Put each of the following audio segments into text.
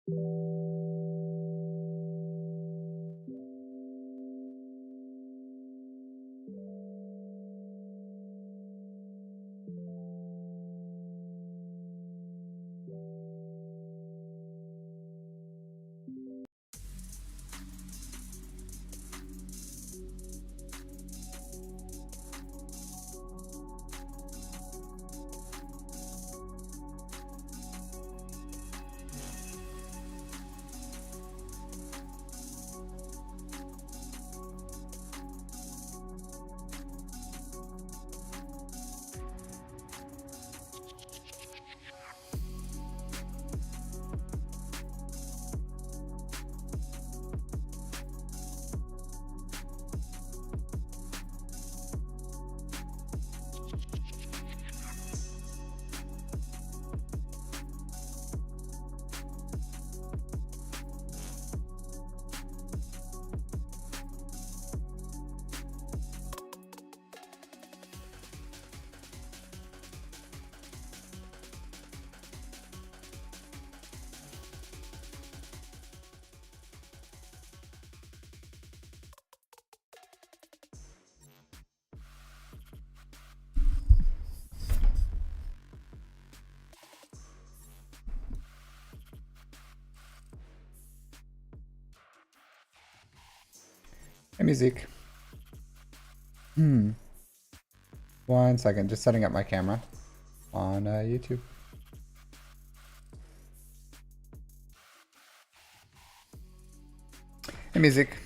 Hey, music. 1 second, just setting up my camera on YouTube. Hey, music.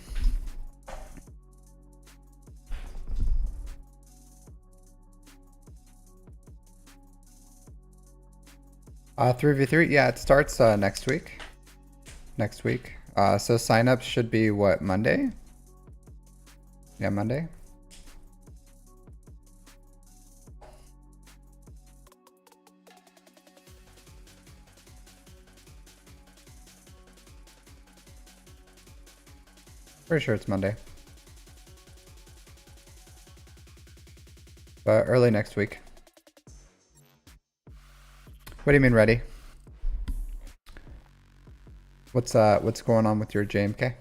Uh, 3v3, yeah, it starts next week. So signups should be what, Monday? Yeah, Monday. Pretty sure it's Monday. But early next week. What do you mean ready? What's going on with your JMK?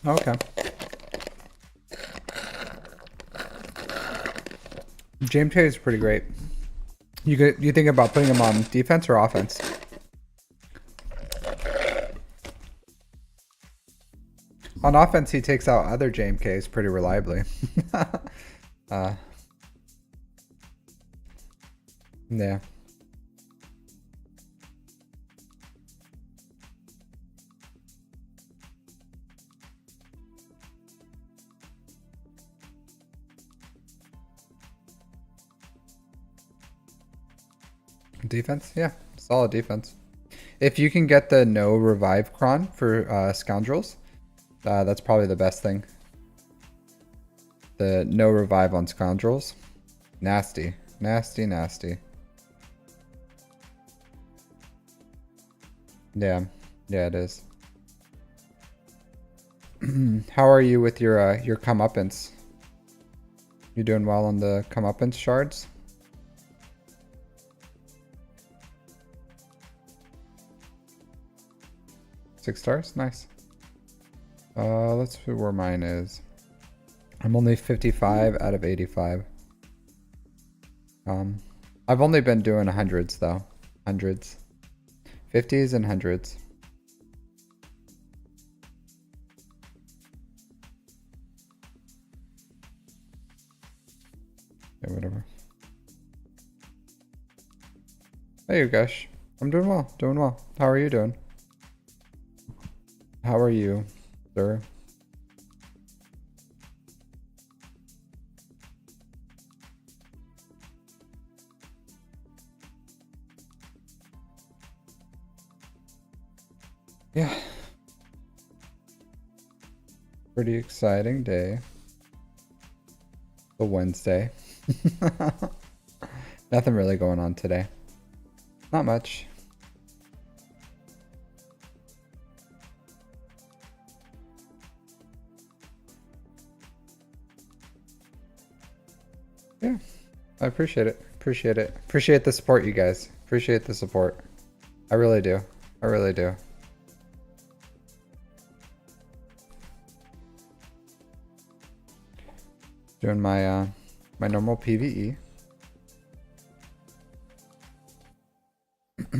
Okay. JMK is pretty great. You think about putting him on defense or offense? On offense, he takes out other JMKs pretty reliably. Yeah. Defense? Yeah, solid defense. If you can get the no revive cron for scoundrels, that's probably the best thing. The no revive on scoundrels. Nasty. Nasty, nasty. Yeah. Yeah, it is. How are you with your comeuppance? You doing well on the comeuppance shards? Six stars? Nice. Let's see where mine is. I'm only 55 out of 85. I've only been doing hundreds though. Hundreds. 50s and hundreds. Yeah, whatever. Hey, SWGOH. I'm doing well. Doing well. How are you doing? How are you, sir? Yeah. Pretty exciting day. The Wednesday. Nothing really going on today. Not much. Yeah, I appreciate it. Appreciate it. Appreciate the support, you guys. Appreciate the support. I really do. I really do. Doing my my normal PvE. A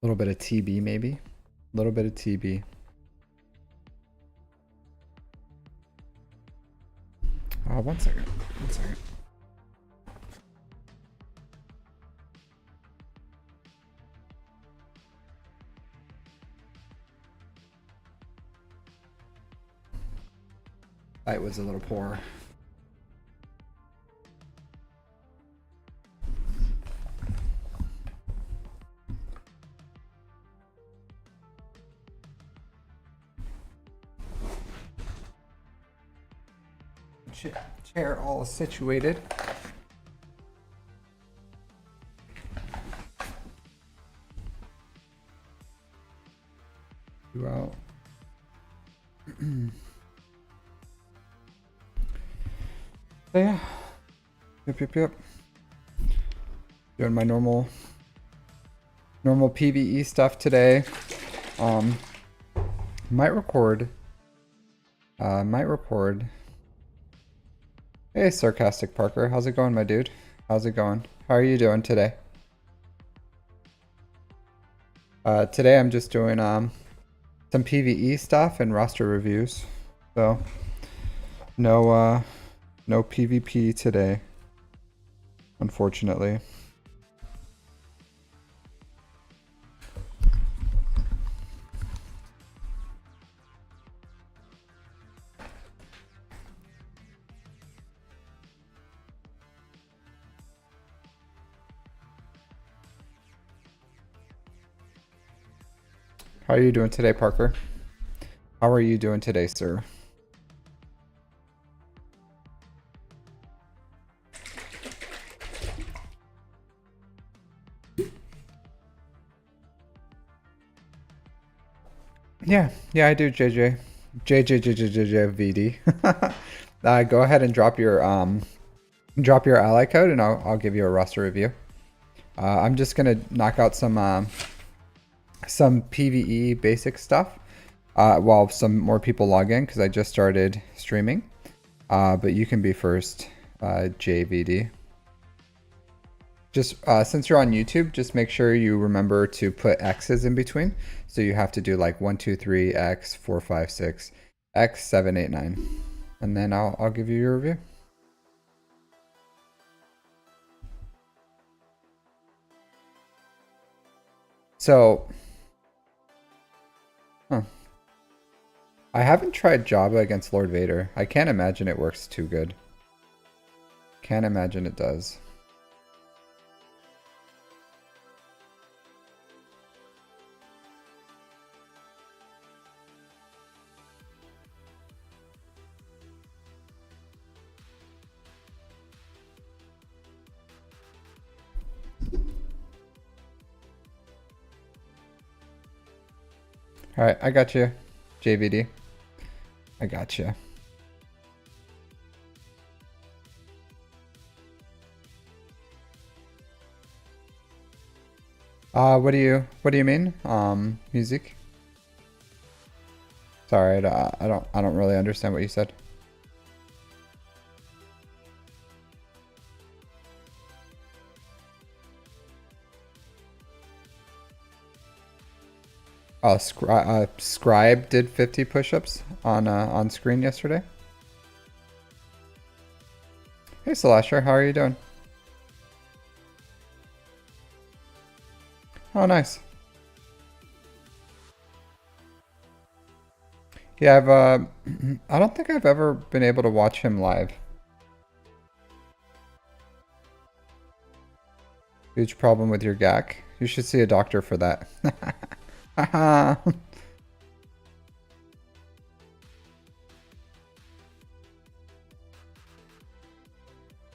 little bit of TB maybe. A little bit of TB. One second. One second. Light was a little poor. Chair all situated. Throughout. So yeah. Yep. Doing my normal PvE stuff today. Might record. Hey, Sarcastic Parker. How's it going, my dude? How's it going? How are you doing today? Today I'm just doing some PvE stuff and roster reviews. So no PvP today, unfortunately. How are you doing today, Parker? How are you doing today, sir? Yeah, I do, JJ. JJJJJVD. Go ahead and drop your ally code, and I'll give you a roster review. I'm just gonna knock out some PvE basic stuff while some more people log in, because I just started streaming. But you can be first, JVD. Just since you're on YouTube, just make sure you remember to put X's in between. So you have to do like 1, 2, 3, X, 4, 5, 6, X, 7, 8, 9. And then I'll give you your review. So, I haven't tried Jabba against Lord Vader. I can't imagine it works too good. Can't imagine it does. All right, I got you, JVD. I got you. What do you mean? Music? Sorry, I don't really understand what you said. Oh, Scribe did 50 push-ups on screen yesterday. Hey, Celestia, how are you doing? Oh, nice. Yeah, I don't think I've ever been able to watch him live. Huge problem with your GAC. You should see a doctor for that. Haha.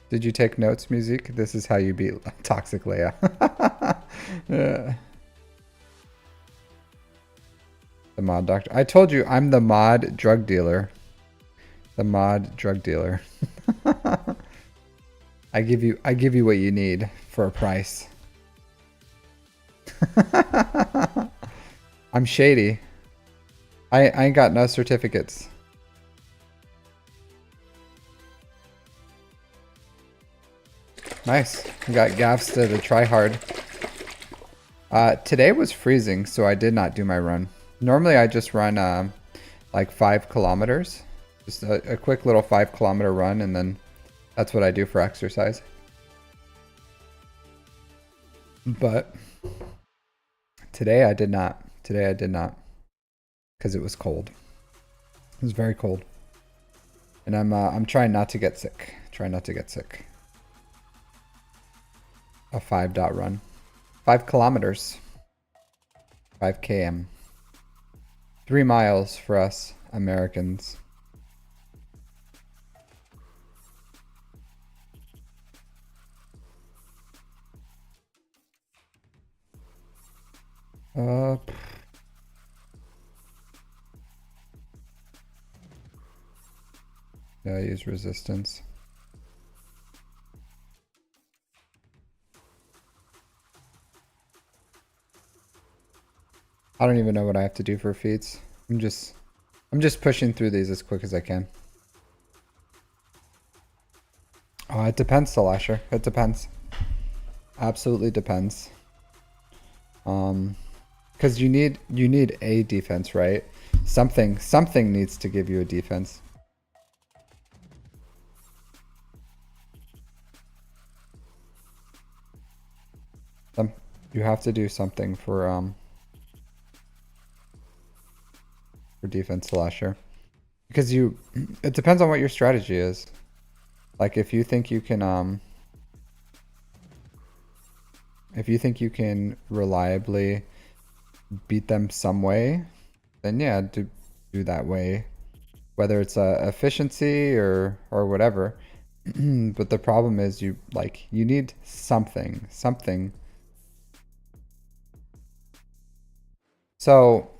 Did you take notes, music? This is how you beat Toxic Leia. Yeah. The mod doctor. I told you I'm the mod drug dealer. The mod drug dealer. I give you what you need for a price. I'm shady. I ain't got no certificates. Nice. We got Gavsta to try hard. Today was freezing, so I did not do my run. Normally I just run like 5 kilometers. Just a quick little 5-kilometer run, and then that's what I do for exercise. But today I did not. Today I did not. Because it was cold. It was very cold. And I'm trying not to get sick. Trying not to get sick. A 5 dot run. 5 kilometers. 5 km. 3 miles for us Americans. Yeah, I use resistance. I don't even know what I have to do for feeds. I'm just pushing through these as quick as I can. Oh, it depends, Salasher. It depends. Absolutely depends. Because you need a defense, right? Something needs to give you a defense. You have to do something for defense, Salasher. Because it depends on what your strategy is. Like if you think you can reliably beat them some way, then yeah, do that way. Whether it's efficiency or whatever. But the problem is you need something. So,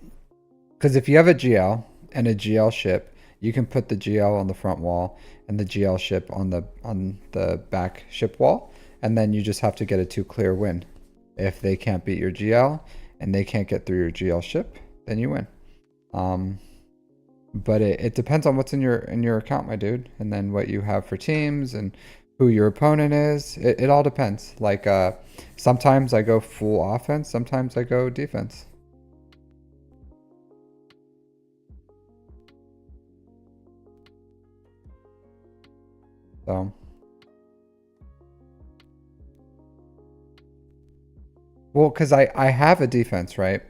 because if you have a GL and a GL ship, you can put the GL on the front wall and the GL ship on the back ship wall, and then you just have to get a 2 clear win. If they can't beat your GL and they can't get through your GL ship, then you win. But it depends on what's in your account, my dude, and then what you have for teams and who your opponent is. It all depends. Like sometimes I go full offense, sometimes I go defense. So, well, because I have a defense, right?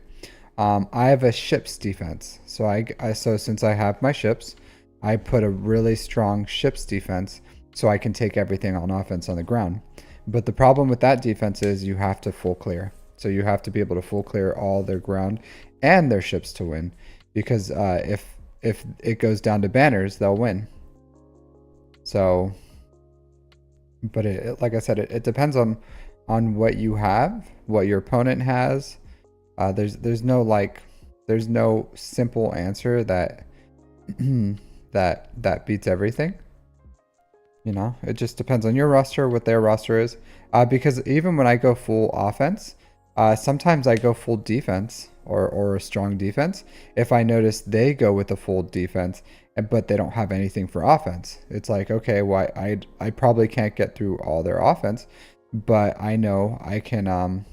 I have a ship's defense. So so since I have my ships, I put a really strong ship's defense so I can take everything on offense on the ground. But the problem with that defense is you have to full clear. So you have to be able to full clear all their ground and their ships to win. Because if it goes down to banners, they'll win. So, but like I said, it depends on what you have, what your opponent has. There's no simple answer that that beats everything. You know, it just depends on your roster, what their roster is. Because even when I go full offense, sometimes I go full defense or a strong defense. If I notice they go with a full defense, but they don't have anything for offense, it's like, okay, well, I probably can't get through all their offense, but I know I can.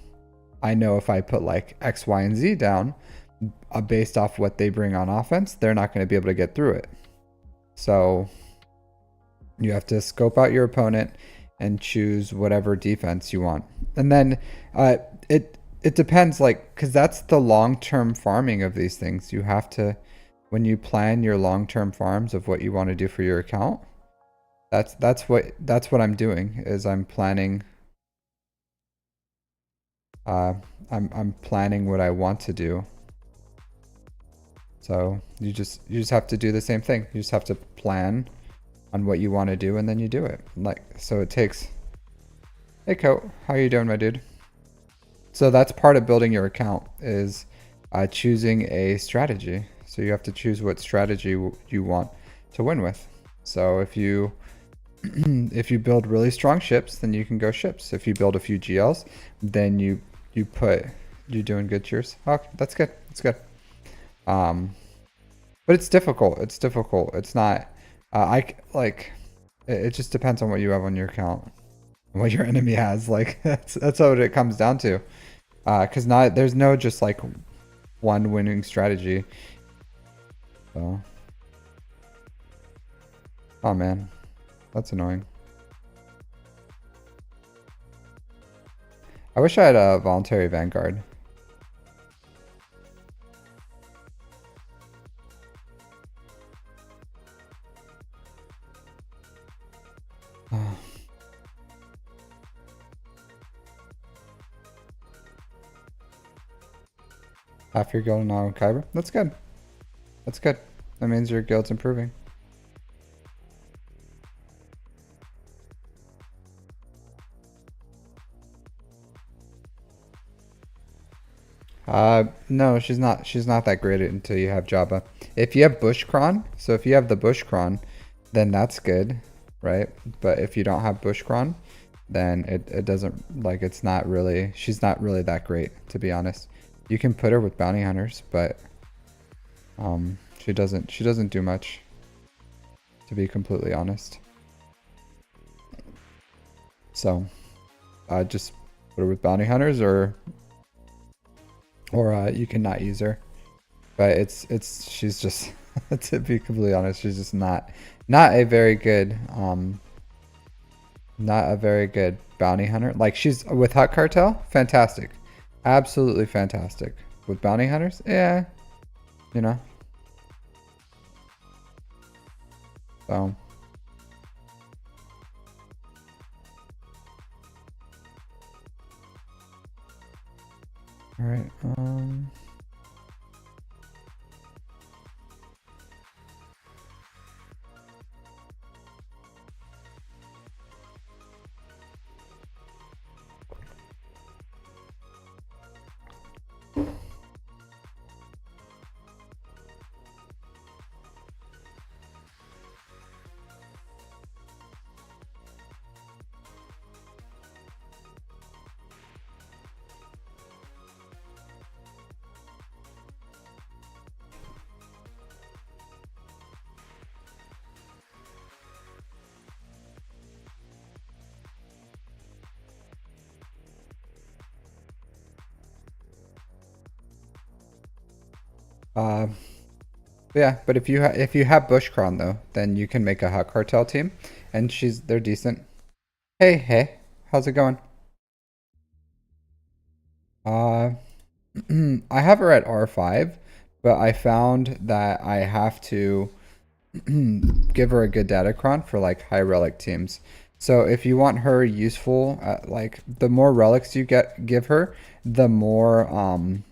I know if I put like X, Y, and Z down, based off what they bring on offense, they're not going to be able to get through it. So you have to scope out your opponent and choose whatever defense you want. And then it depends, like, because that's the long-term farming of these things. You have to, when you plan your long-term farms of what you want to do for your account, that's what I'm doing, is I'm planning. I'm planning what I want to do. So you just have to do the same thing. You just have to plan on what you want to do, and then you do it. Like, so it takes. Hey, Coat, how you doing, my dude? So that's part of building your account is choosing a strategy. So you have to choose what strategy you want to win with. So if you if you build really strong ships, then you can go ships. If you build a few GLs, then you're doing good. Cheers. Oh, that's good. That's good. But it's difficult. It's difficult. It's not. It just depends on what you have on your account, what your enemy has. Like that's what it comes down to. Because not there's no just like one winning strategy. So, oh man, that's annoying. I wish I had a voluntary vanguard. Half your guild now in Kyber. That's good. That's good. That means your guild's improving. No, she's not. She's not that great until you have Jabba. If you have Bushcron, so if you have the Bushcron, then that's good, right? But if you don't have Bushcron, then it doesn't, like, it's not really, she's not really that great, to be honest. You can put her with bounty hunters, but she doesn't do much, to be completely honest. So just put her with bounty hunters, or you can not use her. But she's just to be completely honest, she's just not a very good not a very good bounty hunter. Like, she's with Hut Cartel, fantastic. Absolutely fantastic. With bounty hunters, yeah, you know. So all right, yeah, but if you have Bushcron though, then you can make a Hut Cartel team, and they're decent. Hey, how's it going? I have her at R5, but I found that I have to give her a good datacron for like high relic teams. So if you want her useful, like the more relics you give her, the more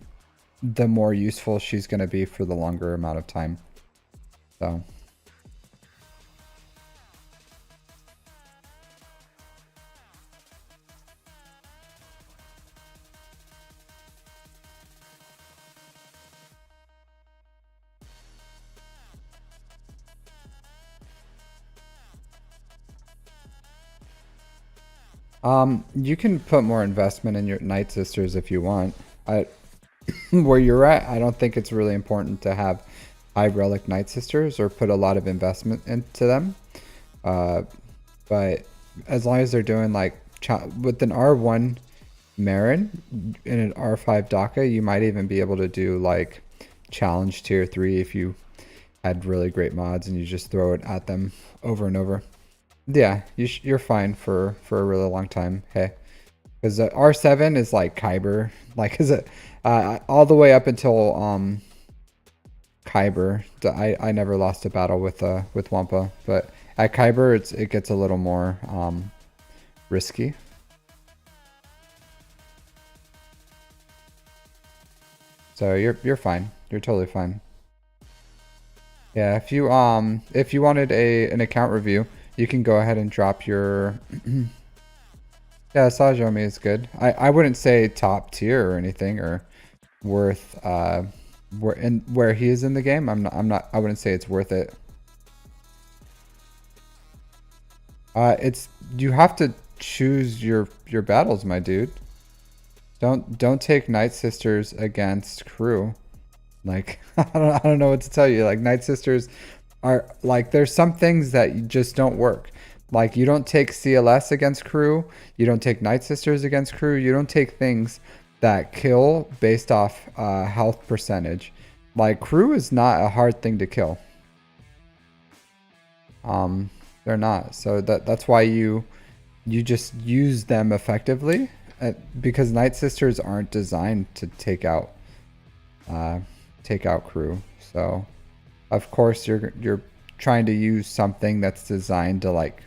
useful she's going to be for the longer amount of time. So you can put more investment in your Night Sisters if you want. Where you're at, I don't think it's really important to have high relic Night Sisters or put a lot of investment into them. But as long as they're doing like with an R1 Marin in an R5 Daka, you might even be able to do like challenge tier 3 if you had really great mods and you just throw it at them over and over. Yeah, you're fine for a really long time. Hey, because R7 is like Kyber, like is it all the way up until Kyber. I never lost a battle with Wampa, but at Kyber it gets a little more risky. So you're fine. You're totally fine. Yeah, if you wanted an account review, you can go ahead and drop your yeah, Sajomi is good. I wouldn't say top tier or anything or worth where he is in the game. I wouldn't say it's worth it. It's you have to choose your battles, my dude. Don't take Night Sisters against crew. Like I don't know what to tell you. Like Night Sisters are like there's some things that just don't work. Like you don't take CLS against crew, you don't take Night Sisters against crew, you don't take things that kill based off health percentage. Like crew is not a hard thing to kill. Um, they're not. So that's why you just use them effectively because Night Sisters aren't designed to uh, take out crew. So of course you're trying to use something that's designed to like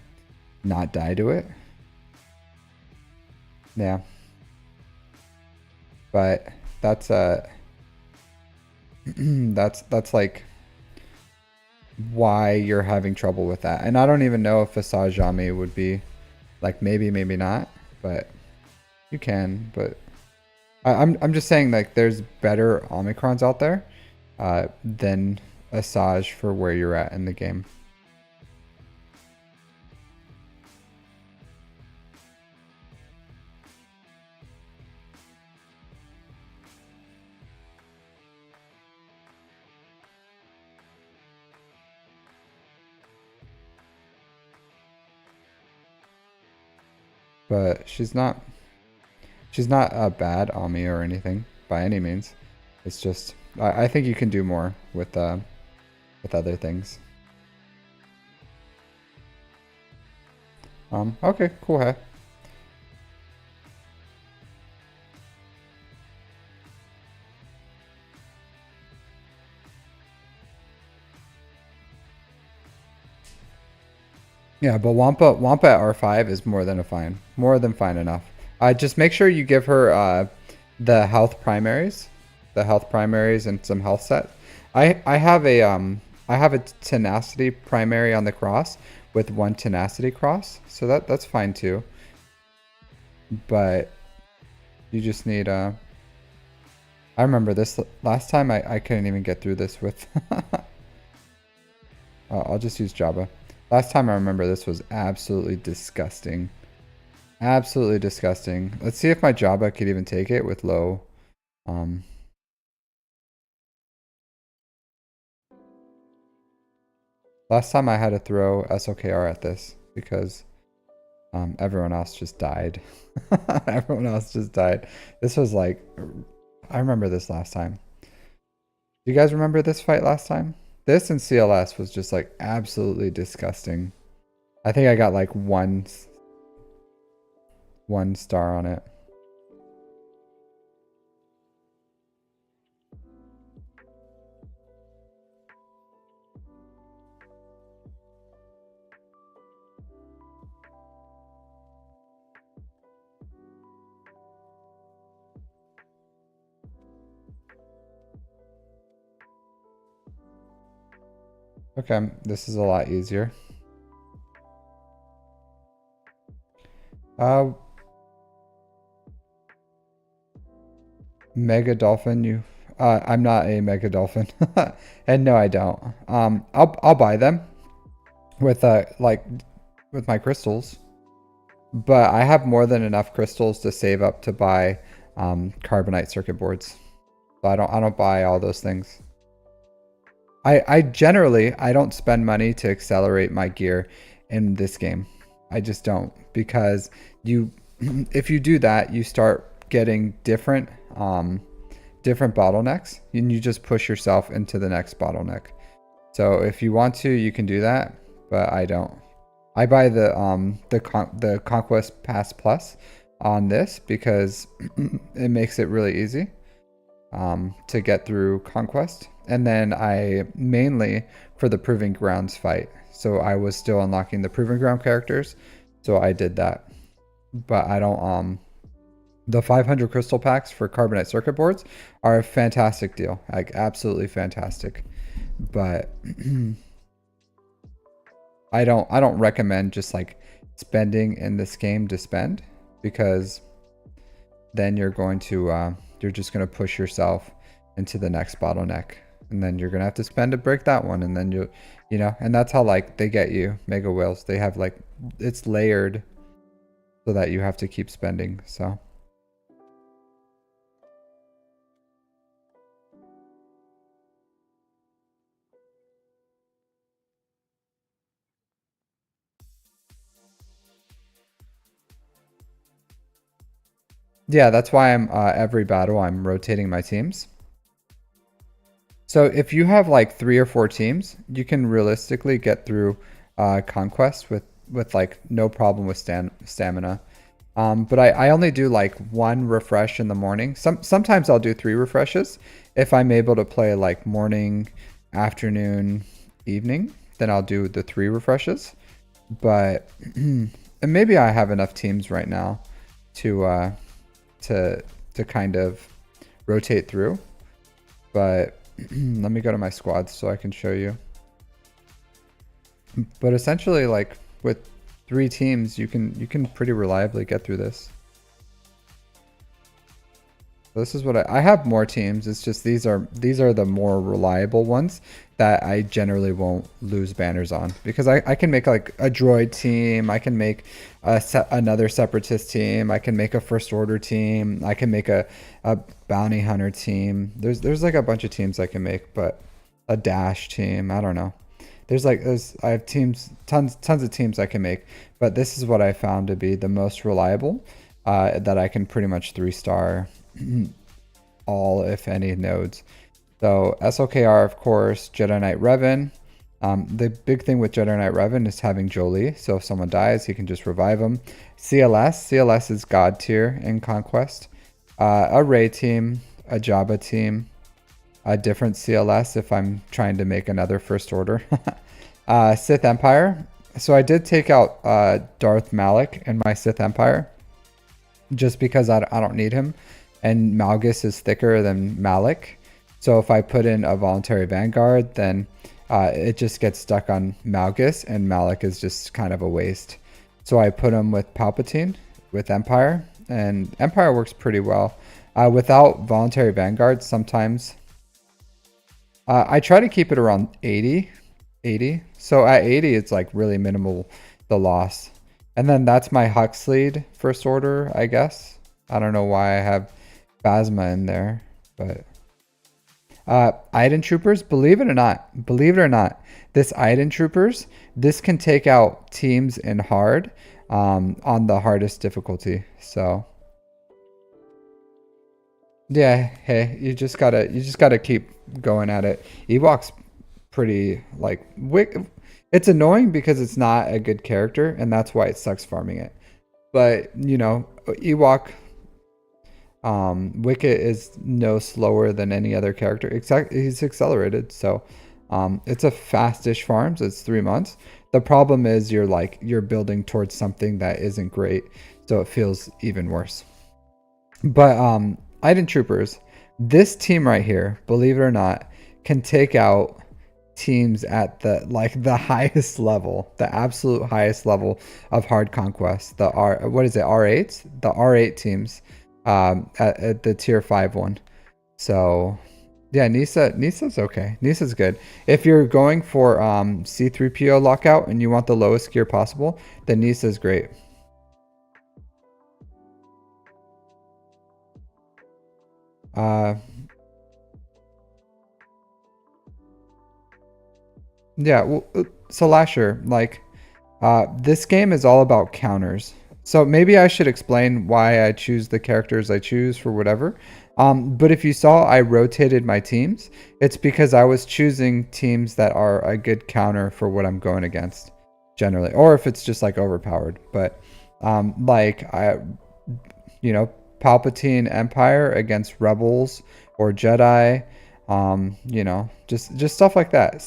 not die to it. Yeah. But that's that's like why you're having trouble with that. And I don't even know if Visage would be like maybe not, but you can, but I'm just saying like there's better Omicrons out there than Asajj for where you're at in the game. But she's not a bad Ami or anything by any means. It's just I think you can do more with other things. Okay, cool. Hey. Yeah, but Wampa at R5 is more than fine enough. Just make sure you give her the the health primaries and some health set. I have a tenacity primary on the cross with one tenacity cross, so that's fine too. But you just need I remember this last time I couldn't even get through this with I'll just use Jabba. Last time I remember this was absolutely disgusting. Absolutely disgusting. Let's see if my Jabba could even take it with low. Last time I had to throw SOKR at this because everyone else just died. Everyone else just died. This was like, I remember this last time. Do you guys remember this fight last time? This and CLS was just like absolutely disgusting. I think I got like one star on it. Okay, this is a lot easier. Mega Dolphin, I'm not a Mega Dolphin. And no, I don't. I'll buy them with with my crystals. But I have more than enough crystals to save up to buy carbonite circuit boards. So I don't buy all those things. I generally I don't spend money to accelerate my gear in this game. I just don't because you if you do that, you start getting different bottlenecks and you just push yourself into the next bottleneck. So if you want to, you can do that, but I don't. I buy the Conquest Pass Plus on this because it makes it really easy to get through Conquest. And then I mainly for the Proving Grounds fight. So I was still unlocking the Proving Ground characters. So I did that. But I don't the 500 crystal packs for carbonite circuit boards are a fantastic deal. Like absolutely fantastic. but I don't recommend just like spending in this game to spend, because then you're just going to push yourself into the next bottleneck, and then you're going to have to spend to break that one, and then and that's how like they get you mega whales. They have like, it's layered so that you have to keep spending. So yeah, that's why I'm every battle I'm rotating my teams. So if you have like 3 or 4 teams, you can realistically get through conquest with like no problem with stamina. But I only do like 1 refresh in the morning. Sometimes I'll do 3 refreshes. If I'm able to play like morning, afternoon, evening, then I'll do the 3 refreshes. But and maybe I have enough teams right now to to kind of rotate through. But let me go to my squads so I can show you. But essentially, like with 3 teams, you can pretty reliably get through this. So this is what I have more teams. It's just these are the more reliable ones that I generally won't lose banners on, because I can make like a droid team, I can make another separatist team, I can make a first order team, I can make a bounty hunter team. There's like a bunch of teams I can make, but a dash team, I don't know. I have teams, tons of teams I can make, but this is what I found to be the most reliable, that I can pretty much 3-star all, if any, nodes. So SLKR, of course, Jedi Knight Revan. The big thing with Jedi Knight Revan is having Jolie, so if someone dies, he can just revive them. CLS is God tier in Conquest. A Rey team, a Jabba team, a different CLS if I'm trying to make another First Order. Sith Empire. So I did take out Darth Malak in my Sith Empire, just because I don't need him. And Malgus is thicker than Malak. So if I put in a voluntary vanguard, then it just gets stuck on Malgus, and Malak is just kind of a waste. So I put him with Palpatine, with Empire, and Empire works pretty well. Without voluntary vanguard, sometimes I try to keep it around 80. So at 80, it's like really minimal, the loss. And then that's my Huxley First Order, I guess. I don't know why I have Phasma in there, but Iden Troopers, believe it or not, this Iden Troopers, this can take out teams in hard, on the hardest difficulty. So yeah, hey, you just gotta keep going at it. Ewok's pretty like it's annoying because it's not a good character, and that's why it sucks farming it. But Ewok, Wicket is no slower than any other character. He's accelerated, so it's a fastish farms. It's 3 months. The problem is you're building towards something that isn't great, so it feels even worse. But Iden Troopers, this team right here, believe it or not, can take out teams at the highest level, the absolute highest level of hard conquest. The R8? The R8 teams. At the tier 5 one. So yeah, Nisa's okay. Nisa's good. If you're going for C3PO lockout and you want the lowest gear possible, then Nisa's great. Yeah, well, so Lasher, like this game is all about counters. So maybe I should explain why I choose the characters I choose for whatever. But if you saw, I rotated my teams. It's because I was choosing teams that are a good counter for what I'm going against, generally. Or if it's just like overpowered. But Palpatine Empire against Rebels or Jedi, just stuff like that.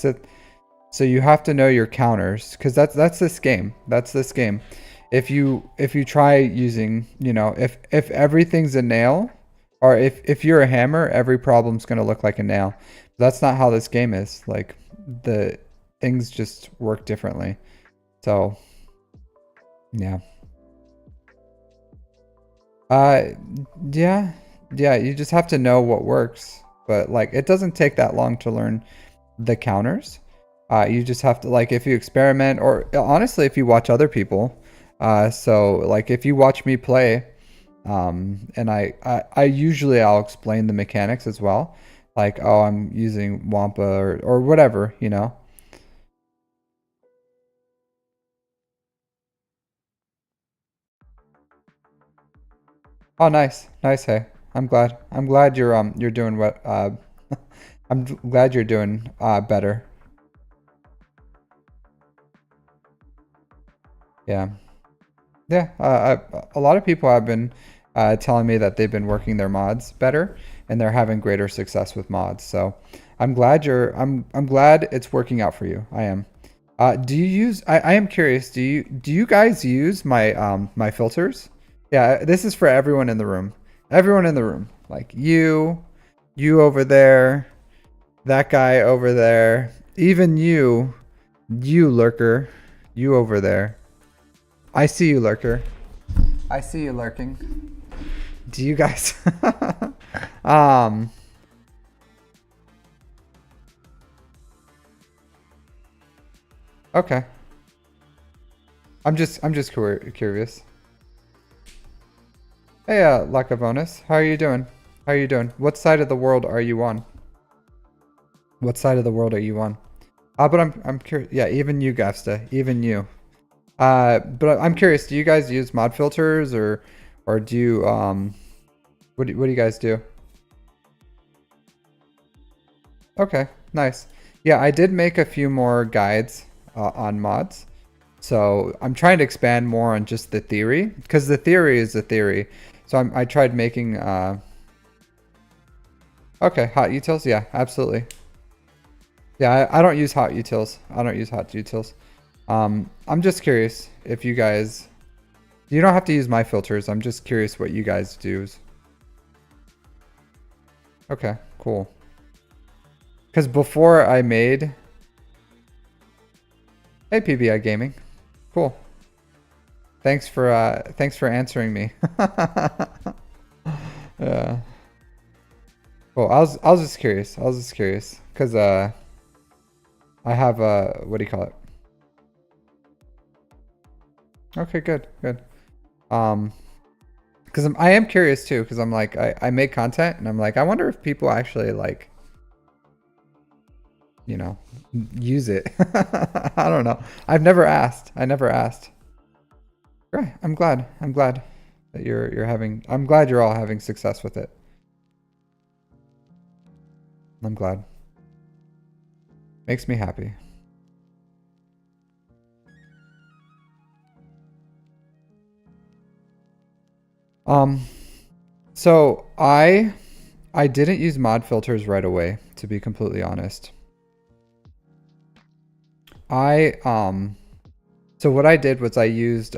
So you have to know your counters, because that's this game. That's this game. If you try using, if everything's a nail, Or if you're a hammer, every problem's gonna look like a nail. That's not how this game is. Like the things just work differently. So yeah. Uh yeah. Yeah, you just have to know what works. But like it doesn't take that long to learn the counters. You just have to like if you experiment or honestly if you watch other people. So like if you watch me play, and I usually I'll explain the mechanics as well. Like, oh, I'm using Wampa or whatever, you know. Oh, nice. Nice, hey. I'm glad. I'm glad you're doing what glad you're doing better. Yeah. Yeah, a lot of people have been telling me that they've been working their mods better and they're having greater success with mods. So I'm glad it's working out for you. I am. Do you use I am curious, do you guys use my my filters? Yeah, this is for everyone in the room. Everyone in the room. Like you over there, that guy over there, even you lurker, you over there. I see you, lurker. I see you lurking. Do you guys um okay. I'm just curious. Hey, Lacavonus, how are you doing? How are you doing? What side of the world are you on? What side of the world are you on? But I'm curious. Yeah, even you, Gafsta, even you. But I'm curious. Do you guys use mod filters or do you what do you guys do? Okay, nice. Yeah, I did make a few more guides on mods. So I'm trying to expand more on just the theory because the theory is the theory. So I tried making okay, hot utils. Yeah, absolutely. Yeah, I don't use hot utils. I don't use hot utils. I'm just curious if you guys, you don't have to use my filters. I'm just curious what you guys do. Okay, cool. Because before I made, hey PBI Gaming, cool. Thanks for answering me. Yeah. Well, I was just curious. I was just curious because I have what do you call it? Okay, good, good. Because I am curious too. Because I'm like I make content and I'm like I wonder if people actually like, you know, use it. I don't know. I've never asked. I never asked. Right. I'm glad. I'm glad that you're having. I'm glad you're all having success with it. I'm glad. Makes me happy. Um, so I didn't use mod filters right away, to be completely honest. I so what I did was I used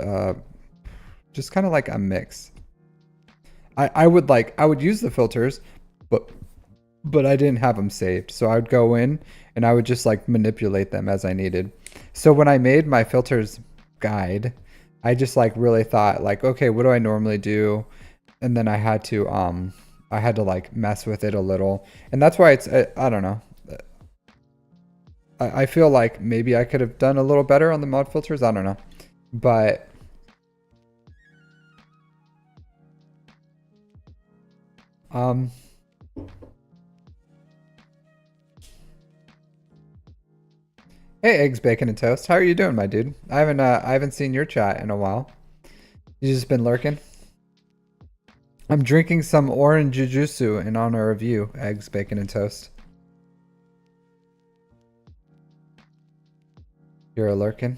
just kind of like a mix. I would use the filters, but I didn't have them saved. So I would go in and I would just like manipulate them as I needed. So when I made my filters guide, I just like really thought like, okay, what do I normally do? And then I had to like mess with it a little. And that's why it's I don't know. I feel like maybe I could have done a little better on the mod filters. I don't know. But um hey, eggs, bacon, and toast. How are you doing, my dude? I haven't seen your chat in a while. You just been lurking. I'm drinking some orange jujutsu in honor of you, eggs, bacon, and toast. You're a lurking.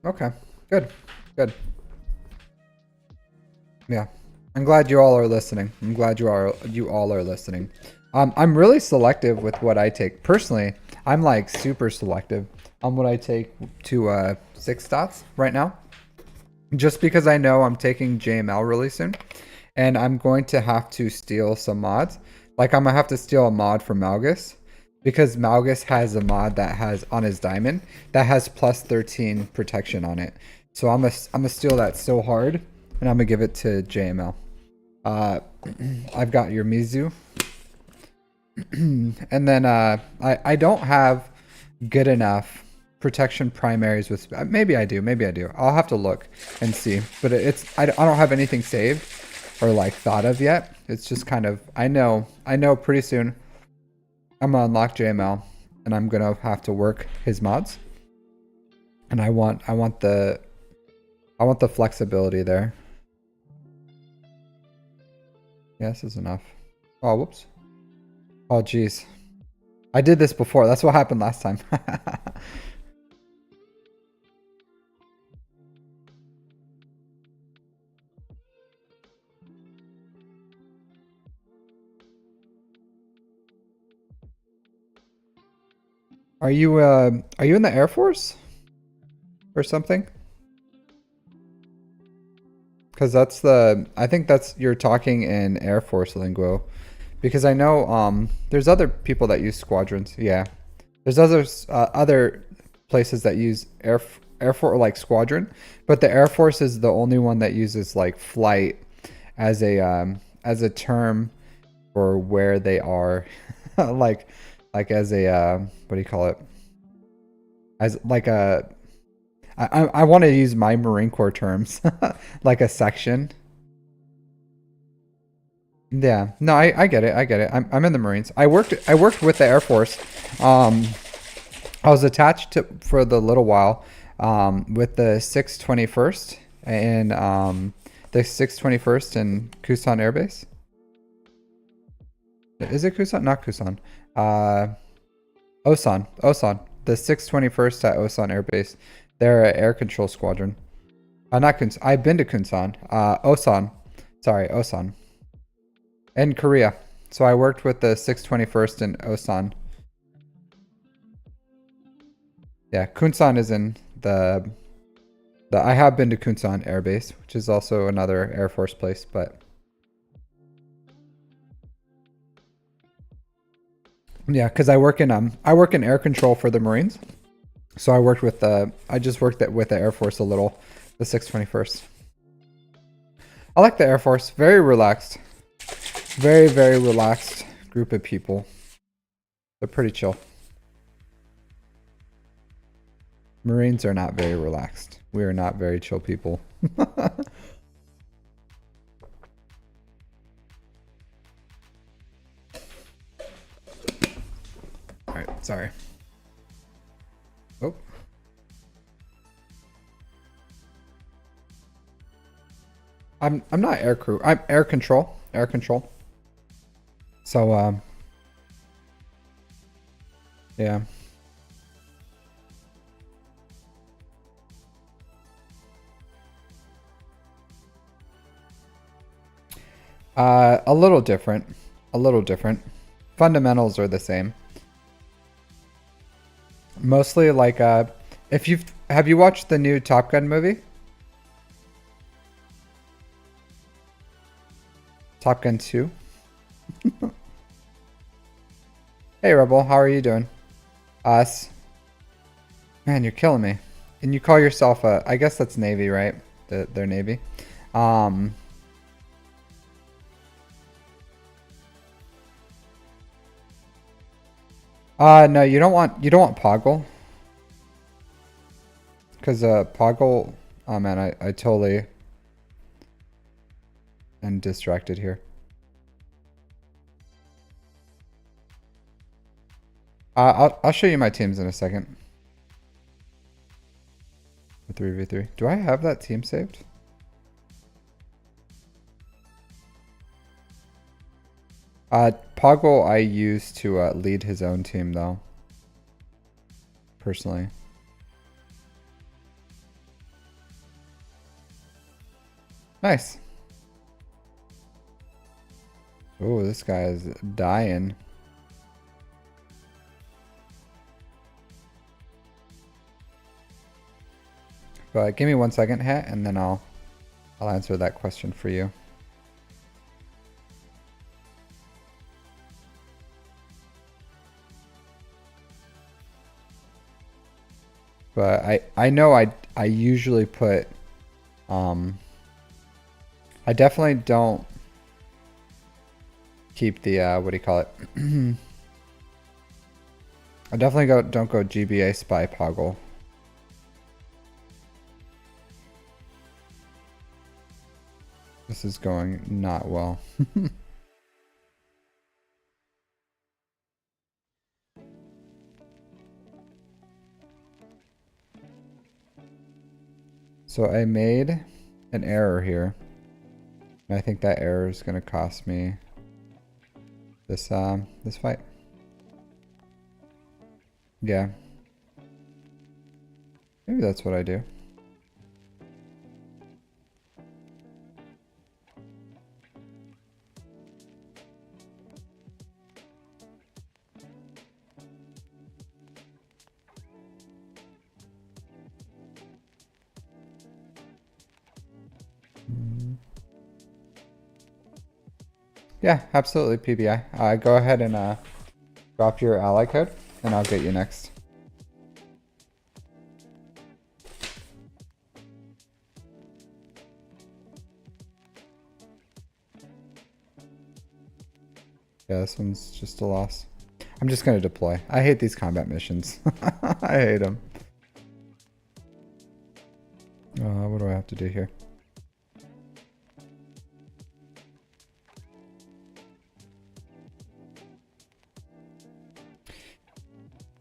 Okay, good, good. Yeah, I'm glad you all are listening. I'm glad you all are listening. I'm really selective with what I take. Personally, I'm like super selective on what I take to 6 dots right now. Just because I know I'm taking JML really soon. And I'm going to have to steal some mods. Like I'm gonna have to steal a mod from Malgus. Because Malgus has a mod that has on his diamond that has plus 13 protection on it. So I'm gonna steal that so hard and I'm gonna give it to JML. I've got your Mizu. And then I don't have good enough protection primaries with maybe I do. I'll have to look and see. But I don't have anything saved or like thought of yet. It's just kind of I know pretty soon I'm gonna unlock JML and I'm gonna have to work his mods. And I want the flexibility there. Yes, is enough. Oh, whoops. Oh, geez. I did this before. That's what happened last time. Are you in the Air Force or something? Because I think that's you're talking in Air Force lingo. Because I know there's other people that use squadrons. Yeah, there's other places that use Air Force like squadron, but the Air Force is the only one that uses like flight as a term for where they are, like as a what do you call it? As like a I want to use my Marine Corps terms, like a section. Yeah, no, I get it. I get it. I'm in the Marines. I worked with the Air Force. I was attached to for the little while with the 621st and the 621st in Kusan Air Base. Is it Kusan? Not Kusan. Osan. The 621st at Osan Air Base. They're an air control squadron. Not Kunsan. I've been to Kunsan. Osan. Sorry, Osan. In Korea. So I worked with the 621st in Osan. Yeah, Kunsan is in the I have been to Kunsan Air Base, which is also another Air Force place, but yeah, because I work in air control for the Marines. So I just worked with the Air Force a little, the 621st. I like the Air Force, very relaxed. Very, very relaxed group of people. They're pretty chill. Marines are not very relaxed. We are not very chill people. Alright, sorry. Oh. I'm not air crew. I'm air control. Air control. So yeah. A little different. A little different. Fundamentals are the same. Mostly like if have you watched the new Top Gun movie? Top Gun 2. Hey Rebel, how are you doing? Us. Man, you're killing me. And you call yourself I guess that's Navy, right? They're Navy. No, you don't want Poggle. Cause Poggle, oh man, I totally am distracted here. I'll show you my teams in a second. 3v3. Do I have that team saved? Poggle I use to lead his own team though. Personally. Nice. Oh, this guy is dying. But give me 1 second, Het, and then I'll answer that question for you. But I know I usually put I definitely don't keep the what do you call it? I definitely don't go GBA spy poggle. This is going not well. So I made an error here. And I think that error is going to cost me this this fight. Yeah. Maybe that's what I do. Yeah, absolutely, PBI. Go ahead and drop your ally code, and I'll get you next. Yeah, this one's just a loss. I'm just gonna deploy. I hate these combat missions. I hate them. What do I have to do here?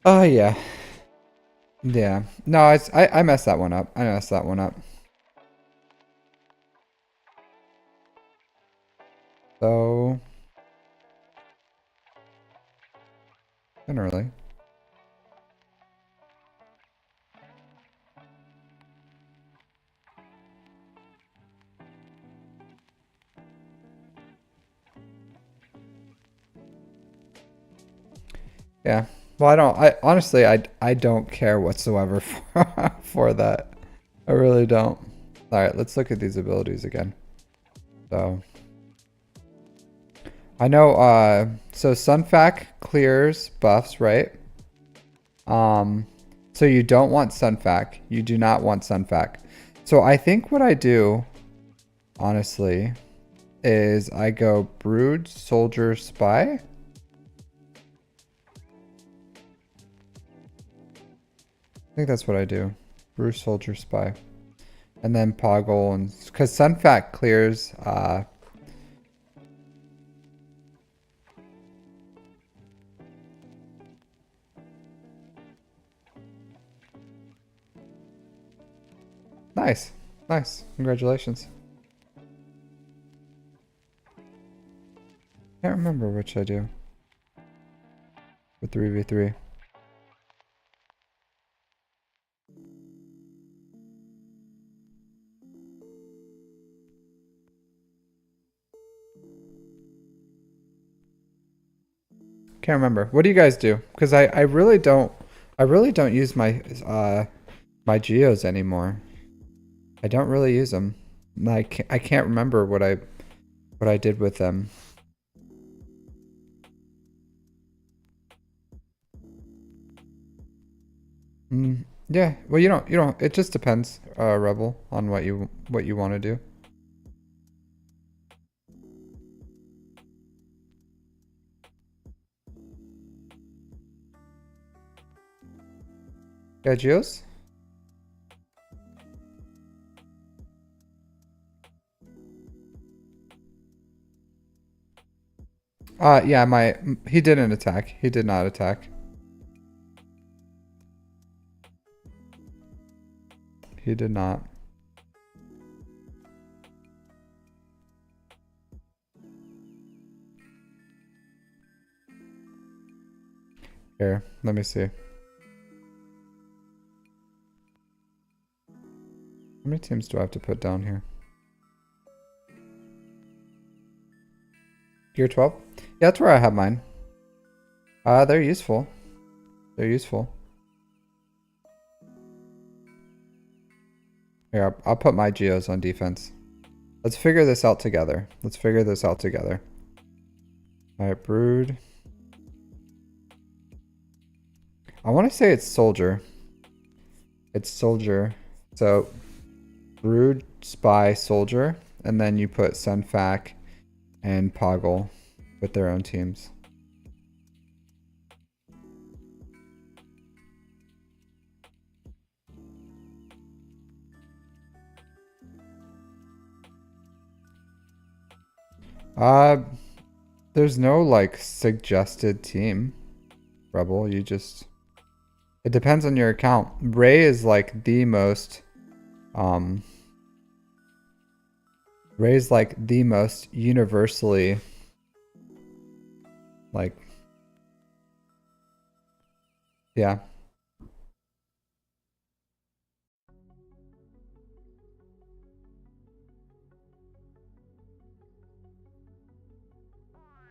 Oh yeah. Yeah. No, I messed that one up. I messed that one up. So generally. Yeah. Well, I honestly I don't care whatsoever for that. I really don't. All right, let's look at these abilities again. So I know so Sunfac clears buffs, right? So you don't want Sunfac. You do not want Sunfac. So I think what I do, honestly, is I go Brood, Soldier, Spy. I think that's what I do. Brood, Soldier, Spy. And then Poggle, and because Sunfac clears nice. Nice. Congratulations. Can't remember which I do. For 3v3. Can't remember. What do you guys do? Because I really don't use my my geos anymore. I don't really use them. I can't remember what I did with them. Yeah. Well, you don't. It just depends, Rebel, on what you want to do. Yeah, geos. Yeah, he didn't attack. He did not attack. He did not. Here, let me see. How many teams do I have to put down here? Gear 12? Yeah, that's where I have mine. They're useful. They're useful. Here, I'll put my geos on defense. Let's figure this out together. Let's figure this out together. All right, brood. I want to say it's soldier. It's soldier. So brood, spy, soldier, and then you put Sunfac and Poggle with their own teams. There's no like suggested team, Rebel. You just, it depends on your account. Ray is like the most, Ray's like the most universally, like, yeah.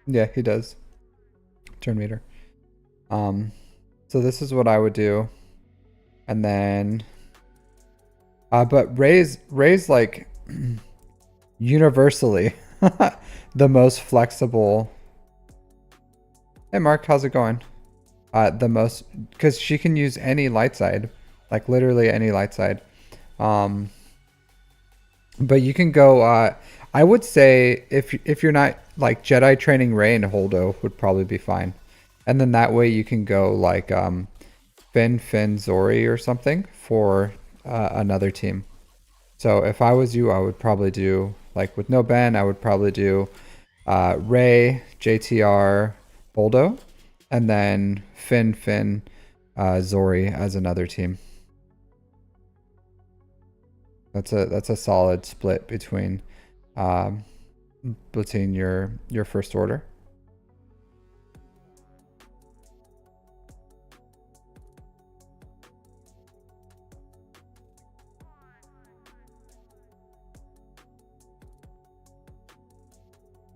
Yeah, he does. Turn meter. So this is what I would do. And then, but Ray's like universally the most flexible. Hey Mark, how's it going? The most, because she can use any light side, like literally any light side. But you can go, I would say if you're not like Jedi training Rey and Holdo would probably be fine. And then that way you can go like Finn, Zori or something for another team. So if I was you, I would probably do, like with no Ben, I would probably do Rey, JTR, Holdo, and then Finn, Zori as another team. That's a solid split between your first order.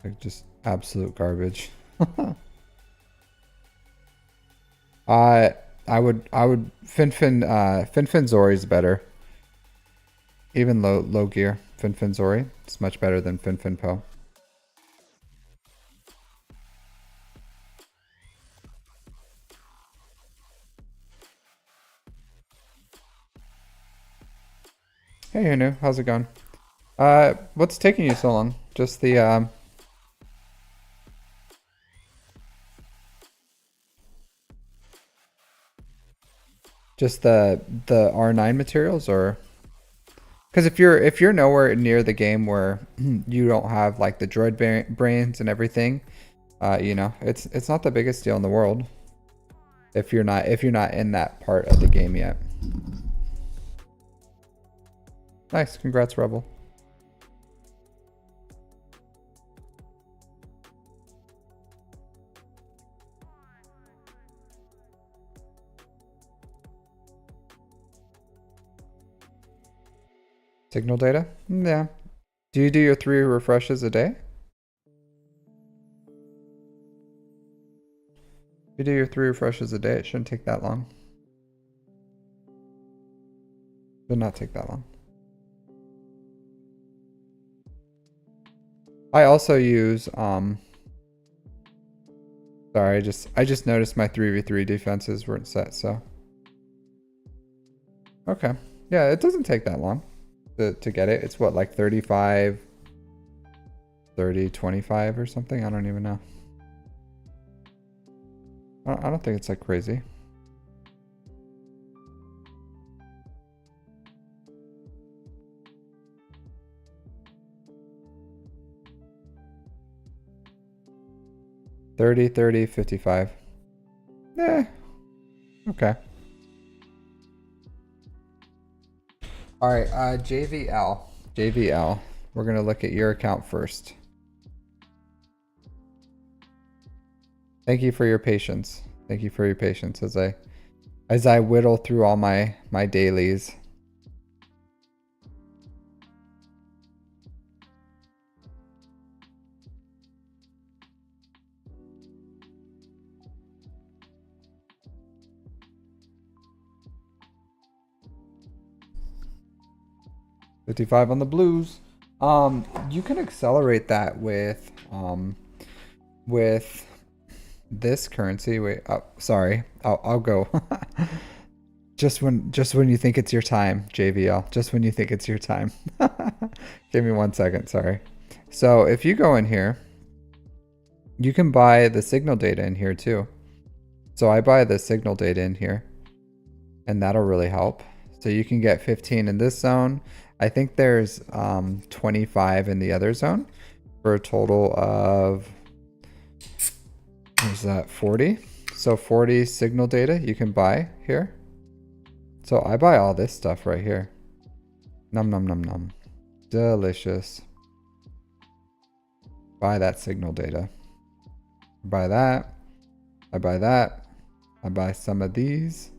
Like just absolute garbage. I would Fin Zori is better. Even low gear, Fin Zori. It's much better than Fin Po. Hey Hanu, how's it going? What's taking you so long? Just the the R9 materials, or because if you're nowhere near the game where you don't have like the droid brains and everything, you know, it's not the biggest deal in the world if you're not in that part of the game yet. Nice, congrats, Rebel. Signal data? Yeah. Do you do your 3 refreshes a day? If you do your 3 refreshes a day, it shouldn't take that long. Should not take that long. I also use sorry, I just noticed my 3v3 defenses weren't set, so. Okay. Yeah, it doesn't take that long to get it. It's what, like 35, 30, 25 or something? I don't even know. I don't think it's like crazy. $30, $30, $55. Yeah. Okay. All right, JVL. We're gonna look at your account first. Thank you for your patience. Thank you for your patience as I whittle through all my dailies. 55 on the blues. You can accelerate that with this currency. Wait, oh, sorry. I'll go. Just when you think it's your time, JVL. Just when you think it's your time. Give me 1 second, sorry. So if you go in here, you can buy the signal data in here too. So I buy the signal data in here, and that'll really help. So you can get 15 in this zone. I think there's 25 in the other zone for a total of, what is that, 40? So 40 signal data you can buy here. So I buy all this stuff right here. Num num num num. Delicious. Buy that signal data. Buy that. I buy that. I buy some of these.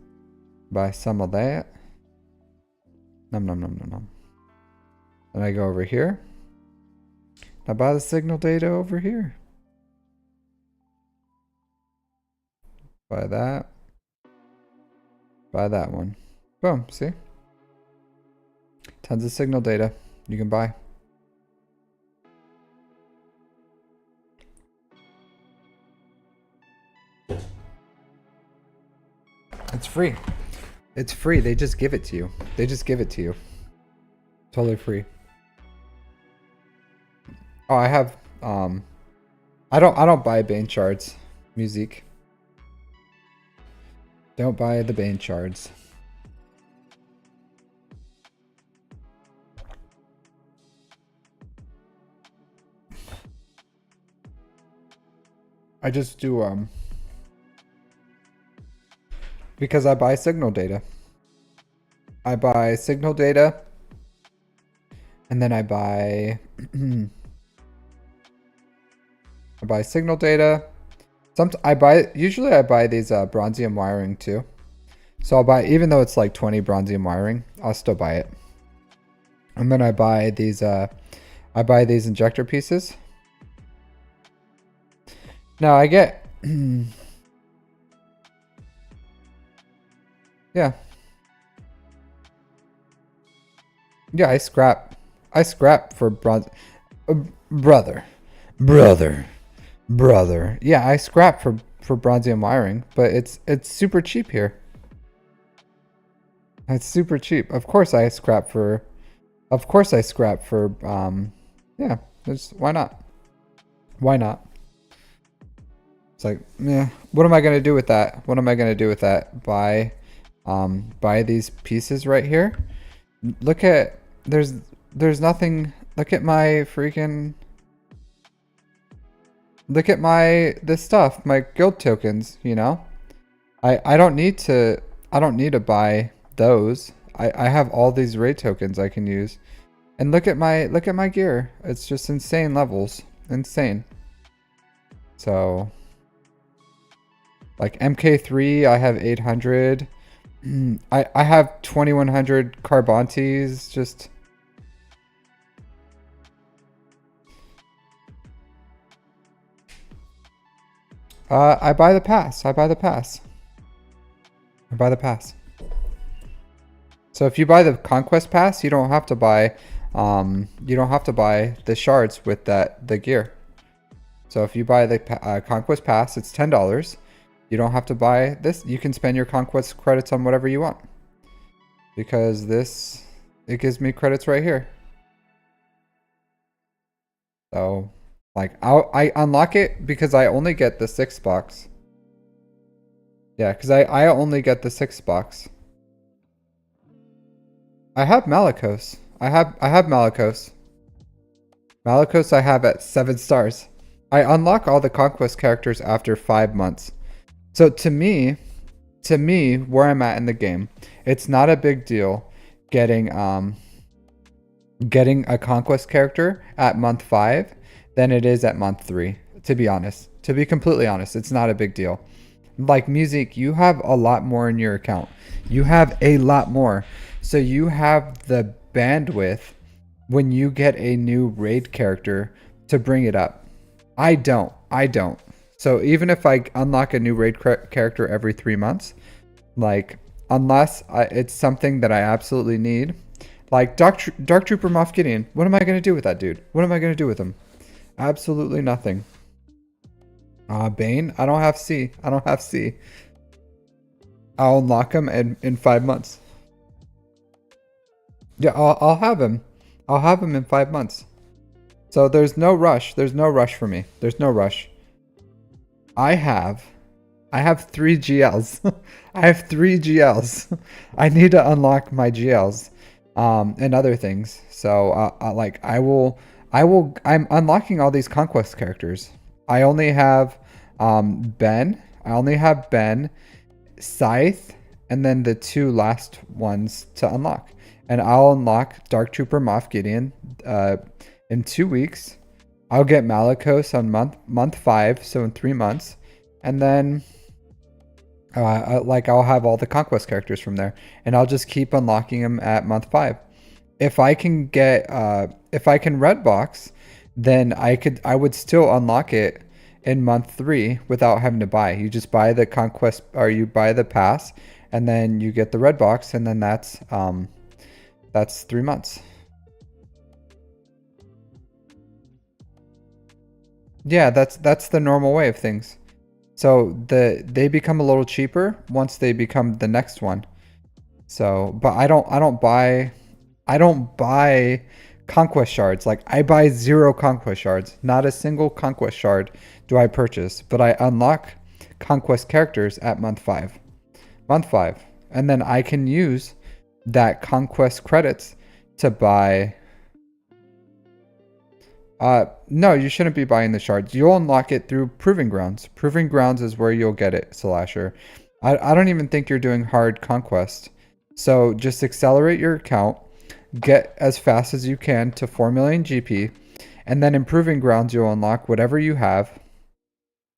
Buy some of that. Num num num num num. Then I go over here. I buy the signal data over here. Buy that. Buy that one. Boom, see? Tons of signal data you can buy. It's free. It's free. They just give it to you. They just give it to you. Totally free. Oh, I have I don't buy Bane shards. Music. Don't buy the Bane shards. I just do because I buy signal data. I buy signal data, and then I buy I buy signal data. Usually I buy these bronzium wiring too. So I'll buy, even though it's like 20 bronzium wiring, I'll still buy it. And then I buy these injector pieces. Now I get yeah. Yeah, I scrap for bronze. Brother. Yeah, I scrap for bronzium wiring, but it's super cheap here. It's super cheap. Of course I scrap for yeah, why not? Why not? It's like, yeah, what am I gonna do with that? What am I gonna do with that? Buy these pieces right here. Look at, there's nothing. Look at my freaking, look at this stuff, my guild tokens, you know? I don't need to buy those. I have all these raid tokens I can use. And look at my gear. It's just insane levels. Insane. So like MK3, I have 800. I have 2100 Carbontes. Just I buy the pass. I buy the pass. So if you buy the Conquest Pass, you don't have to buy the shards with the gear. So if you buy the Conquest Pass, it's $10. You don't have to buy this. You can spend your Conquest credits on whatever you want. Because it gives me credits right here. So like I unlock it because I only get the 6 box. Yeah, because I only get the 6 box. I have Malicos. I have Malicos. Malicos I have at 7 stars. I unlock all the Conquest characters after 5 months. So to me, where I'm at in the game, it's not a big deal getting a Conquest character at month 5 than it is at month 3. To be honest, to be completely honest, it's not a big deal. Like Music, you have a lot more in your account. You have a lot more. So you have the bandwidth when you get a new raid character to bring it up. I don't. So even if I unlock a new raid character every 3 months, like unless it's something that I absolutely need, Like Dark Trooper Moff Gideon. What am I gonna do with that dude? What am I gonna do with him? Absolutely nothing. Bane. I don't have C. I don't have C. I'll unlock him in 5 months. Yeah, I'll have him. I'll have him in 5 months. So there's no rush. There's no rush for me. There's no rush. I have 3 GLs. I have 3 GLs. I need to unlock my GLs, and other things. So, I'm unlocking all these conquest characters. I only have, Ben. I only have Ben, Scythe, and then the 2 last ones to unlock. And I'll unlock Dark Trooper Moff Gideon, in 2 weeks. I'll get Malicos on month 5, so in 3 months, and then I'll have all the conquest characters from there, and I'll just keep unlocking them at month 5. If I can get if I can red box, then I would still unlock it in month 3 without having to buy. You just buy the conquest, or you buy the pass, and then you get the red box, and then that's 3 months. Yeah, that's the normal way of things. So they become a little cheaper once they become the next one. So, but I don't buy conquest shards. Like, I buy 0 conquest shards. Not a single conquest shard do I purchase, but I unlock conquest characters at month 5. Month 5. And then I can use that conquest credits to buy. No, you shouldn't be buying the shards. You'll unlock it through Proving Grounds. Proving Grounds is where you'll get it, Slasher. I don't even think you're doing hard conquest. So just accelerate your account, get as fast as you can to 4 million GP, and then in Proving Grounds you'll unlock whatever you have,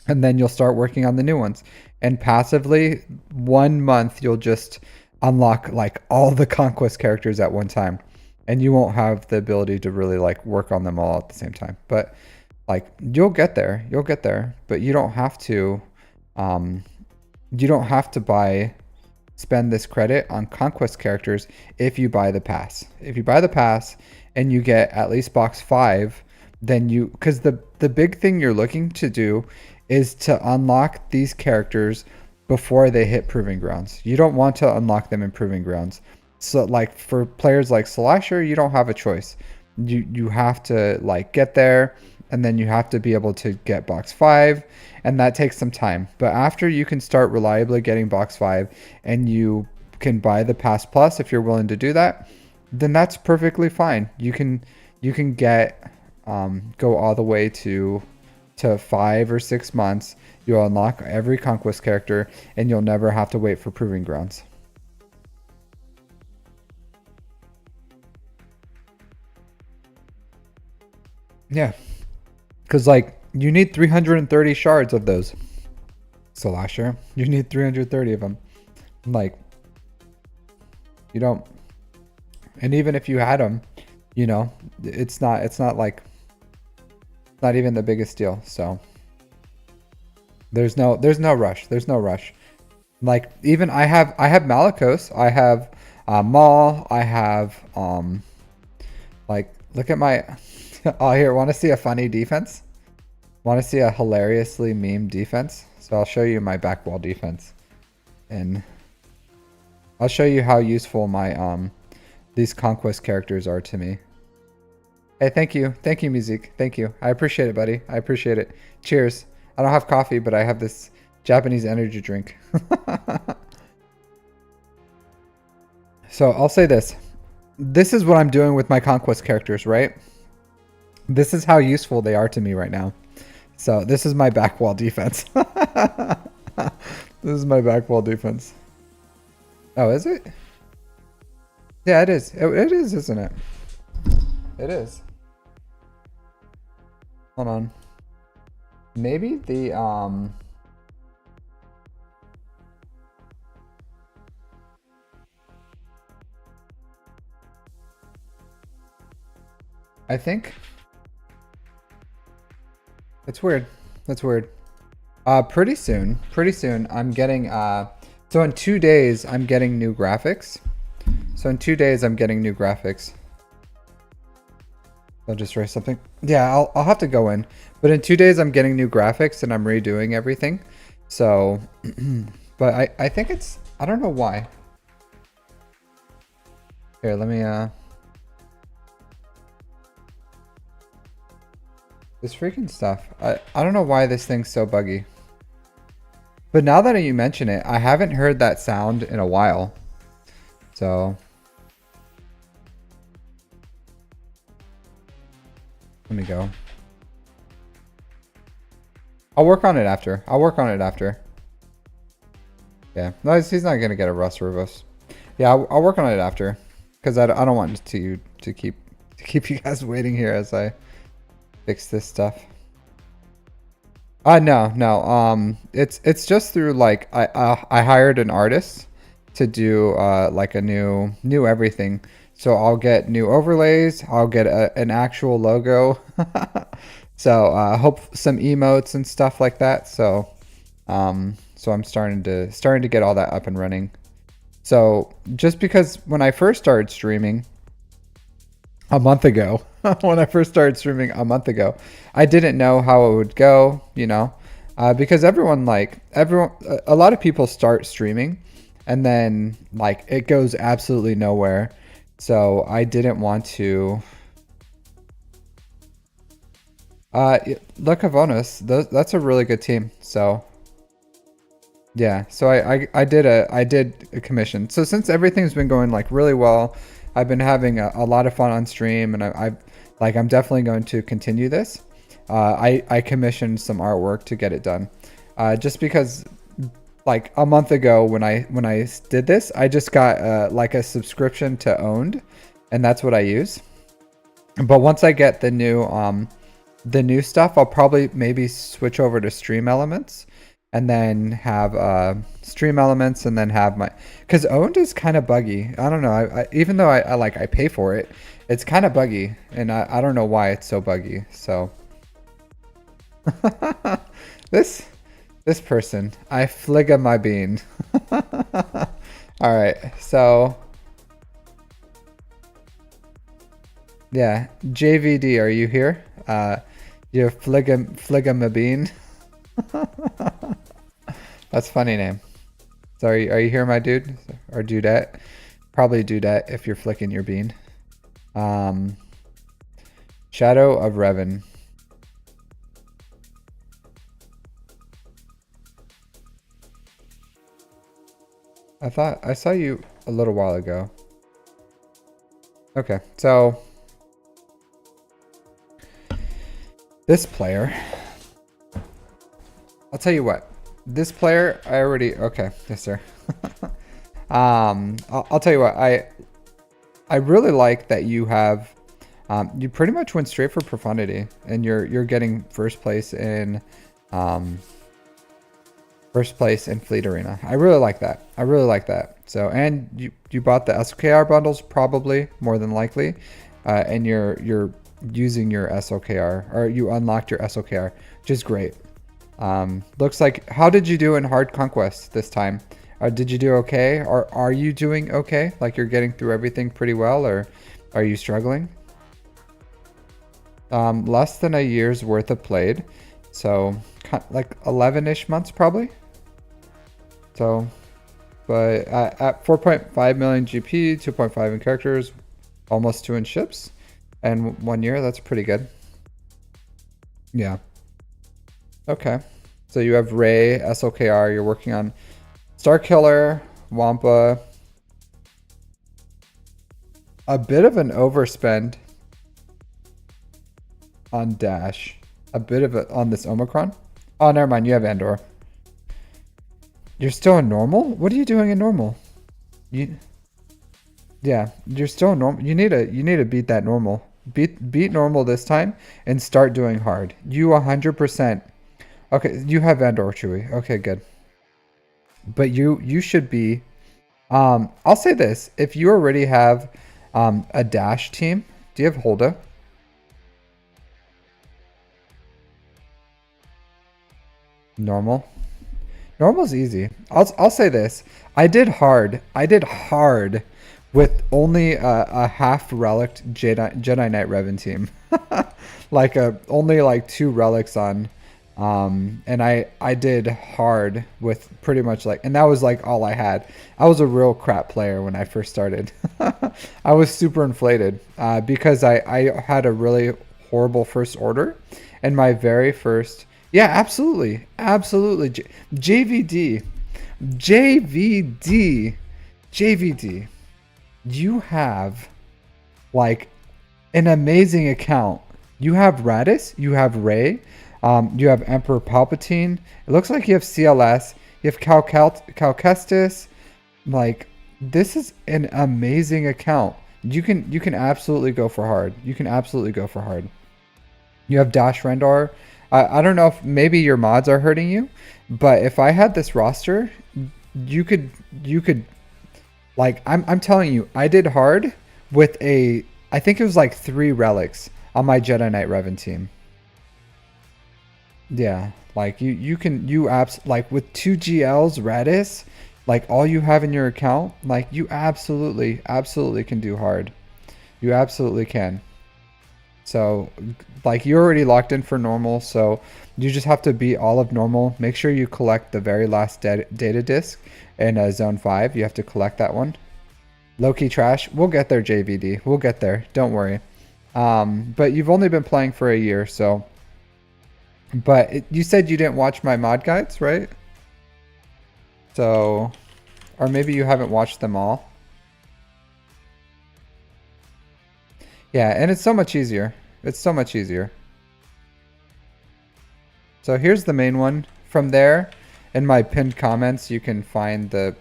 and then you'll start working on the new ones. And passively, 1 month you'll just unlock like all the conquest characters at one time. And you won't have the ability to really like work on them all at the same time. But like, you'll get there. You'll get there. But you don't have to spend this credit on conquest characters if you buy the pass. If you buy the pass and you get at least box 5, then because the big thing you're looking to do is to unlock these characters before they hit Proving Grounds. You don't want to unlock them in Proving Grounds. So like for players like Slasher, you don't have a choice. You have to like get there, and then you have to be able to get box 5, and that takes some time. But after you can start reliably getting box 5 and you can buy the Pass Plus if you're willing to do that, then that's perfectly fine. You can get go all the way to 5 or 6 months. You'll unlock every conquest character and you'll never have to wait for Proving Grounds. Yeah, because like you need 330 shards of those, Slasher. You need 330 of them. Like, you don't. And even if you had them, it's not like, not even the biggest deal. So there's no rush. There's no rush. Like, even I have Malicos. I have Maul. I have like, look at my. Oh, here, want to see a funny defense? Want to see a hilariously meme defense? So I'll show you my back wall defense, and I'll show you how useful my these conquest characters are to me. Hey, thank you, Musique, thank you. I appreciate it, buddy. I appreciate it. Cheers. I don't have coffee, but I have this Japanese energy drink. So I'll say this. This is what I'm doing with my conquest characters, right? This is how useful they are to me right now. So this is my back wall defense. This is my back wall defense. Oh, is it? Yeah, it is. It is, isn't it? It is. Hold on. Maybe the I think it's weird. That's weird. Pretty soon I'm getting so in 2 days I'm getting new graphics. So in 2 days, I'm getting new graphics. I'll just write something. Yeah, I'll have to go in. But in 2 days, I'm getting new graphics and I'm redoing everything. So, but I think it's, I don't know why. Here, let me, this freaking stuff. I don't know why this thing's so buggy. But now that you mention it, I haven't heard that sound in a while. So, let me go. I'll work on it after. I'll work on it after. Yeah, no, he's not gonna get a rust reverse. Yeah, I'll work on it after, because I don't want to keep you guys waiting here as I fix this stuff. No. It's just through like I hired an artist to do like a new everything. So I'll get new overlays. I'll get an actual logo. So hope some emotes and stuff like that. So so I'm starting to get all that up and running. So just because when I first started streaming a month ago, when I first started streaming a month ago, I didn't know how it would go, you know, because a lot of people start streaming and then like it goes absolutely nowhere. So I didn't want to. Look, Avonis, that's a really good team. So yeah, so I did a commission. So since everything's been going like really well, I've been having a lot of fun on stream, and I'm definitely going to continue this. I commissioned some artwork to get it done, just because like a month ago when I did this, I just got like a subscription to Owned, and that's what I use. But once I get the new stuff, I'll probably maybe switch over to Stream Elements. And then have Stream Elements, and then have my, because Owned is kind of buggy. I don't know. Even though I pay for it, it's kind of buggy, and I don't know why it's so buggy. So this person, I fligga my bean. All right, so yeah, JVD, are you here? You fligga my bean. That's a funny name. So are you here, my dude? Or dudette? Probably dudette if you're flicking your bean. Shadow of Revan. I thought I saw you a little while ago. Okay, so this player, I'll tell you what. This player, I already, okay, yes sir. I'll tell you what, I really like that you have, you pretty much went straight for profundity, and you're getting first place in Fleet Arena. I really like that. I really like that. So, and you bought the SOKR bundles, probably, more than likely, and you're using your SOKR, or you unlocked your SOKR, which is great. Looks like, how did you do in Hard Conquest this time? Did you do okay? Or are you doing okay? Like you're getting through everything pretty well, or are you struggling? Less than a year's worth of played. So like 11-ish months probably. So, but at 4.5 million GP, 2.5 in characters, almost 2 in ships, and 1 year, that's pretty good. Yeah. Okay, so you have Ray, SOKR, you're working on Starkiller, Wampa. A bit of an overspend on Dash. A bit of it on this Omicron. Oh, never mind, you have Andor. You're still in normal? What are you doing in normal? Yeah, you're still in normal. You need to beat that normal. Beat normal this time and start doing hard. You 100%. Okay, you have Andor, Chewy. Okay, good. But you should be. I'll say this: if you already have a Dash team, do you have Holda? Normal. Normal's easy. I'll say this: I did hard with only a half relic Jedi Knight Revan team. Like only like 2 relics on. And I did hard with pretty much like, and that was like all I had. I was a real crap player when I first started. I was super inflated because I had a really horrible first order, and my very first, yeah, absolutely, absolutely, JVD, JVD, JVD. You have like an amazing account. You have Radis, you have Ray, you have Emperor Palpatine. It looks like you have CLS, you have Cal Kestis. Like, this is an amazing account. You can absolutely go for hard. You can absolutely go for hard. You have Dash Rendar. I don't know if maybe your mods are hurting you, but if I had this roster, you could you could like I'm telling you, I did hard with I think it was like 3 relics on my Jedi Knight Revan team. Yeah, like like with 2 GLs Radis, like all you have in your account, like you absolutely can do hard. You absolutely can. So like you're already locked in for normal, so you just have to beat all of normal. Make sure you collect the very last data disk in Zone 5. You have to collect that one. Low-key trash. We'll get there, JVD. We'll get there. Don't worry. But you've only been playing for a year, so... But you said you didn't watch my mod guides, right? So... Or maybe you haven't watched them all. Yeah, and it's so much easier. It's so much easier. So here's the main one. From there, in my pinned comments, you can find the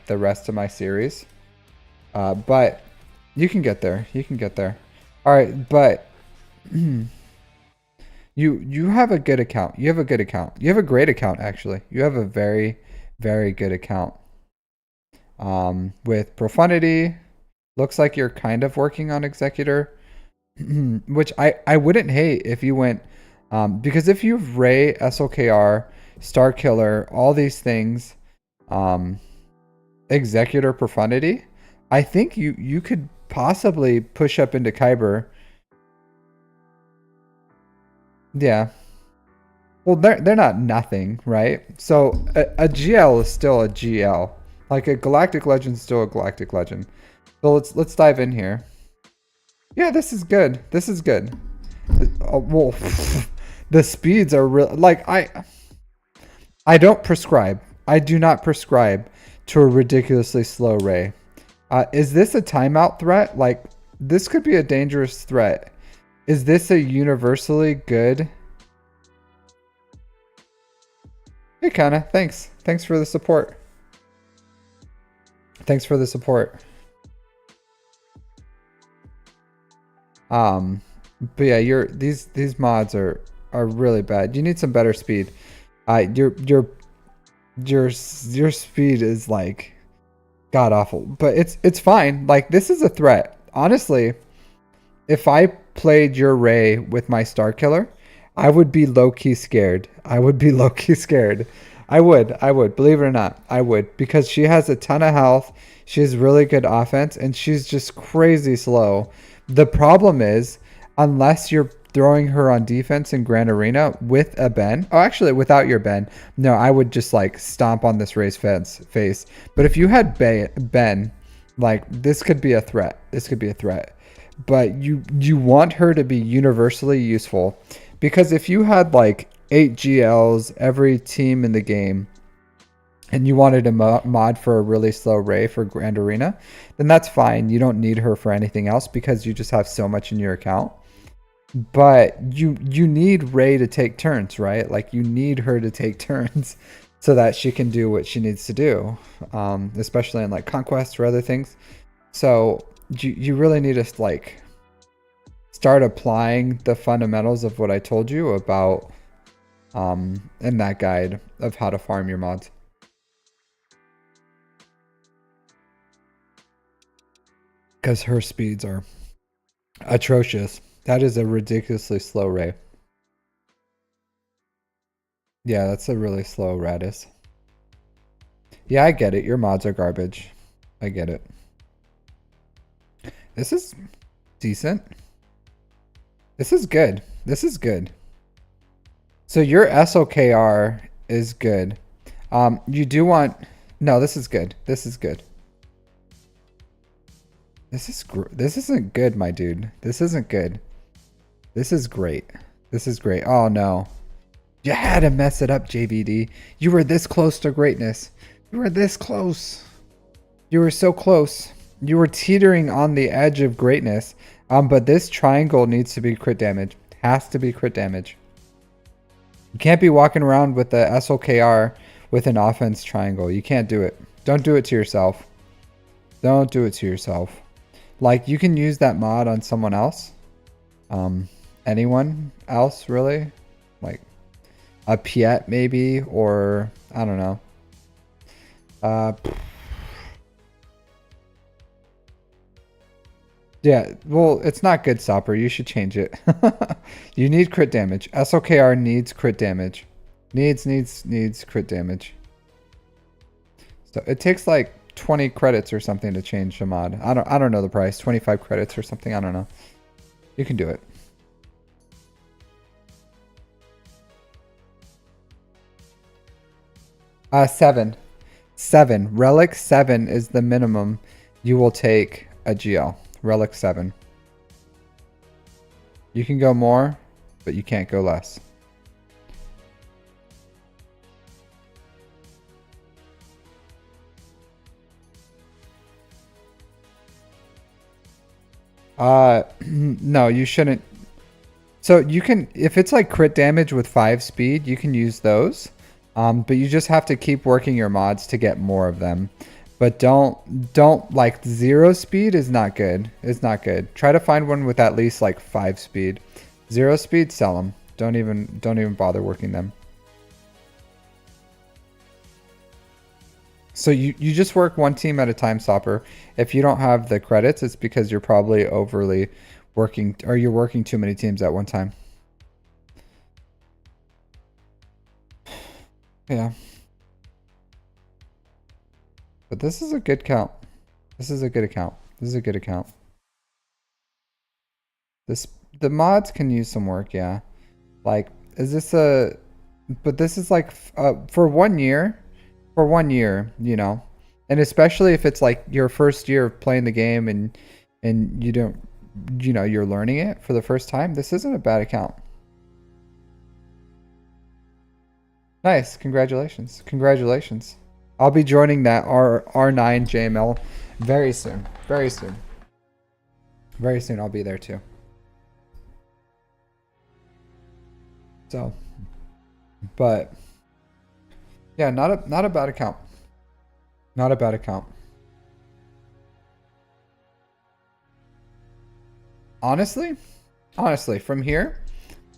rest of my series. But you can get there. You can get there. All right, but you have a good account. You have a good account. You have a great account actually. You have a very good account. With profundity, looks like you're kind of working on executor, which I wouldn't hate if you went because if you have Ray, SLKR, Star Killer, all these things, executor profundity, I think you could possibly push up into Kyber. Yeah. Well, they're not nothing, right? So a GL is still a GL. Like a Galactic Legend is still a Galactic Legend. So let's dive in here. Yeah, this is good. This is good. Well, the speeds are real. Like I don't prescribe. I do not prescribe to a ridiculously slow Ray. Is this a timeout threat? Like, this could be a dangerous threat. Is this a universally good? Hey, Kana, thanks. Thanks for the support. Thanks for the support. But yeah, these mods are really bad. You need some better speed. Your speed is like god awful, but it's fine. Like, this is a threat. Honestly, if I played your Ray with my Star Killer, I would be low-key scared. I would be low-key scared. I would, believe it or not, I would, because she has a ton of health, she has really good offense, and she's just crazy slow. The problem is, unless you're throwing her on defense in Grand Arena with a Ben, oh, actually, without your Ben, no, I would just, like, stomp on this Ray's face. But if you had Ben, like, this could be a threat. This could be a threat. But you want her to be universally useful, because if you had like 8 GLs every team in the game and you wanted a mod for a really slow Ray for Grand Arena, then that's fine. You don't need her for anything else because you just have so much in your account. But you need Ray to take turns, right? Like, you need her to take turns so that she can do what she needs to do, especially in like conquests or other things. So you really need to like start applying the fundamentals of what I told you about in that guide of how to farm your mods. Because her speeds are atrocious. That is a ridiculously slow Ray. Yeah, that's a really slow Radis. Yeah, I get it. Your mods are garbage. I get it. This is decent. This is good. This is good. So your SOKR is good. You do want... No, this is good. This is good. This isn't good, my dude. This isn't good. This is great. This is great. Oh, no. You had to mess it up, JVD. You were this close to greatness. You were this close. You were so close. You were teetering on the edge of greatness. But this triangle needs to be crit damage. Has to be crit damage. You can't be walking around with the SLKR with an offense triangle. You can't do it. Don't do it to yourself. Don't do it to yourself. Like, you can use that mod on someone else. Anyone else, really? Like, a Piet, maybe? Or, I don't know. Yeah, well, it's not good, Sopper. You should change it. You need crit damage. SOKR needs crit damage. Needs crit damage. So it takes like 20 credits or something to change the mod. I don't know the price. 25 credits or something. I don't know. You can do it. Seven. Relic 7 is the minimum you will take a GL. Relic 7. You can go more, but you can't go less. No, you shouldn't. So you can, if it's like crit damage with 5 speed, you can use those. But you just have to keep working your mods to get more of them. But don't like 0 speed is not good. It's not good. Try to find one with at least like 5 speed. 0 speed, sell them. Don't even bother working them. So you just work one team at a time, Sopper. If you don't have the credits, it's because you're probably overly working, or you're working too many teams at one time. Yeah. But this is a good count. This is a good account. This is a good account. The mods can use some work, yeah. Like, is this a... But this is like for 1 year. For 1 year, you know. And especially if it's like your first year of playing the game and you don't, you know, you're learning it for the first time. This isn't a bad account. Nice. Congratulations. Congratulations. I'll be joining that R9 JML very soon. Very soon. Very soon I'll be there too. So, but yeah, not a bad account. Not a bad account. Honestly, from here,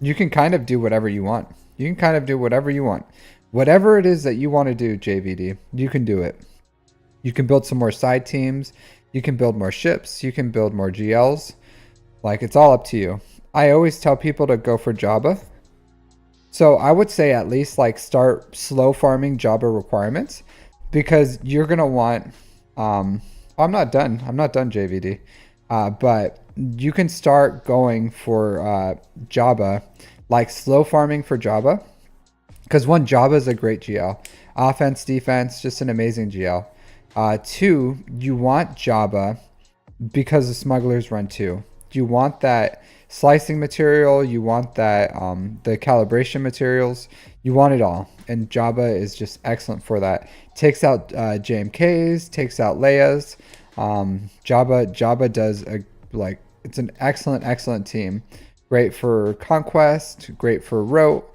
you can kind of do whatever you want. You can kind of do whatever you want. Whatever it is that you want to do, JVD, you can do it. You can build some more side teams. You can build more ships. You can build more GLs. Like, it's all up to you. I always tell people to go for Jabba. So I would say at least like start slow farming Jabba requirements, because you're going to want, I'm not done, JVD. But you can start going for Jabba, like slow farming for Jabba. Because 1, Jabba is a great GL. Offense, defense, just an amazing GL. 2, you want Jabba because the smugglers run 2. You want that slicing material. You want that the calibration materials. You want it all. And Jabba is just excellent for that. Takes out JMKs, takes out Leia's. Jabba does like, it's an excellent team. Great for Conquest, great for Rote.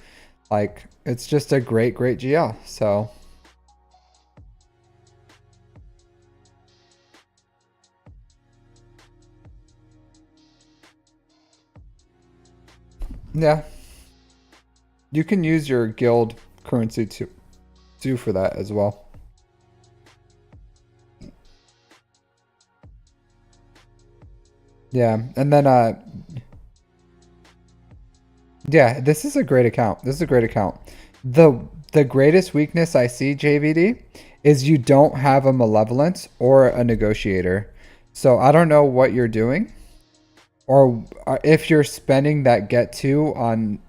Like, it's just a great GL. So yeah, you can use your guild currency to for that as well. Yeah, and then yeah, this is a great account. This is a great account. The greatest weakness I see, JVD, is you don't have a malevolence or a negotiator. So I don't know what you're doing, or if you're spending that get to on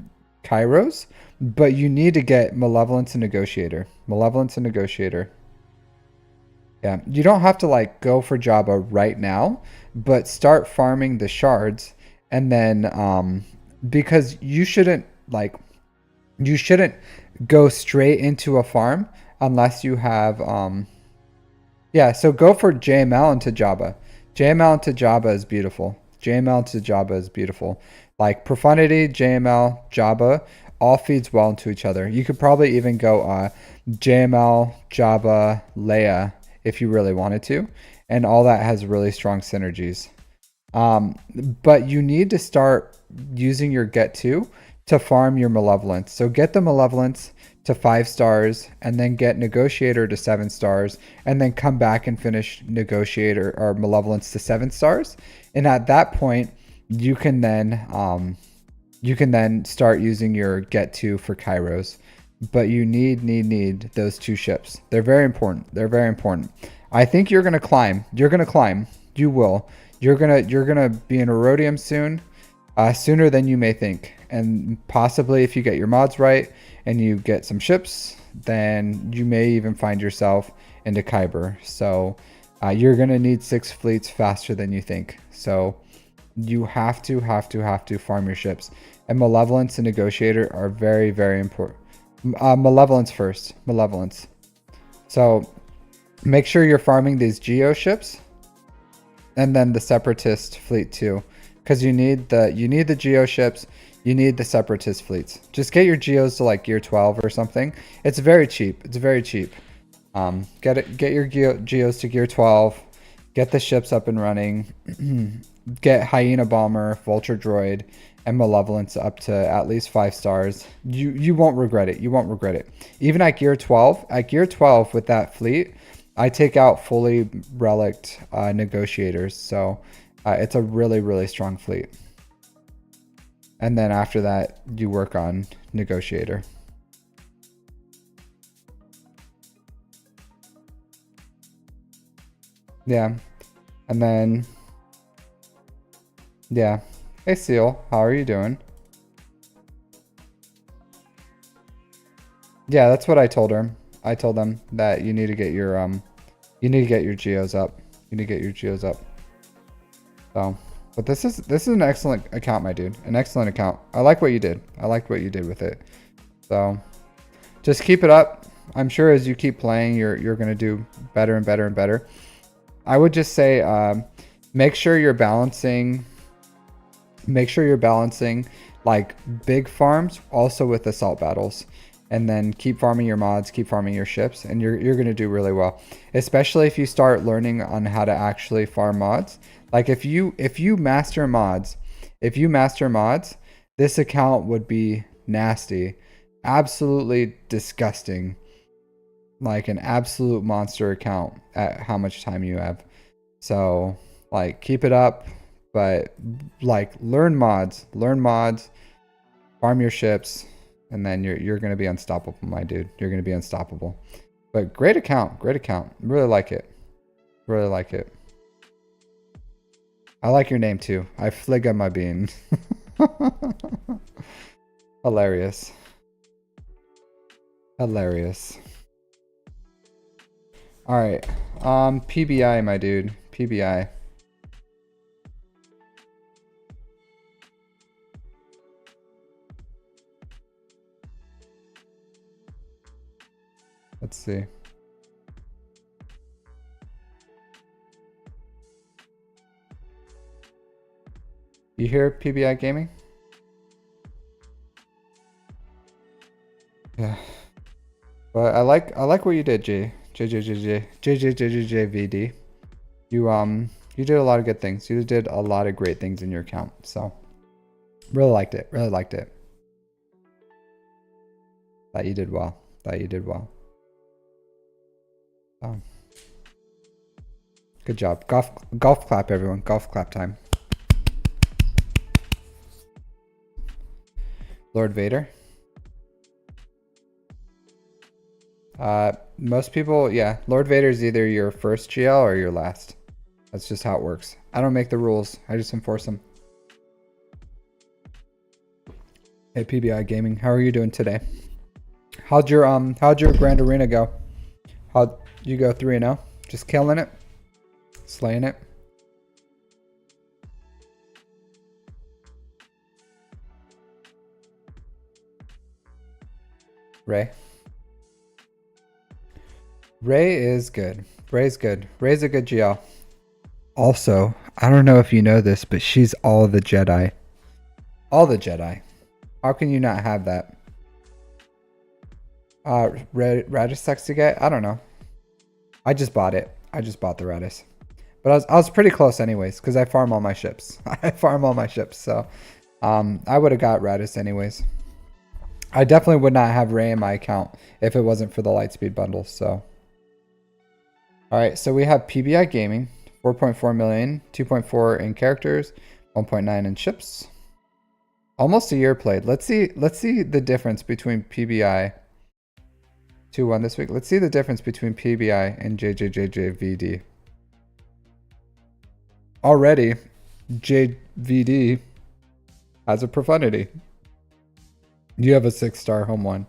Kairos, but you need to get Malevolence and Negotiator. Malevolence and Negotiator. Yeah, you don't have to like go for Jabba right now, but start farming the shards, and then because you shouldn't go straight into a farm unless you have yeah, so go for JML into Jabba. JML into Jabba is beautiful. JML into Jabba is beautiful. Like Profundity, JML, Jabba all feeds well into each other. You could probably even go JML, Jabba, Leia if you really wanted to, and all that has really strong synergies. But you need to start using your get to farm your Malevolence. So get the Malevolence to 5 stars, and then get Negotiator to 7 stars, and then come back and finish Negotiator or Malevolence to 7 stars. And at that point, you can then start using your get to for Kairos. But you need those 2 ships. They're very important. They're very important. I think you're gonna climb. You're gonna climb. You will. You're gonna be in Erodium soon, sooner than you may think. And possibly if you get your mods right and you get some ships, then you may even find yourself into Kyber. So you're gonna need 6 fleets faster than you think. So you have to farm your ships. And Malevolence and Negotiator are very, very important. Malevolence first. Malevolence. So make sure you're farming these Geo ships, and then the Separatist fleet too, because you need the Geo ships. You need the Separatist fleets. Just get your Geos to like gear 12 or something. It's very cheap. It's very cheap. Get your Geos to gear 12. Get the ships up and running. Get Hyena Bomber, Vulture Droid, and Malevolence up to at least 5 stars. You won't regret it. You won't regret it. Even at gear 12, with that fleet, I take out fully relict negotiators. So it's a really, really strong fleet. And then after that, you work on Negotiator. Yeah. And then, yeah. Hey, Seal, how are you doing? Yeah, that's what I told her. I told them that you need to get your Geos up. You need to get your Geos up. So, but this is an excellent account, my dude. An excellent account. I like what you did. I liked what you did with it. So, just keep it up. I'm sure as you keep playing, you're gonna do better and better and better. I would just say, make sure you're balancing. Make sure you're balancing like big farms also with assault battles, and then keep farming your mods, keep farming your ships, and you're gonna do really well. Especially if you start learning on how to actually farm mods. Like if you master mods, this account would be nasty, absolutely disgusting, like an absolute monster account at how much time you have. So like keep it up, but like learn mods, farm your ships, and then you're gonna be unstoppable, my dude. You're gonna be unstoppable. But great account, really like it, really like it. I like your name too. I fligga my bean. Hilarious. Hilarious. Alright. PBI, my dude. PBI. Let's see. You hear PBI Gaming? Yeah. But I like what you did, JJVD. You did a lot of good things. You did a lot of great things in your account. So really liked it. Really liked it. Thought you did well. Thought you did well. Good job. Golf clap, everyone. Golf clap time. Lord Vader. Most people, yeah. Lord Vader is either your first GL or your last. That's just how it works. I don't make the rules. I just enforce them. Hey PBI Gaming, how are you doing today? How'd your Grand Arena go? How'd you go 3-0? Just killing it? Slaying it? Ray? Ray is good. Ray's good. Ray's a good GL. Also, I don't know if you know this, but she's all the Jedi. All the Jedi. How can you not have that? Radis sucks to get? I don't know. I just bought it. I just bought the Radis. But I was pretty close anyways, because I farm all my ships. I farm all my ships, so I would have got Radis anyways. I definitely would not have Ray in my account if it wasn't for the Lightspeed bundle, so. Alright, so we have PBI Gaming, 4.4 million, 2.4 in characters, 1.9 in ships. Almost a year played. Let's see the difference between PBI 2-1 this week. Let's see the difference between PBI and JJJJVD. Already, JVD has a profundity. You have a 6-star home one.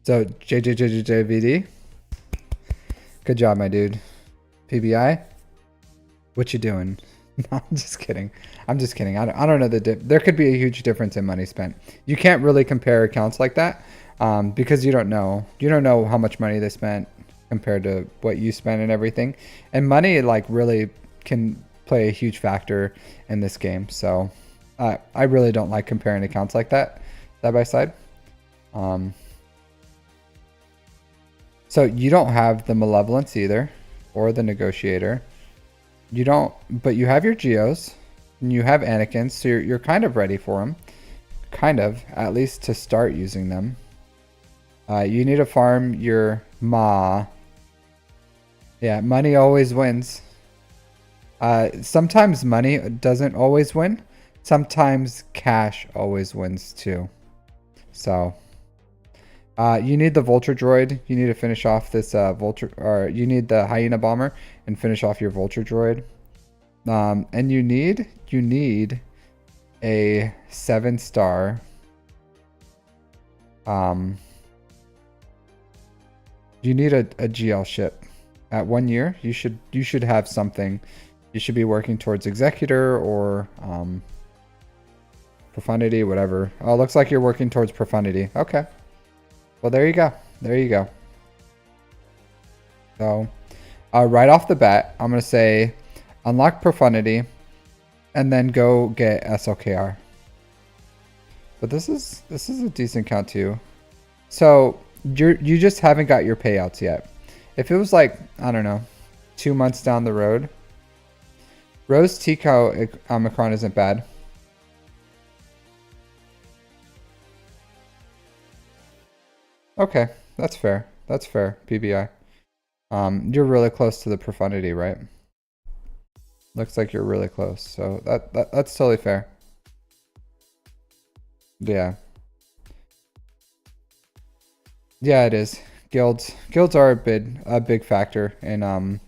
So JJJJVD, good job, my dude. PBI, what you doing? No, I'm just kidding. I'm just kidding. I don't know there could be a huge difference in money spent. You can't really compare accounts like that because you don't know. You don't know how much money they spent compared to what you spent and everything. And money like really can play a huge factor in this game. So I really don't like comparing accounts like that side by side. So you don't have the Malevolence either or the Negotiator. You don't, but you have your Geos and you have Anakin's, so you're kind of ready for them. Kind of, at least to start using them. You need to farm your Ma. Yeah, money always wins. Sometimes money doesn't always win. Sometimes cash always wins too. So, you need the Vulture Droid. You need to finish off this Vulture, or you need the Hyena Bomber and finish off your Vulture Droid. And you need a 7-star. You need a GL ship. At 1 year, you should have something. You should be working towards Executor or Profundity, whatever. Oh, it looks like you're working towards Profundity. Okay. Well, there you go. There you go. So, right off the bat, I'm going to say unlock Profundity and then go get SLKR. But this is a decent count too. So, you just haven't got your payouts yet. If it was like, I don't know, 2 months down the road, Rose Tico Omicron isn't bad. Okay, that's fair. That's fair, PBI. You're really close to the Profundity, right? Looks like you're really close, so that's totally fair. Yeah. Yeah, it is. Guilds are a big factor in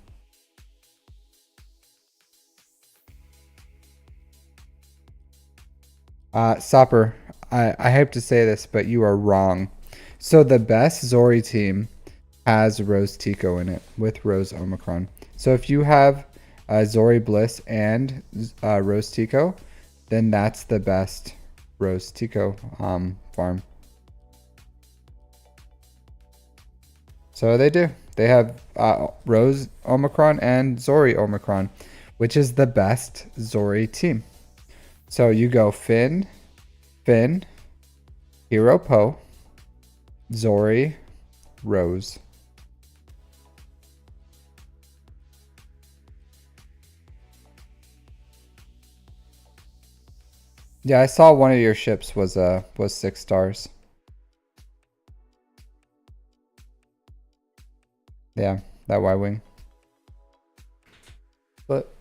Sopper, I hate to say this, but you are wrong. So the best Zori team has Rose Tico in it with Rose Omicron. So if you have Zori Bliss and Rose Tico, then that's the best Rose Tico farm. So they do. They have Rose Omicron and Zori Omicron, which is the best Zori team. So you go Finn, Hero Poe, Zori, Rose. Yeah, I saw one of your ships was 6 stars. Yeah, that Y-Wing. But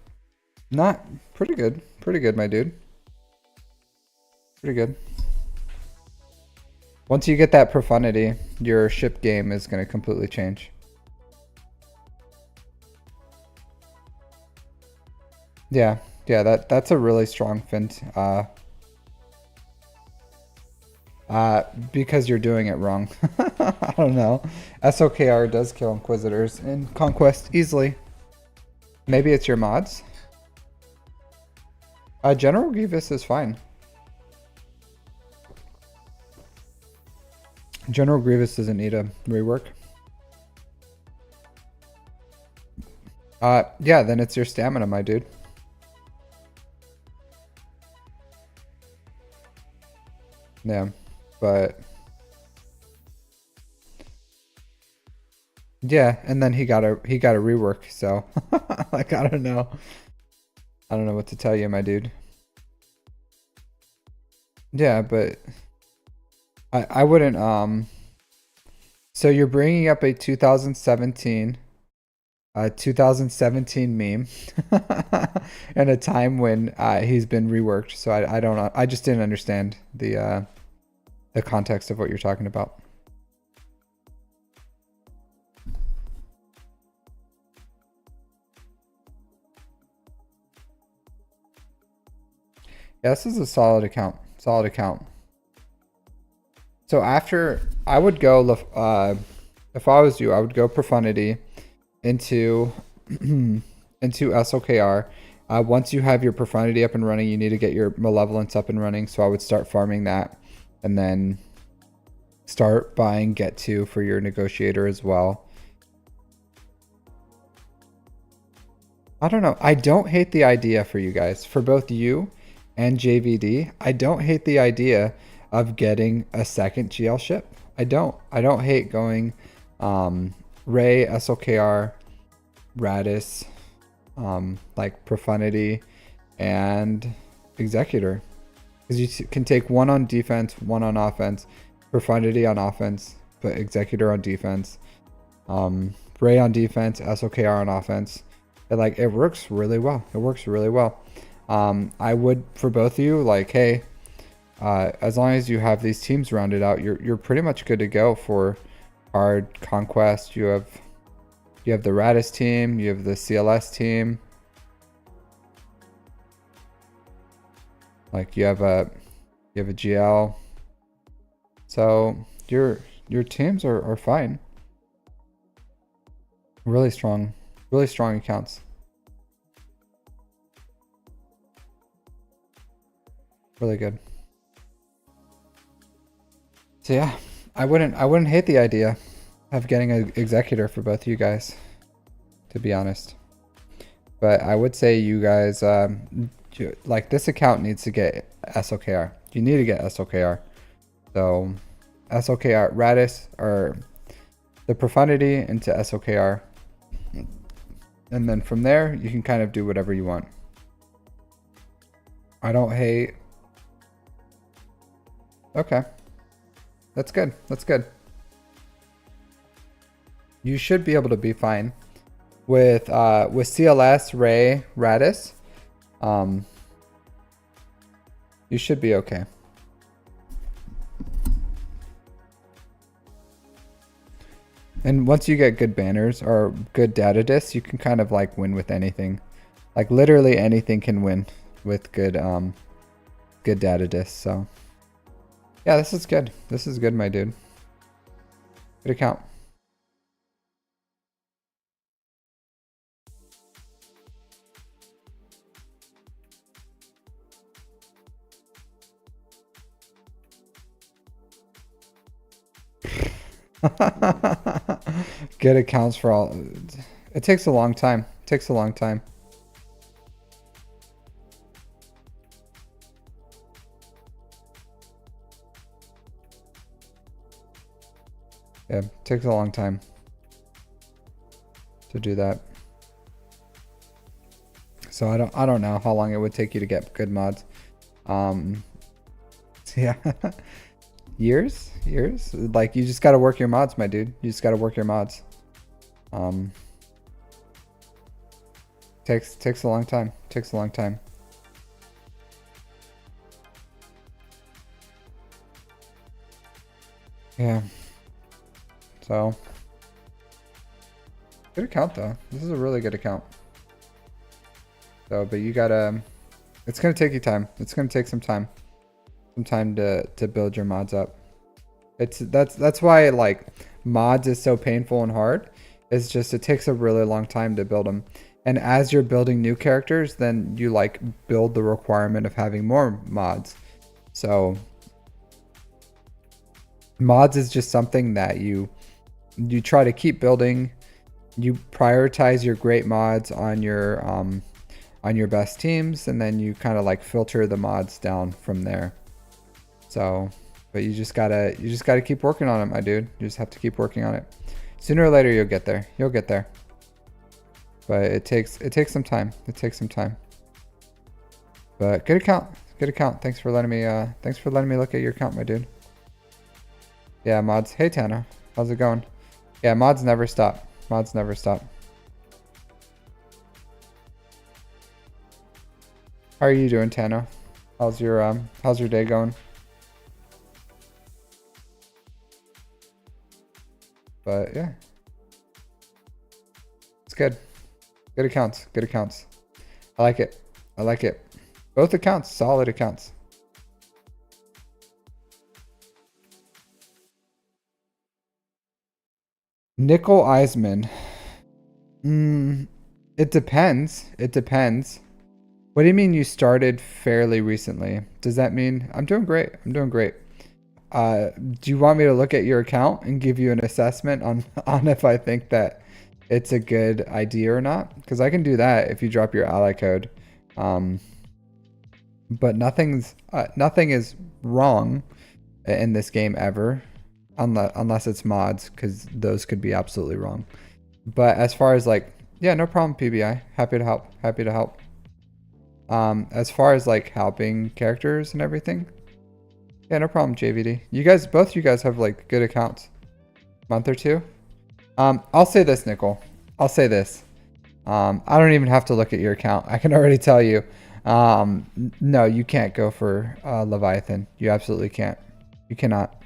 not pretty good. Pretty good, my dude. Pretty good. Once you get that Profundity, your ship game is going to completely change. Yeah, yeah, that's a really strong fint. Because you're doing it wrong. I don't know. SOKR does kill Inquisitors in Conquest easily. Maybe it's your mods. General Grievous is fine. General Grievous doesn't need a rework. Yeah, then it's your stamina, my dude. Yeah, but yeah, and then he got a rework, so like I don't know. I don't know what to tell you, my dude. Yeah, but I wouldn't so you're bringing up a 2017 meme and a time when he's been reworked. So I don't know. I just didn't understand the context of what you're talking about. Yeah, this is a solid account. Solid account. So after I would go, if I was you, I would go Profundity into into SOKR. Once you have your Profundity up and running, you need to get your Malevolence up and running. So I would start farming that, and then start buying Get To for your Negotiator as well. I don't know. I don't hate the idea for you guys, for both you and JVD. I don't hate the idea of getting a second GL ship. I don't. I don't hate going Ray, SOKR, Radis, like Profundity, and Executor. Because you can take one on defense, one on offense, Profundity on offense, put Executor on defense, Ray on defense, SOKR on offense. It works really well. It works really well. I would, for both of you, like, hey, as long as you have these teams rounded out, you're pretty much good to go for hard conquest. You have the Radis team, you have the CLS team. Like you have a GL. So your teams are fine. Really strong accounts. Really good. So yeah, I wouldn't hate the idea of getting an Executor for both of you guys, to be honest. But I would say you guys, like this account needs to get SOKR. You need to get SOKR. So SOKR, Radis, or the Profundity into SOKR. And then from there, you can kind of do whatever you want. I don't hate. Okay. That's good. That's good. You should be able to be fine with CLS, Ray, Radis. You should be okay. And once you get good banners or good data discs, you can kind of like win with anything. Like literally anything can win with good good data discs. So yeah, this is good. This is good, my dude. Good account. Good accounts for all. It takes a long time. It takes a long time. Yeah, it takes a long time to do that. So I don't know how long it would take you to get good mods. Yeah. Years? Like you just gotta work your mods, my dude. You just gotta work your mods. Takes a long time. Takes a long time. Yeah. So good account though. This is a really good account. So, but you gotta, it's gonna take you time. It's gonna take some time to build your mods up. That's why like mods is so painful and hard. It's just it takes a really long time to build them. And as you're building new characters, then you like build the requirement of having more mods. So mods is just something that you try to keep building. You prioritize your great mods on your best teams, and then you kind of like filter the mods down from there. So, but you just gotta keep working on it, my dude. You just have to keep working on it. Sooner or later, you'll get there. You'll get there. But it takes some time. It takes some time. But good account. Good account. Thanks for letting me look at your account, my dude. Yeah, mods. Hey Tanner. How's it going? Yeah, mods never stop. Mods never stop. How are you doing, Tanner? How's your day going? But yeah. It's good. Good accounts. Good accounts. I like it. I like it. Both accounts, solid accounts. Nickel Eisman. It depends. It depends. What do you mean you started fairly recently? Does that mean I'm doing great? I'm doing great. Do you want me to look at your account and give you an assessment on if I think that it's a good idea or not? Because I can do that if you drop your ally code. But nothing is wrong in this game ever, unless it's mods, because those could be absolutely wrong. But as far as like, yeah, no problem, PBI. Happy to help. Happy to help. As far as like helping characters and everything, yeah, no problem, JVD. You guys, both you guys have like good accounts. Month or two. I'll say this, Nickel. I'll say this. I don't even have to look at your account. I can already tell you. No, you can't go for Leviathan. You absolutely can't. You cannot.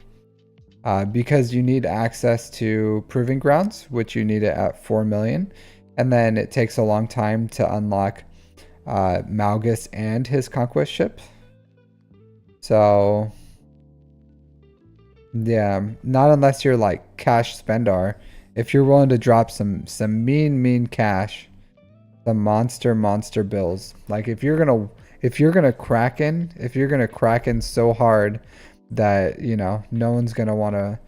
Because you need access to Proving Grounds, which you need it at 4 million. And then it takes a long time to unlock Malgus and his conquest ship. So yeah, not unless you're like cash spendar. If you're willing to drop some mean cash, the monster bills. Like if you're gonna Kraken so hard that, you know, no one's gonna want to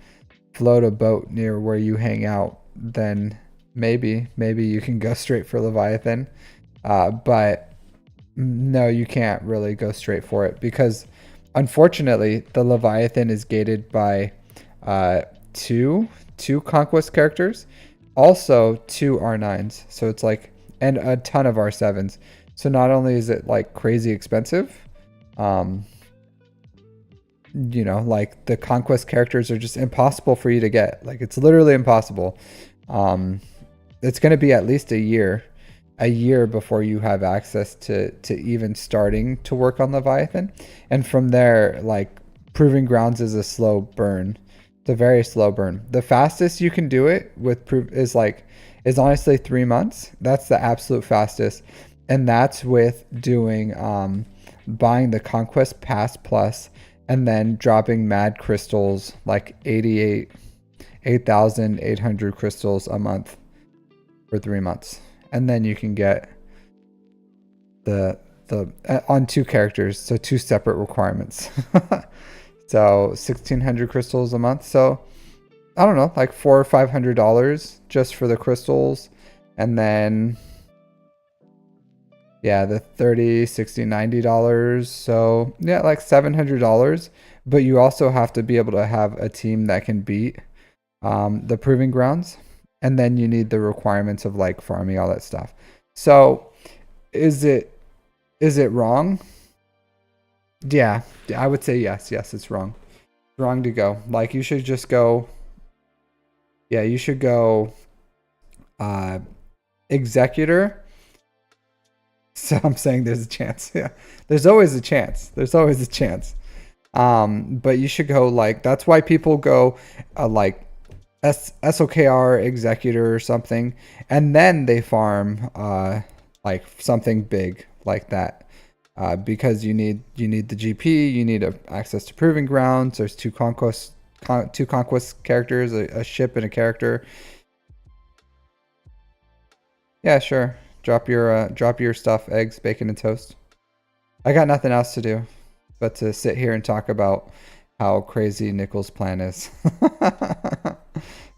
float a boat near where you hang out, then maybe you can go straight for Leviathan. But no, you can't really go straight for it, because unfortunately the Leviathan is gated by two conquest characters, also 2 R9s. So it's like, and a ton of R7s. So not only is it like crazy expensive, you know, like the conquest characters are just impossible for you to get. Like it's literally impossible. It's going to be at least a year before you have access to even starting to work on Leviathan. And from there, like Proving Grounds is a slow burn. It's a very slow burn. The fastest you can do it with is honestly 3 months. That's the absolute fastest. And that's with doing buying the Conquest Pass Plus and then dropping mad crystals, like 8,800 crystals a month for 3 months. And then you can get the on 2 characters, so 2 separate requirements. So 1,600 crystals a month. So I don't know, like $400 or $500 just for the crystals, and then yeah, the $30, $60, $90. So yeah, like $700. But you also have to be able to have a team that can beat the Proving Grounds. And then you need the requirements of like farming, all that stuff. So is it wrong? Yeah, I would say yes. Yes, it's wrong. It's wrong to go. Like you should just go. Yeah, you should go Executor. So I'm saying there's a chance. Yeah, there's always a chance. There's always a chance. But you should go like, that's why people go like SOKR Executor or something, and then they farm like something big like that. Because you need the GP, you need access to proving grounds. There's two conquest characters, a ship and a character. Yeah, sure. Drop your stuff, eggs, bacon, and toast. I got nothing else to do but to sit here and talk about how crazy Nickel's plan is.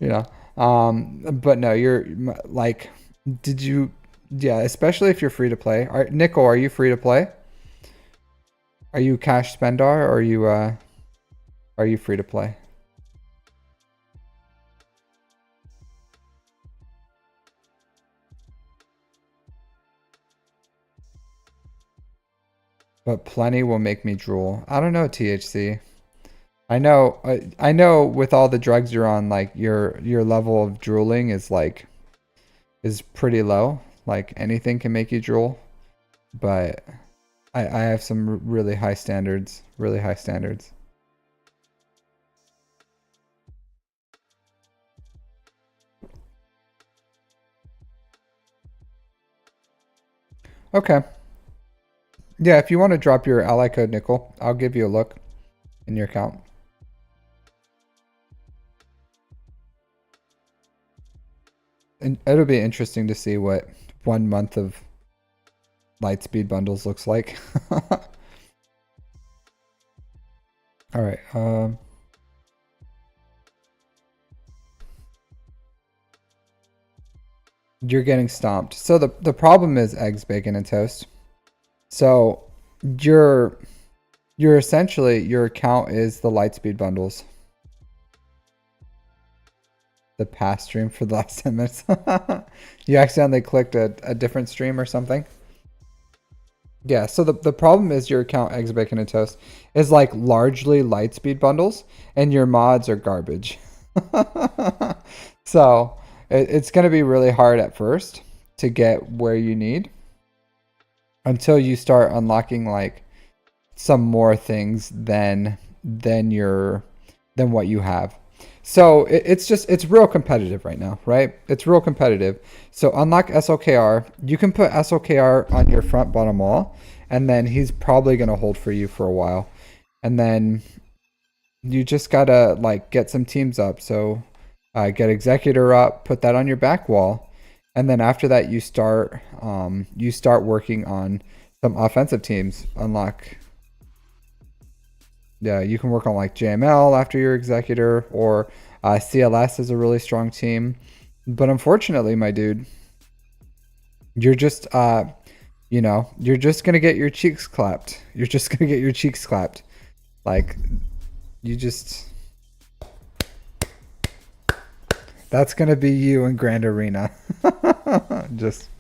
you know. But no, you're like, did you? Yeah, especially if you're free to play. Nickel, are you free to play? Are you cash spendar or are you free to play? But plenty will make me drool. I don't know, THC. I know with all the drugs you're on, like your level of drooling is like is pretty low. Like anything can make you drool, but I have some really high standards, really high standards. Okay. Yeah, if you want to drop your ally code nickel, I'll give you a look in your account. And it'll be interesting to see what 1 month of Lightspeed bundles looks like. All right. You're getting stomped. So the problem is eggs, bacon, and toast. So you're essentially, your account is the Lightspeed bundles. The past stream for the last 10 minutes. You accidentally clicked a different stream or something. Yeah, so the problem is your account, eggs, bacon, and toast, is like largely Lightspeed bundles, and your mods are garbage. So it's going to be really hard at first to get where you need until you start unlocking like some more things than what you have. So it's real competitive right now, right? It's real competitive. So unlock SLKR. You can put SLKR on your front bottom wall, and then he's probably gonna hold for you for a while. And then you just gotta like get some teams up. So get Executor up, put that on your back wall, and then after that you start working on some offensive teams. Unlock. Yeah, you can work on like JML after your Executor, or CLS is a really strong team. But unfortunately, my dude, you're just you're just gonna get your cheeks clapped. You're just gonna get your cheeks clapped. Like you just that's gonna be you in Grand Arena. just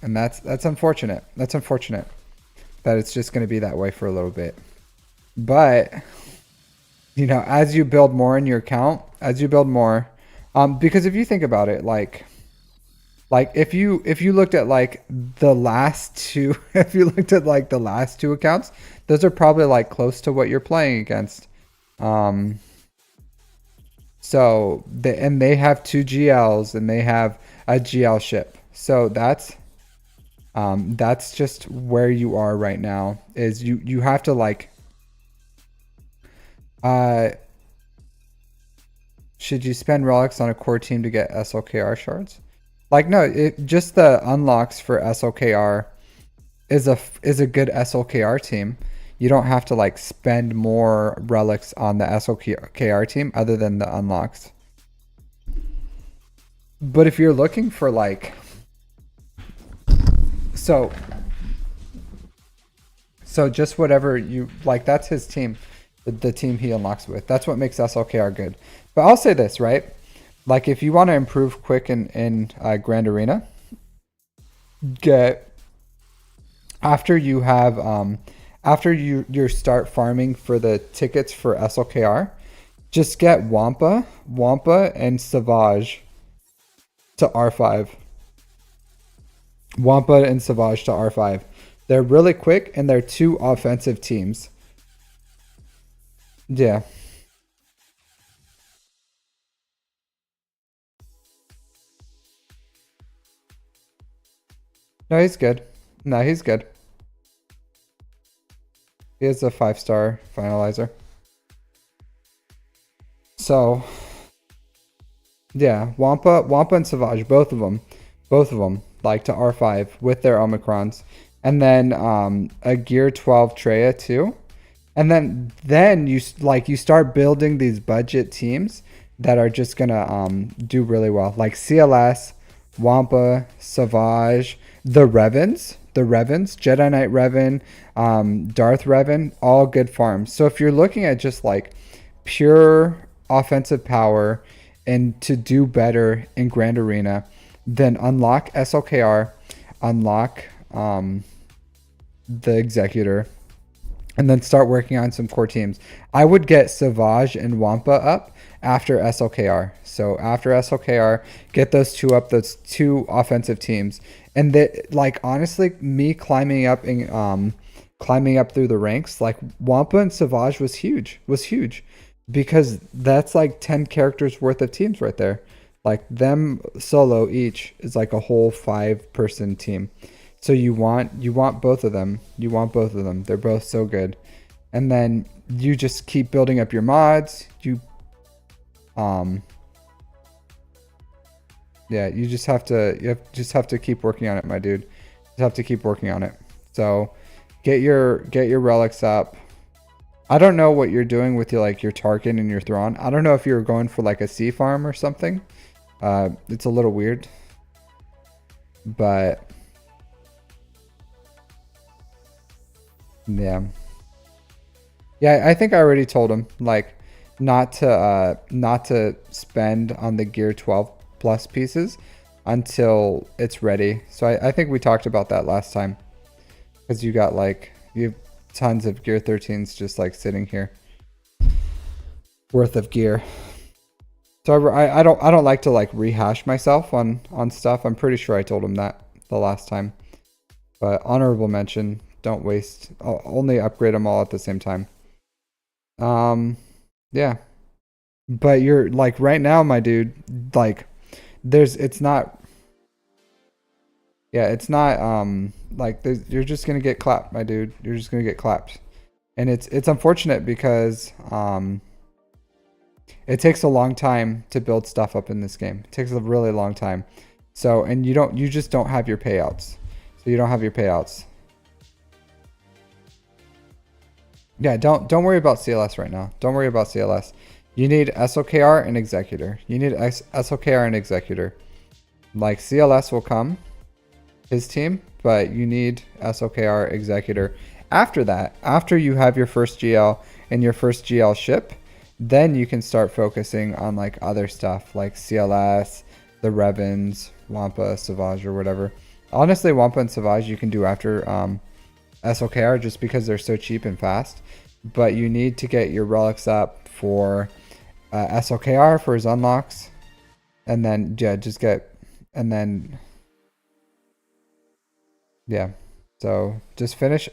and that's unfortunate. That's unfortunate that it's just going to be that way for a little bit. But as you build more in your account, because if you think about it, like if you looked at like the last two, if you looked at like the last two accounts, those are probably like close to what you're playing against. So they have 2 GLs and they have a GL ship. So that's just where you are right now. Is you have to like should you spend relics on a core team to get SLKR shards? Like no, just the unlocks for SLKR is a good SLKR team. You don't have to like spend more relics on the SLKR team other than the unlocks. But if you're looking for like so just whatever you like, that's his team, the team he unlocks with. That's what makes SLKR good. But I'll say this, right? Like if you want to improve quick in Grand Arena, get after you have after you start farming for the tickets for SLKR, just get Wampa and Savage to R5. Wampa and Savage to R5. They're really quick and they're 2 offensive teams. Yeah. No, he's good. No, he's good. He is a 5-star finalizer. So, yeah, Wampa and Savage, both of them, like to R5 with their Omicrons. And then a Gear 12 Treya too. And then you start building these budget teams that are just gonna do really well. Like CLS, Wampa, Savage, the Revens, Jedi Knight Revan, Darth Revan, all good farms. So if you're looking at just like pure offensive power and to do better in Grand Arena, then unlock SLKR, unlock the Executor, and then start working on some core teams. I would get Savage and Wampa up after SLKR. So after SLKR, get those two up, those two offensive teams. And that, like, honestly, me climbing up through the ranks, like Wampa and Savage was huge because that's like 10 characters worth of teams right there. Like them solo each is like a whole 5-person team. So you want both of them. You want both of them. They're both so good. And then you just keep building up your mods. Yeah, you just have to keep working on it, my dude. Just have to keep working on it. So get your relics up. I don't know what you're doing with your Tarkin and your Thrawn. I don't know if you're going for like a sea farm or something. It's a little weird. But yeah. Yeah, I think I already told him like not to spend on the Gear 12 plus pieces until it's ready. So I think we talked about that last time. Because you have tons of Gear 13s just like sitting here worth of gear. So I don't like to like rehash myself on stuff. I'm pretty sure I told him that the last time. But honorable mention, don't waste. I'll only upgrade them all at the same time. Yeah. But you're like right now, my dude, like it's not like you're just gonna get clapped, my dude. You're just gonna get clapped. And it's unfortunate because it takes a long time to build stuff up in this game. It takes a really long time. So and you just don't have your payouts. So you don't have your payouts. Yeah, don't worry about CLS right now. Don't worry about CLS. You need SLKR and Executor. You need SLKR and Executor. Like CLS will come, his team, but you need SLKR Executor. After that, after you have your first GL and your first GL ship, then you can start focusing on like other stuff like CLS, the Revens, Wampa, Savage, or whatever. Honestly, Wampa and Savage you can do after SLKR just because they're so cheap and fast. But you need to get your relics up for SLKR for his unlocks. And then, yeah, yeah. So just finish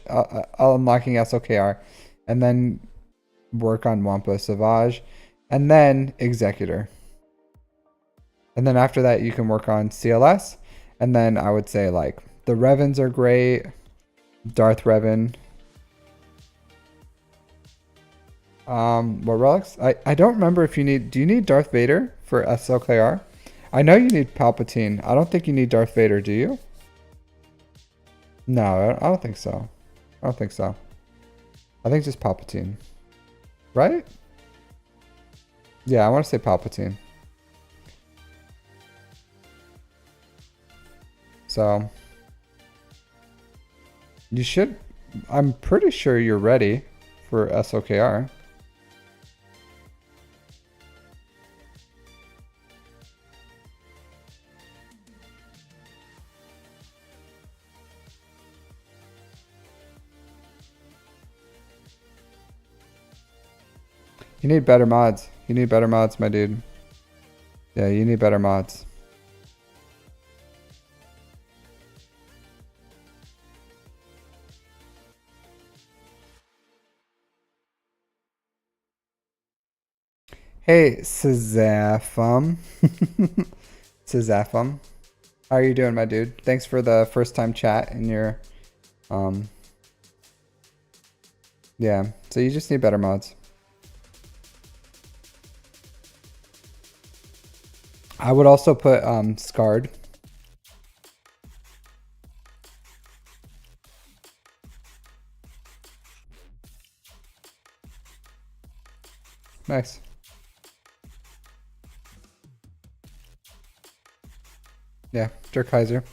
unlocking SLKR and then work on Wampa Savage and then Executor. And then after that, you can work on CLS. And then I would say like the Revens are great. Darth Revan. What relics? I don't remember if do you need Darth Vader for SLKR? I know you need Palpatine. I don't think you need Darth Vader, do you? No, I don't think so. I don't think so. I think just Palpatine. Right? Yeah, I want to say Palpatine. So you should, I'm pretty sure you're ready for SLKR. You need better mods. You need better mods, my dude. Yeah, you need better mods. Hey, Sazafum. Sazafum. How are you doing, my dude? Thanks for the first time chat in your, um, yeah. So you just need better mods. I would also put, Scarred. Nice. Yeah, Durkaiser.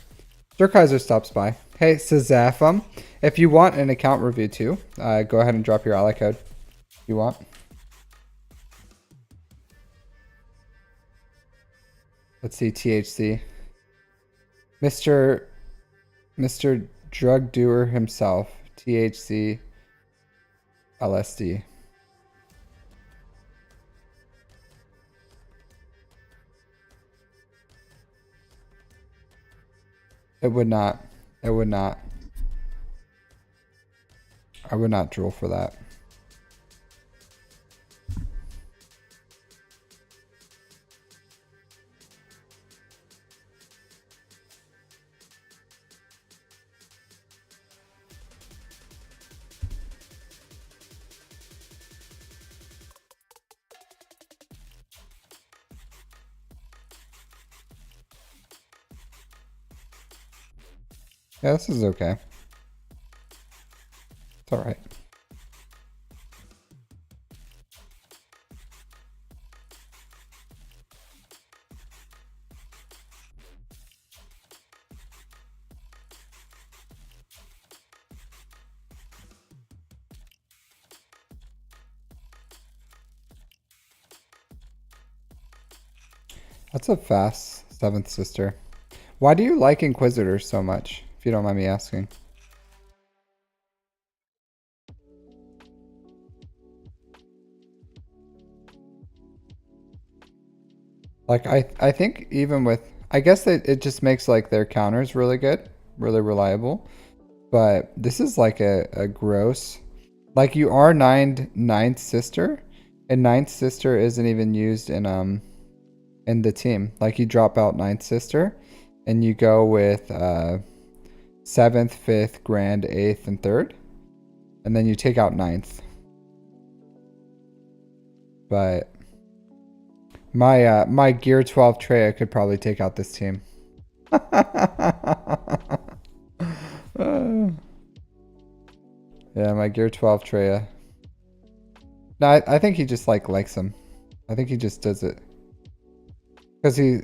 Durkaiser stops by. Hey, Sazafum, if you want an account review too, go ahead and drop your ally code if you want. Let's see, THC. Mr. Drug Doer himself. THC LSD. It would not. It would not. I would not drool for that. Yeah, this is okay. It's alright. That's a fast 7th sister. Why do you like Inquisitors so much, if you don't mind me asking? Like, I think even with... I guess that it just makes, like, their counters really good. Really reliable. But this is, like, a gross... Like, you are 9th sister, and 9th sister isn't even used in the team. Like, you drop out 9th sister, and you go with 7th, 5th, Grand, 8th, and 3rd. And then you take out 9th. But my Gear 12 Treya could probably take out this team. Yeah, my Gear 12 Treya. No, I think he just likes him. I think he just does it. Because he,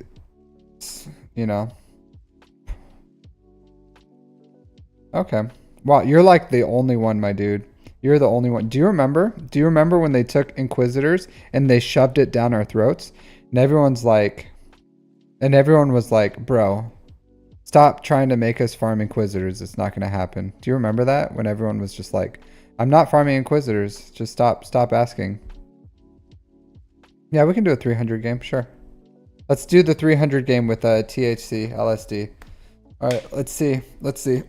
you know. Okay. Wow, you're like the only one, my dude. You're the only one. Do you remember? Do you remember when they took Inquisitors and they shoved it down our throats? And everyone was like, bro, stop trying to make us farm Inquisitors. It's not going to happen. Do you remember that? When everyone was just like, I'm not farming Inquisitors. Just stop asking. Yeah, we can do a 300 game, sure. Let's do the 300 game with THC, LSD. All right, let's see. Let's see.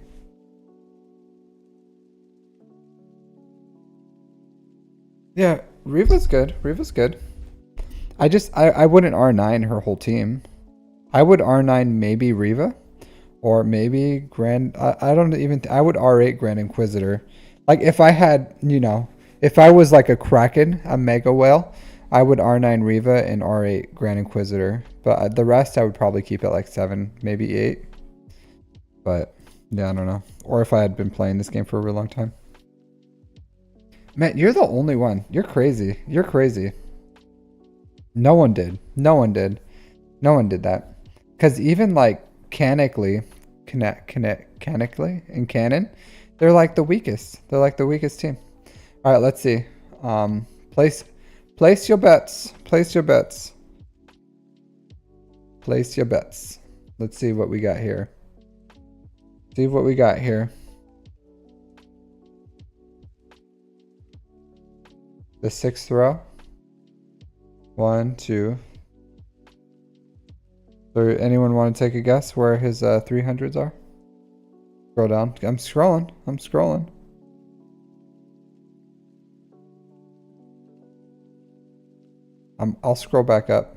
Yeah, Riva's good. Riva's good. I wouldn't R9 her whole team. I would R9 maybe Riva. Or maybe Grand... I don't even... I would R8 Grand Inquisitor. Like, if I had, you know... If I was like a Kraken, a Mega Whale, I would R9 Riva and R8 Grand Inquisitor. But the rest I would probably keep at like 7, maybe 8. But, yeah, I don't know. Or if I had been playing this game for a real long time. Man, you're the only one. You're crazy. You're crazy. No one did. No one did. No one did that. Because even like canonically in canon, they're like the weakest. They're like the weakest team. All right, let's see. Place your bets. Place your bets. Place your bets. Let's see what we got here. See what we got here. The 6th row. 1, 2. So anyone want to take a guess where his 300s are? Scroll down. I'm scrolling. I'm scrolling. I'll scroll back up.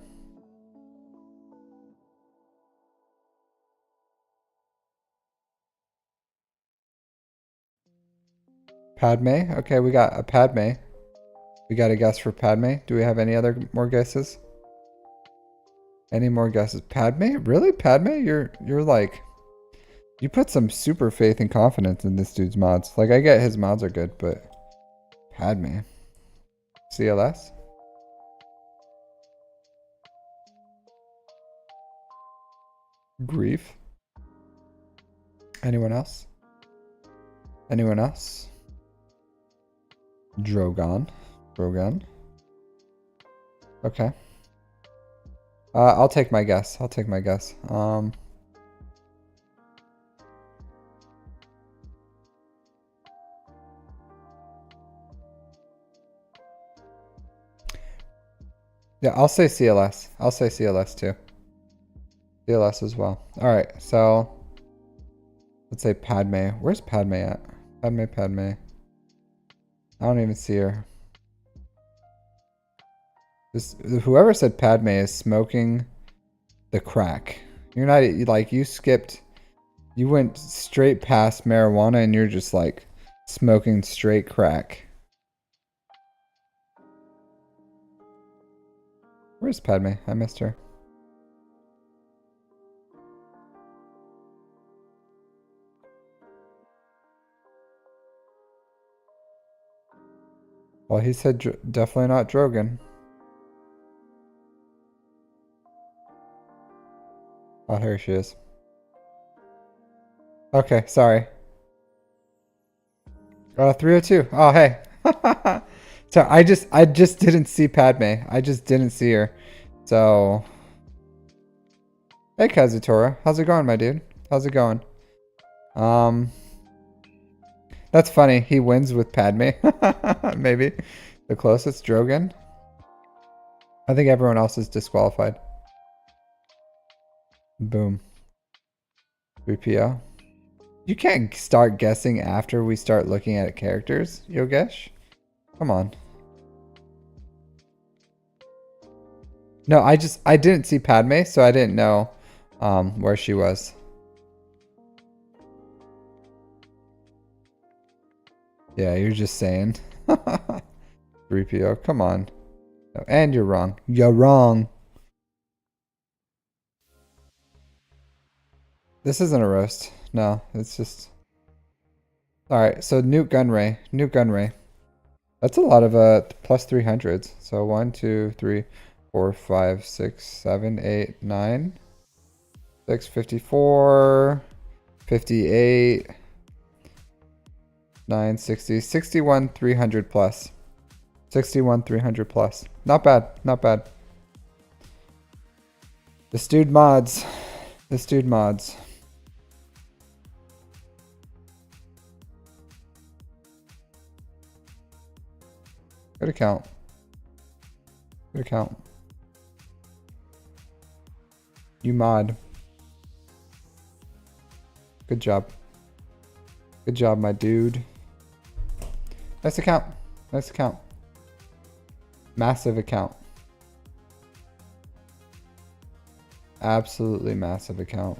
Padme. Okay, we got a Padme. We got a guess for Padme. Do we have any other more guesses? Any more guesses? Padme? Really? Padme? You're like, you put some super faith and confidence in this dude's mods. Like, I get his mods are good, but Padme. CLS? Grief? Anyone else? Anyone else? Drogon. Drogon. Okay. I'll take my guess. I'll take my guess. Yeah, I'll say CLS. I'll say CLS too. CLS as well. All right, so let's say Padme. Where's Padme at? Padme. I don't even see her. Whoever said Padme is smoking the crack. You're not like, you went straight past marijuana and you're just like smoking straight crack. Where's Padme? I missed her. Well, he said definitely not Drogon. Oh, here she is. Okay, sorry. 302. Oh, hey. So I just didn't see Padme. I just didn't see her. So, hey Kazutora, how's it going, my dude? How's it going? That's funny. He wins with Padme. Maybe the closest Drogon. I think everyone else is disqualified. Boom. 3PO. You can't start guessing after we start looking at characters, Yogesh. Come on. No, I didn't see Padme, so I didn't know where she was. Yeah, you're just saying. 3PO, come on. And you're wrong. You're wrong. This isn't a roast. No, it's just... Alright, so Newt Gunray. Newt Gunray. That's a lot of plus 300s. So 1, 2, 3, 4, 5, 6, 7, 8, 9, 6, 54, 58, 9, 60, 61, 300 plus. 61, 300 plus. Not bad, not bad. This dude mods. This dude mods. Good account. Good account. You mod. Good job. Good job, my dude. Nice account. Nice account. Massive account. Absolutely massive account.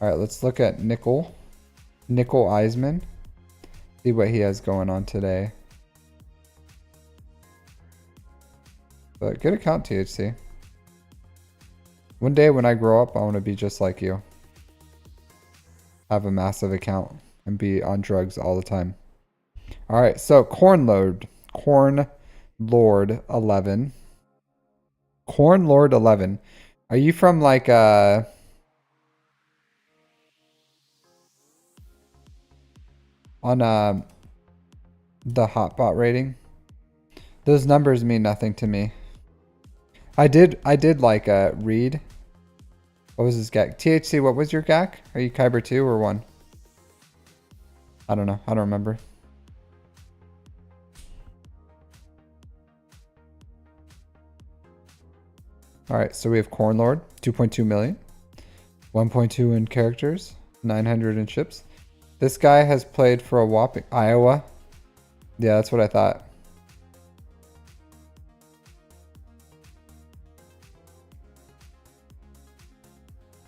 Alright, let's look at Nickel. Nickel Eisman. See what he has going on today. But good account, THC. One day when I grow up, I want to be just like you. Have a massive account and be on drugs all the time. Alright, so Corn Lord 11. Corn Lord 11. Are you from like on the hotbot rating? Those numbers mean nothing to me. I did like read. What was his GAC? THC, what was your GAC? Are you Kyber 2 or 1? I don't know. I don't remember. Alright, so we have Corn Lord, 2.2 million. 1.2 in characters, 900 in ships. This guy has played for a whopping Iowa. Yeah, that's what I thought.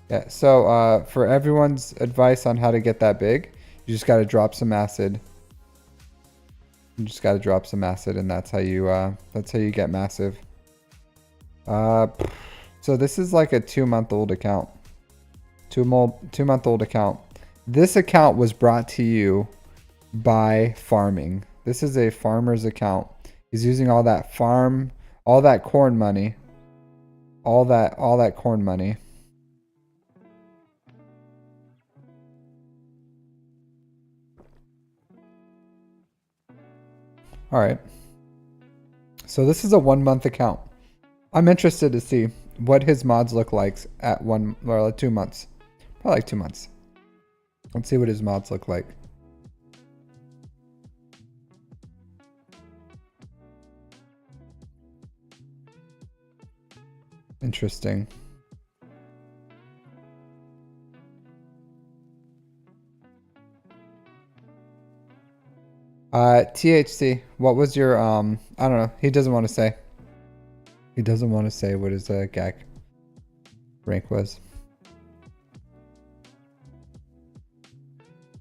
Yeah, so for everyone's advice on how to get that big, you just got to drop some acid You just got to drop some acid, and that's how you get massive. So this is like a 2-month-old account. 2-month-old account. This account was brought to you by farming. This is a farmer's account. He's using all that corn money. All that corn money. All right. So this is a 1-month account. I'm interested to see what his mods look like at 1 or 2 months. Probably like 2 months. Let's see what his mods look like. Interesting. THC, what was your, I don't know. He doesn't want to say. He doesn't want to say what his GAC rank was.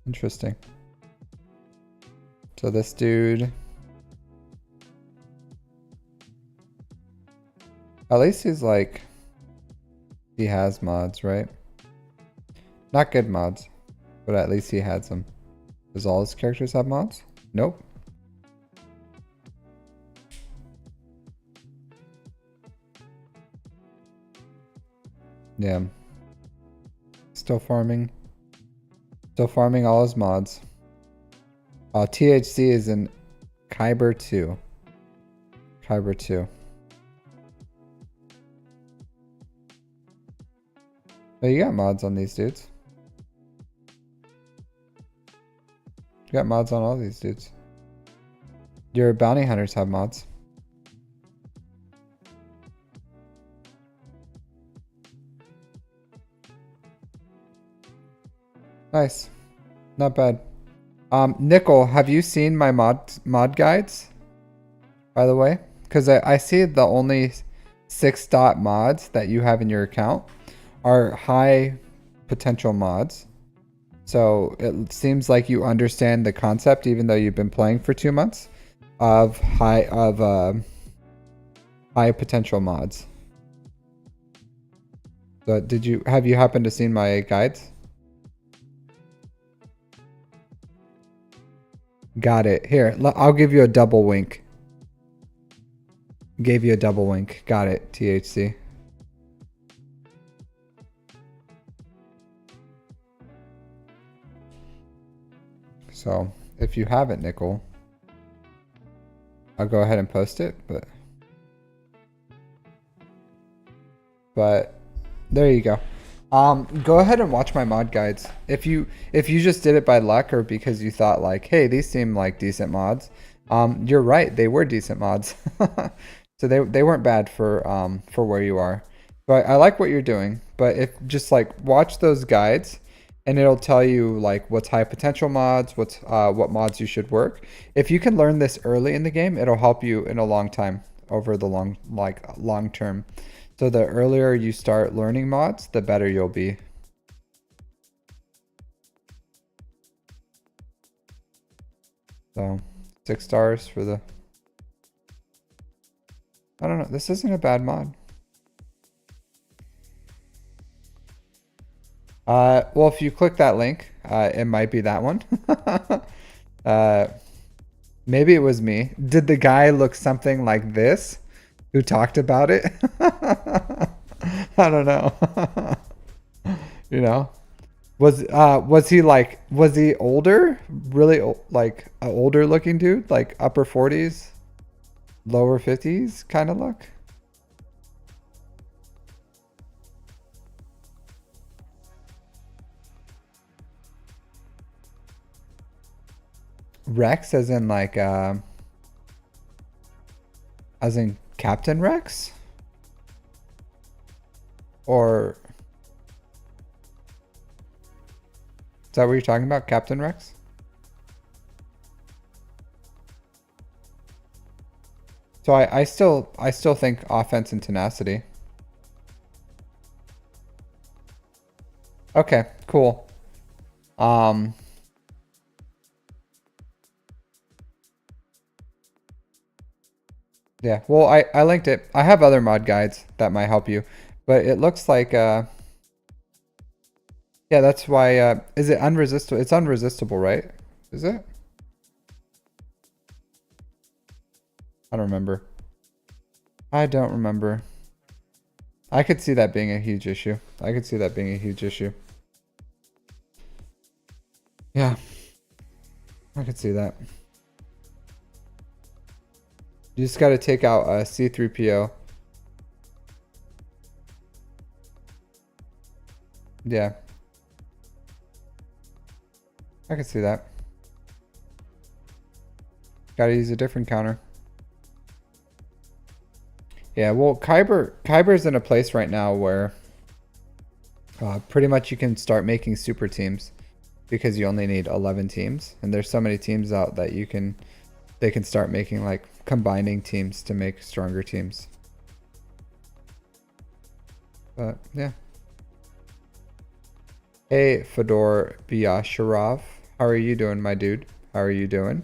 Interesting. So this dude, at least he's like, he has mods, right? Not good mods, but at least he had some. Does all his characters have mods? Nope. Yeah. Still farming. Still farming all his mods. THC is in Kyber 2. Kyber 2. Oh, you got mods on these dudes. You got mods on all these dudes. Your bounty hunters have mods. Nice. Not bad. Nickel, have you seen my mod guides? By the way? Because I see the only 6 dot mods that you have in your account are high potential mods. So it seems like you understand the concept, even though you've been playing for 2 months, of high potential mods. So have you happened to seen my guides? Got it. Here, I'll give you a double wink. Gave you a double wink. Got it, THC. So, if you haven't, Nickel, I'll go ahead and post it, but there you go. Go ahead and watch my mod guides. If you just did it by luck or because you thought like, hey, these seem like decent mods, you're right, they were decent mods. So they weren't bad for where you are. But I like what you're doing. But if just like watch those guides, and it'll tell you like what's high potential mods, what mods you should work. If you can learn this early in the game, it'll help you in a long time, over the long term. So the earlier you start learning mods, the better you'll be. So 6 stars for the, I don't know, this isn't a bad mod. Well, if you click that link, it might be that one. Maybe it was me. Did the guy look something like this who talked about it? I don't know. You know, was he older? Really like an older looking dude, like upper 40s, lower 50s kind of look? Rex as in like as in Captain Rex? Or is that what you're talking about, Captain Rex? So I still think offense and tenacity. Okay, cool. Yeah, well, I linked it. I have other mod guides that might help you, but it looks like yeah, that's why is it unresistible? It's unresistible, right? Is it? I don't remember. I don't remember. I could see that being a huge issue. I could see that being a huge issue. Yeah, I could see that. You just got to take out a C3PO. Yeah, I could see that. Got to use a different counter. Yeah, well, Kyber's in a place right now where pretty much you can start making super teams because you only need 11 teams, and there's so many teams out that they can start making like combining teams to make stronger teams. But yeah. Hey, Fedor Biasharov, how are you doing, my dude? How are you doing?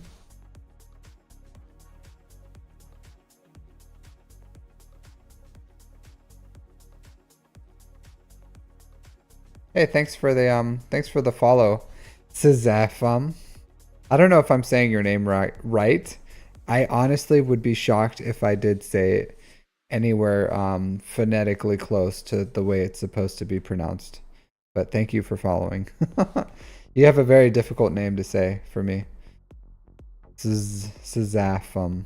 Hey, thanks for the follow, Sizafum. I don't know if I'm saying your name right. I honestly would be shocked if I did say it anywhere phonetically close to the way it's supposed to be pronounced. But thank you for following. You have a very difficult name to say for me. Sizafum.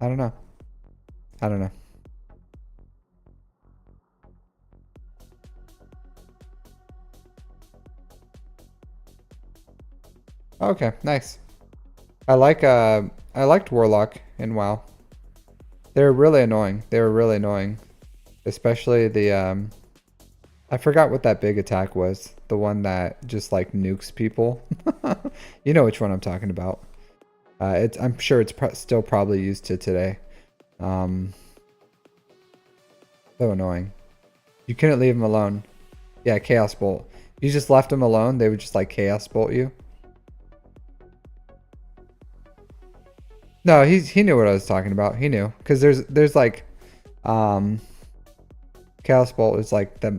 I don't know. I don't know. Okay, nice. I liked Warlock in WoW. They were really annoying. They were really annoying. Especially the I forgot what that big attack was. The one that just like nukes people. You know which one I'm talking about. I'm sure it's still probably used to today. So annoying. You couldn't leave him alone. Yeah, Chaos Bolt. You just left him alone, they would just like Chaos Bolt you. No, he knew what I was talking about. He knew because there's like, Chaos Bolt is like the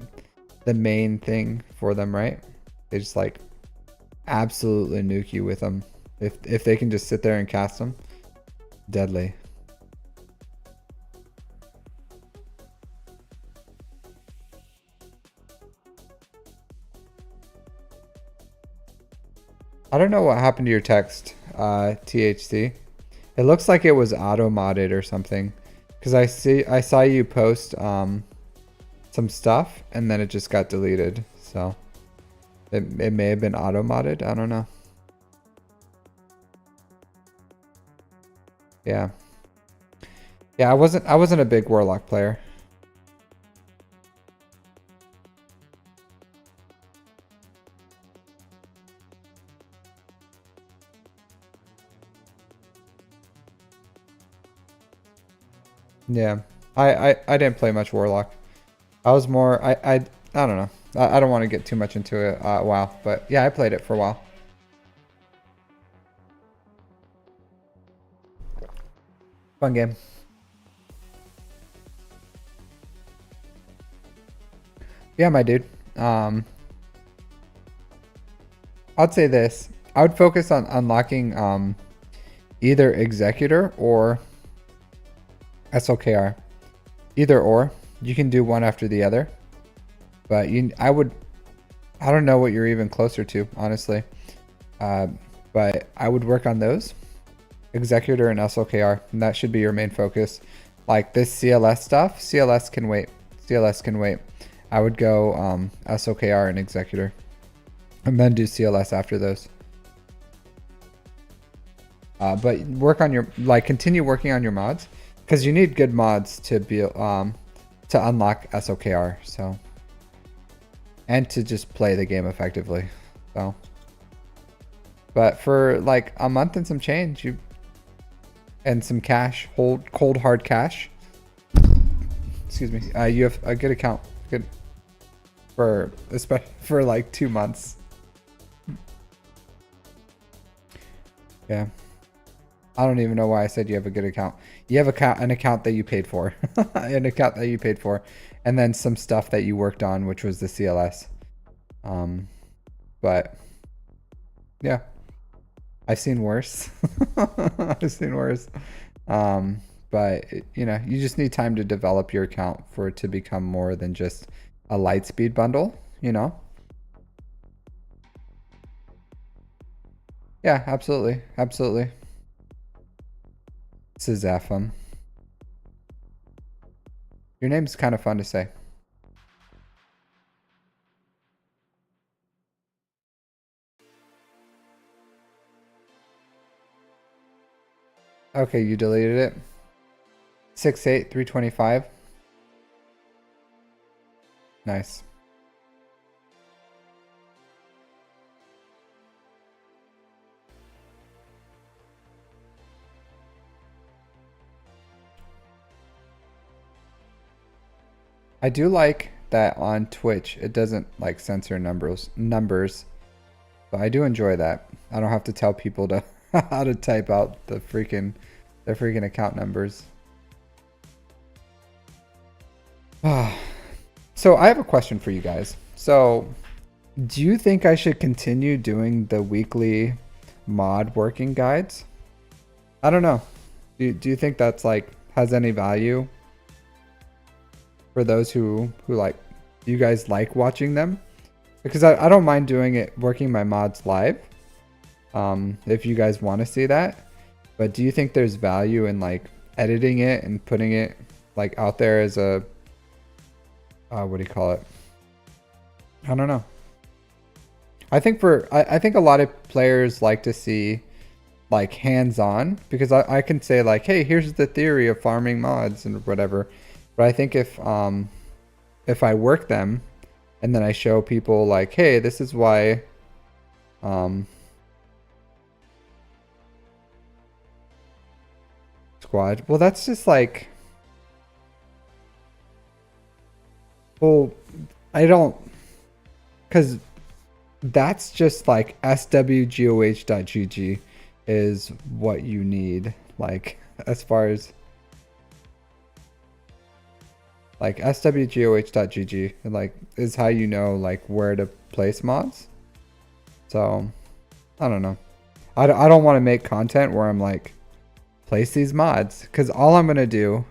main thing for them, right? They just like absolutely nuke you with them if they can just sit there and cast them. Deadly. I don't know what happened to your text, THC. It looks like it was auto modded or something, because I saw you post some stuff and then it just got deleted. So it may have been auto modded. I don't know. Yeah. Yeah, I wasn't a big Warlock player. Yeah. I didn't play much Warlock. I was more I don't know. I don't want to get too much into it WoW, but yeah, I played it for a while. Fun game. Yeah, my dude. I'd say this. I would focus on unlocking either Executor or SLKR. Either or. You can do one after the other. But I don't know what you're even closer to, honestly. But I would work on those. Executor and SLKR. And that should be your main focus. Like this CLS stuff, CLS can wait. CLS can wait. I would go SLKR and Executor. And then do CLS after those. But work on continue working on your mods. Because you need good mods to be to unlock SOKR, so, and to just play the game effectively. So, but for like a month and some change, and some cash, cold hard cash. Excuse me. You have a good account, good especially for like 2 months. Yeah. I don't even know why I said you have a good account. You have an account that you paid for. An account that you paid for. And then some stuff that you worked on, which was the CLS. But yeah, I've seen worse. I've seen worse. But you know, you just need time to develop your account for it to become more than just a light speed bundle, you know? Yeah, absolutely. Absolutely. Sizafum. Your name's kind of fun to say. Okay, you deleted it. 68325. Nice. I do like that on Twitch it doesn't like censor numbers. But I do enjoy that. I don't have to tell people to how to type out the freaking account numbers. So I have a question for you guys. So do you think I should continue doing the weekly mod working guides? I don't know. Do you think that's like has any value for those who like you guys like watching them? Because I don't mind doing it, working my mods live, if you guys want to see that. But do you think there's value in like editing it and putting it like out there as a, what do you call it? I don't know. I think I think a lot of players like to see like hands-on because I can say like, hey, here's the theory of farming mods and whatever. But I think if I work them and then I show people like, hey, this is why squad. Well, that's just like, well, I don't, because that's just like SWGOH.gg is what you need. Like, as far as like SWGOH.gg, like, is how you know like where to place mods. So, I don't know. I don't want to make content where I'm like, place these mods, because all I'm gonna do,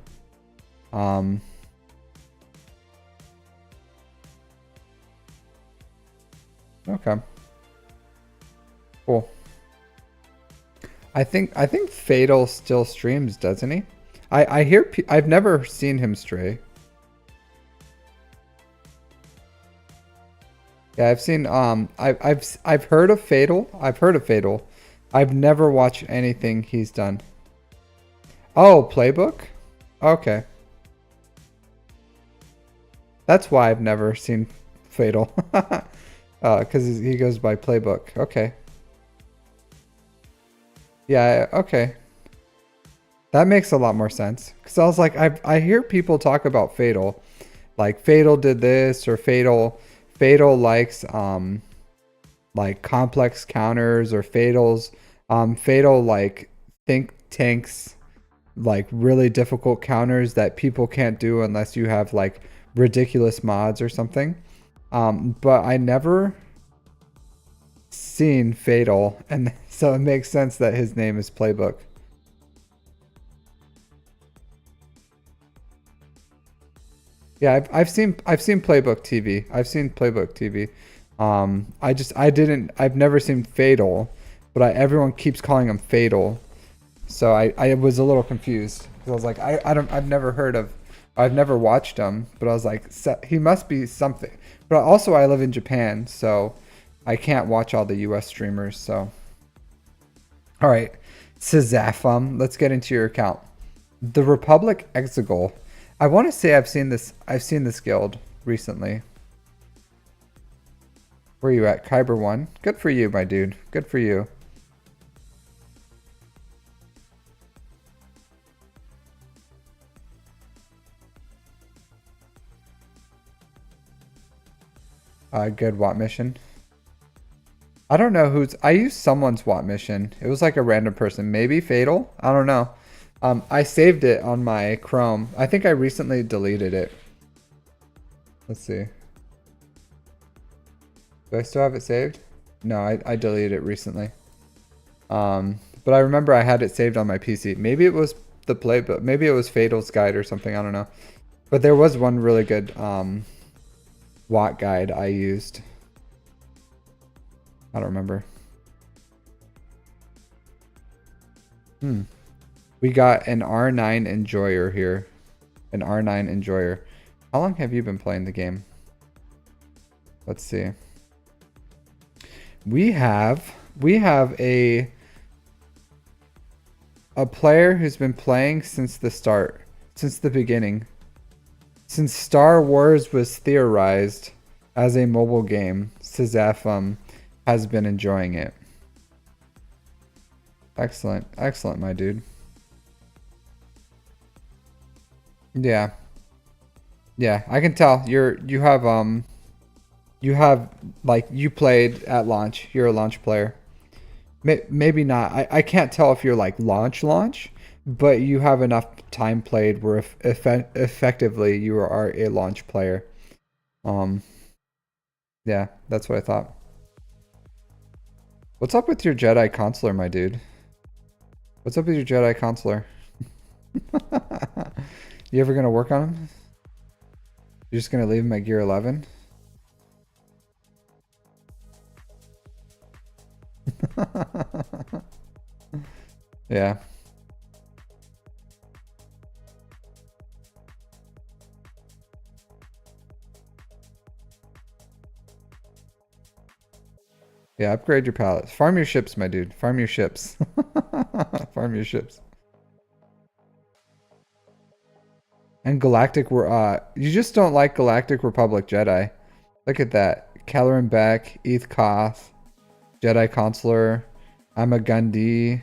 okay, cool. I think Fatal still streams, doesn't he? I hear I've never seen him stray. Yeah, I've seen I've heard of Fatal. I've heard of Fatal. I've never watched anything he's done. Oh, playbook? Okay. That's why I've never seen Fatal. Because he goes by playbook. Okay. Yeah, okay. That makes a lot more sense. Because I was like, I hear people talk about Fatal. Like, Fatal did this, or Fatal likes, like, complex counters, or Fatal, like, think tanks, like, really difficult counters that people can't do unless you have, like, ridiculous mods or something. But I never seen Fatal, and so it makes sense that his name is Playbook. Yeah, I've seen Playbook TV. I've seen Playbook TV. I've never seen Fatal, but everyone keeps calling him Fatal. So I was a little confused because I was like, I've never heard of, I've never watched him, but I was like, he must be something. But also I live in Japan, so I can't watch all the US streamers. So, all right, Sizafum, let's get into your account. The Republic Exegol. I want to say I've seen this guild recently. Where are you at? Kyber 1. Good for you, my dude. Good for you. Good. What mission? I don't know who's. I used someone's SWAT mission. It was like a random person. Maybe Fatal? I don't know. I saved it on my Chrome. I think I recently deleted it. Let's see. Do I still have it saved? No, I deleted it recently. But I remember I had it saved on my PC. Maybe it was the playbook. Maybe it was Fatal's guide or something. I don't know. But there was one really good SWAT guide I used. I don't remember. We got an R9 enjoyer here. An R9 enjoyer. How long have you been playing the game? Let's see. We have a player who's been playing since the start, since the beginning. Since Star Wars was theorized as a mobile game, Sizaf has been enjoying it. Excellent. Excellent, my dude. Yeah. Yeah, I can tell. You have like you played at launch. You're a launch player. Maybe not. I can't tell if you're like launch, but you have enough time played where effectively you are a launch player. Yeah, that's what I thought. What's up with your Jedi Consular, my dude? What's up with your Jedi Consular? You ever gonna work on him? You're just gonna leave him at gear 11? Yeah. Yeah, upgrade your pallets. Farm your ships, my dude. Farm your ships. Farm your ships. And Galactic were you just don't like Galactic Republic Jedi. Look at that. Kelleran Beck, Eth Koth, Jedi Consular, Amagundi.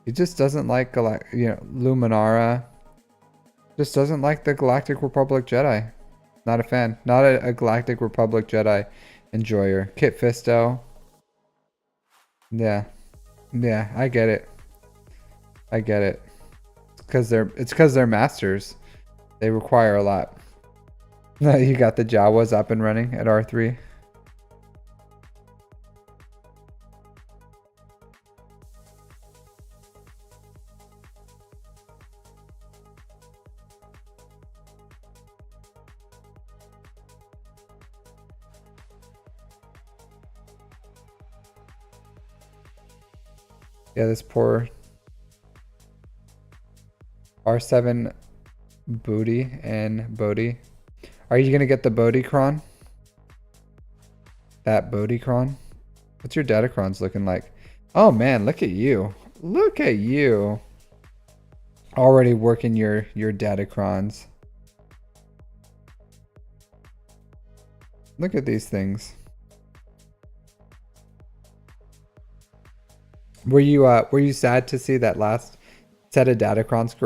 He just doesn't like Luminara. Just doesn't like the Galactic Republic Jedi. Not a fan. Not a Galactic Republic Jedi enjoyer. Kit Fisto. Yeah. Yeah, I get it. I get it. It's because they're masters. They require a lot. You got the Jawas up and running at R3. Yeah, this poor R7 Booty and Bodhi. Are you gonna get the Bodhicron? That Bodhicron? What's your Datacrons looking like? Oh man, look at you. Look at you. Already working your Datacrons. Look at these things. Were you sad to see that last set of Datacrons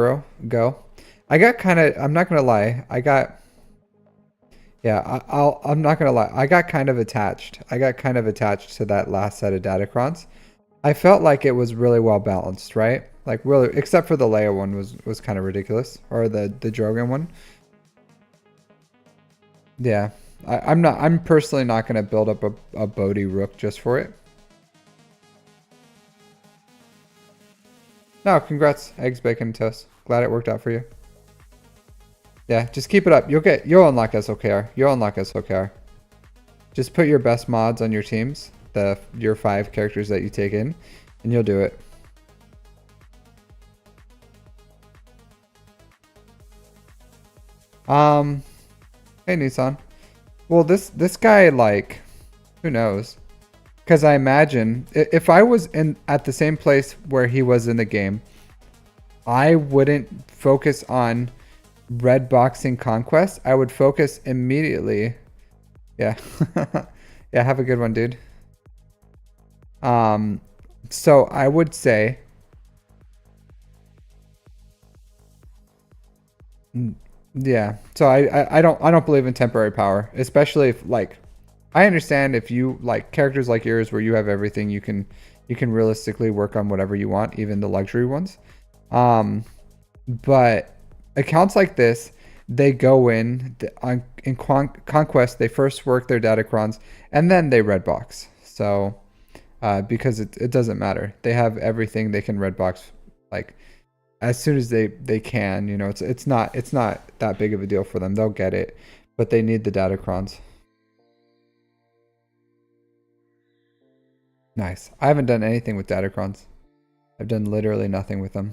go? I got kind of, I'm not gonna lie, I'm not gonna lie, I got kind of attached. I got kind of attached to that last set of Datacrons. I felt like it was really well balanced, right? Like really, except for the Leia one was kind of ridiculous, or the Drogon one. Yeah, I'm personally not gonna build up a Bodhi Rook just for it. No, congrats, eggs, bacon, and toast. Glad it worked out for you. Yeah, just keep it up. You'll unlock SOKR. You'll unlock SOKR. Just put your best mods on your teams, your 5 characters that you take in, and you'll do it. Hey Nissan. Well, this guy, like, who knows? Because I imagine if I was at the same place where he was in the game, I wouldn't focus on red boxing conquest. I would focus immediately. Yeah. Yeah, have a good one, dude. So I would say yeah. So I don't believe in temporary power, especially if like I understand if you like characters like yours where you have everything, you can realistically work on whatever you want, even the luxury ones. But accounts like this, they go in Conquest, they first work their datacrons and then they red box. So because it doesn't matter, they have everything, they can red box like as soon as they can. You know, it's not that big of a deal for them. They'll get it, but they need the datacrons. Nice. I haven't done anything with datacrons. I've done literally nothing with them.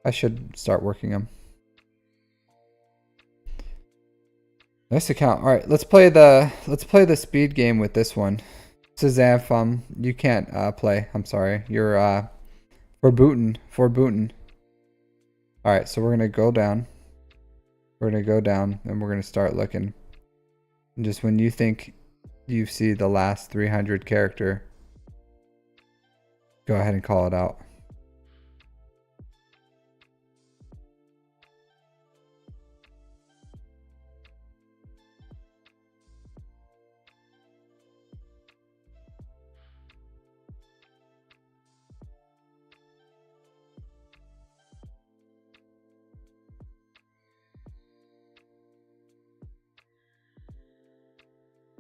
I should start working them. Nice account. All right, let's play the speed game with this one. Shazam, you can't play. I'm sorry. You're forbooten. All right, so we're gonna go down. We're gonna go down and we're gonna start looking. And just when you think you see the last 300 character, go ahead and call it out.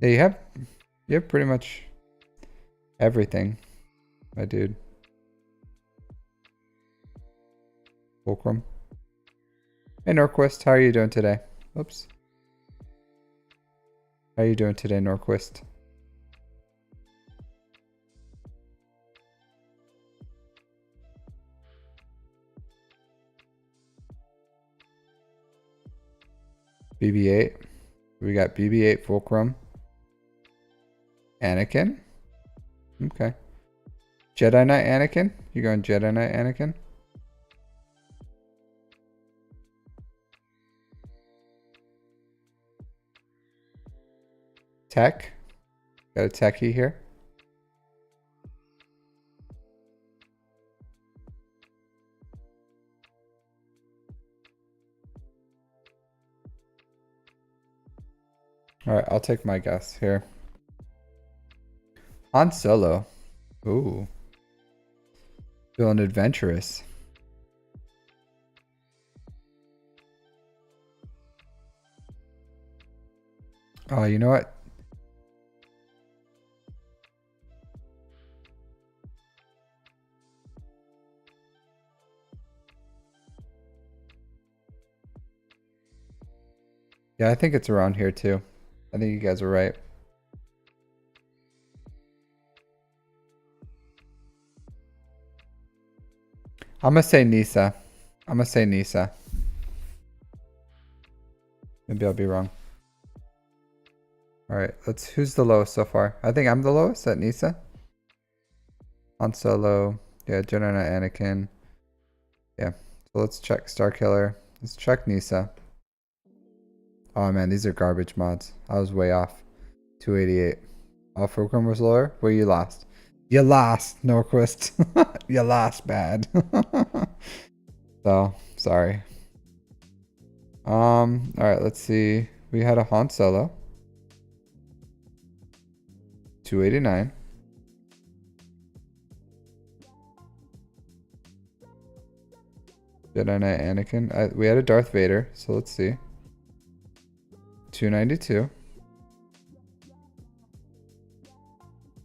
Yeah, you have pretty much everything, my dude. Fulcrum. Hey Norquist, how are you doing today? Oops. How are you doing today, Norquist? BB-8. We got BB-8 Fulcrum. Anakin. Okay. Jedi Knight Anakin. You going Jedi Knight Anakin? Tech. Got a techie here. All right, I'll take my guess here. Han Solo. Ooh. Feeling adventurous. Oh, you know what? Yeah, I think it's around here too. I think you guys are right. I'm gonna say Nisa. I'm gonna say Nisa. Maybe I'll be wrong. All right, who's the lowest so far? I think I'm the lowest at Nisa. Han Solo. Yeah, Jedi Knight Anakin. Yeah. So let's check Starkiller. Let's check Nisa. Oh man, these are garbage mods. I was way off. 288. Oh, Fulcrum was lower? Well, you lost. You lost, Norquist. You lost bad. So, sorry. Alright, let's see. We had a Han Solo. 289. Jedi Knight Anakin. We had a Darth Vader, so let's see. 292.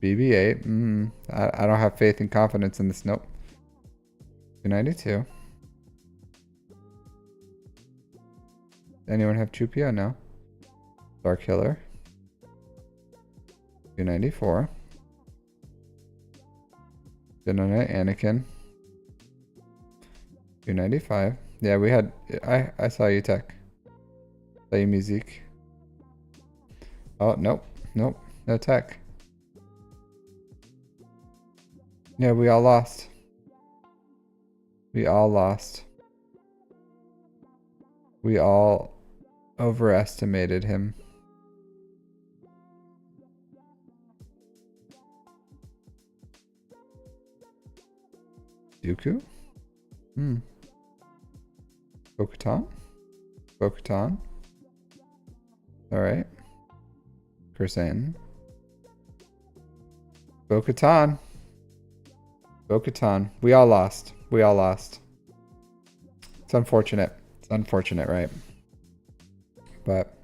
BB-8. I don't have faith and confidence in this. Nope. 292. Anyone have Chupio? No. Starkiller. 294. Jedi Knight Anakin. 295. Yeah, we had. I saw you, Tech. Saw you, Musique. Oh, nope. Nope. No Tech. Yeah, we all lost. We all lost. We all overestimated him. Dooku? Bo-Katan? Bo-Katan? Alright. Kursan. Bo-Katan. Bo-Katan. We all lost. We all lost. It's unfortunate. It's unfortunate, right? But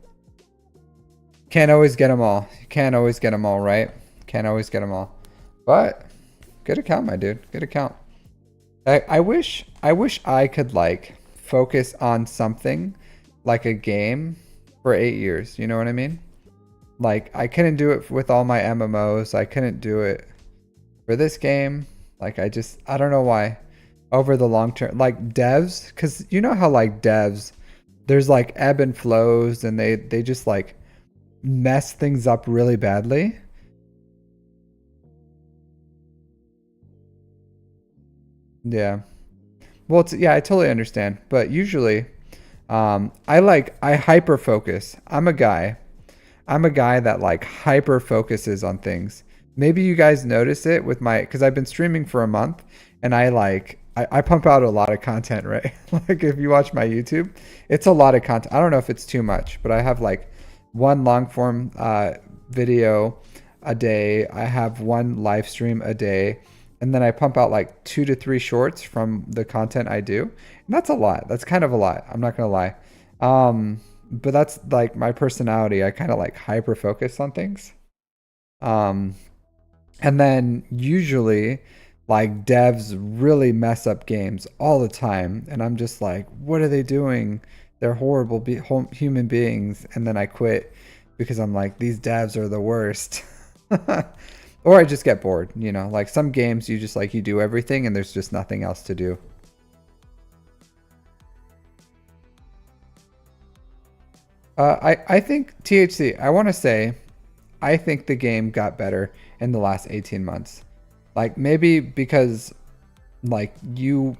can't always get them all. You can't always get them all, right? Can't always get them all. But good account, my dude. Good account. I wish I could like focus on something like a game for 8 years. You know what I mean? Like I couldn't do it with all my MMOs. I couldn't do it for this game. Like I don't know why. Over the long term, like devs, because you know how like devs, there's like ebb and flows, and they just like mess things up really badly. Yeah. Well, yeah, I totally understand. But usually, I hyper focus. I'm a guy that like hyper focuses on things. Maybe you guys notice it with because I've been streaming for a month, and I pump out a lot of content, right? Like if you watch my YouTube, it's a lot of content. I don't know if it's too much, but I have like one long form video a day. I have one live stream a day. And then I pump out like 2 to 3 shorts from the content I do. And that's a lot. That's kind of a lot. I'm not going to lie. But that's like my personality. I kind of like hyper focus on things. And then usually like devs really mess up games all the time. And I'm just like, what are they doing? They're horrible human beings. And then I quit because I'm like, these devs are the worst. Or I just get bored, you know, like some games you just like, you do everything and there's just nothing else to do. I think THC, I want to say, I think the game got better in the last 18 months. Like maybe because like you're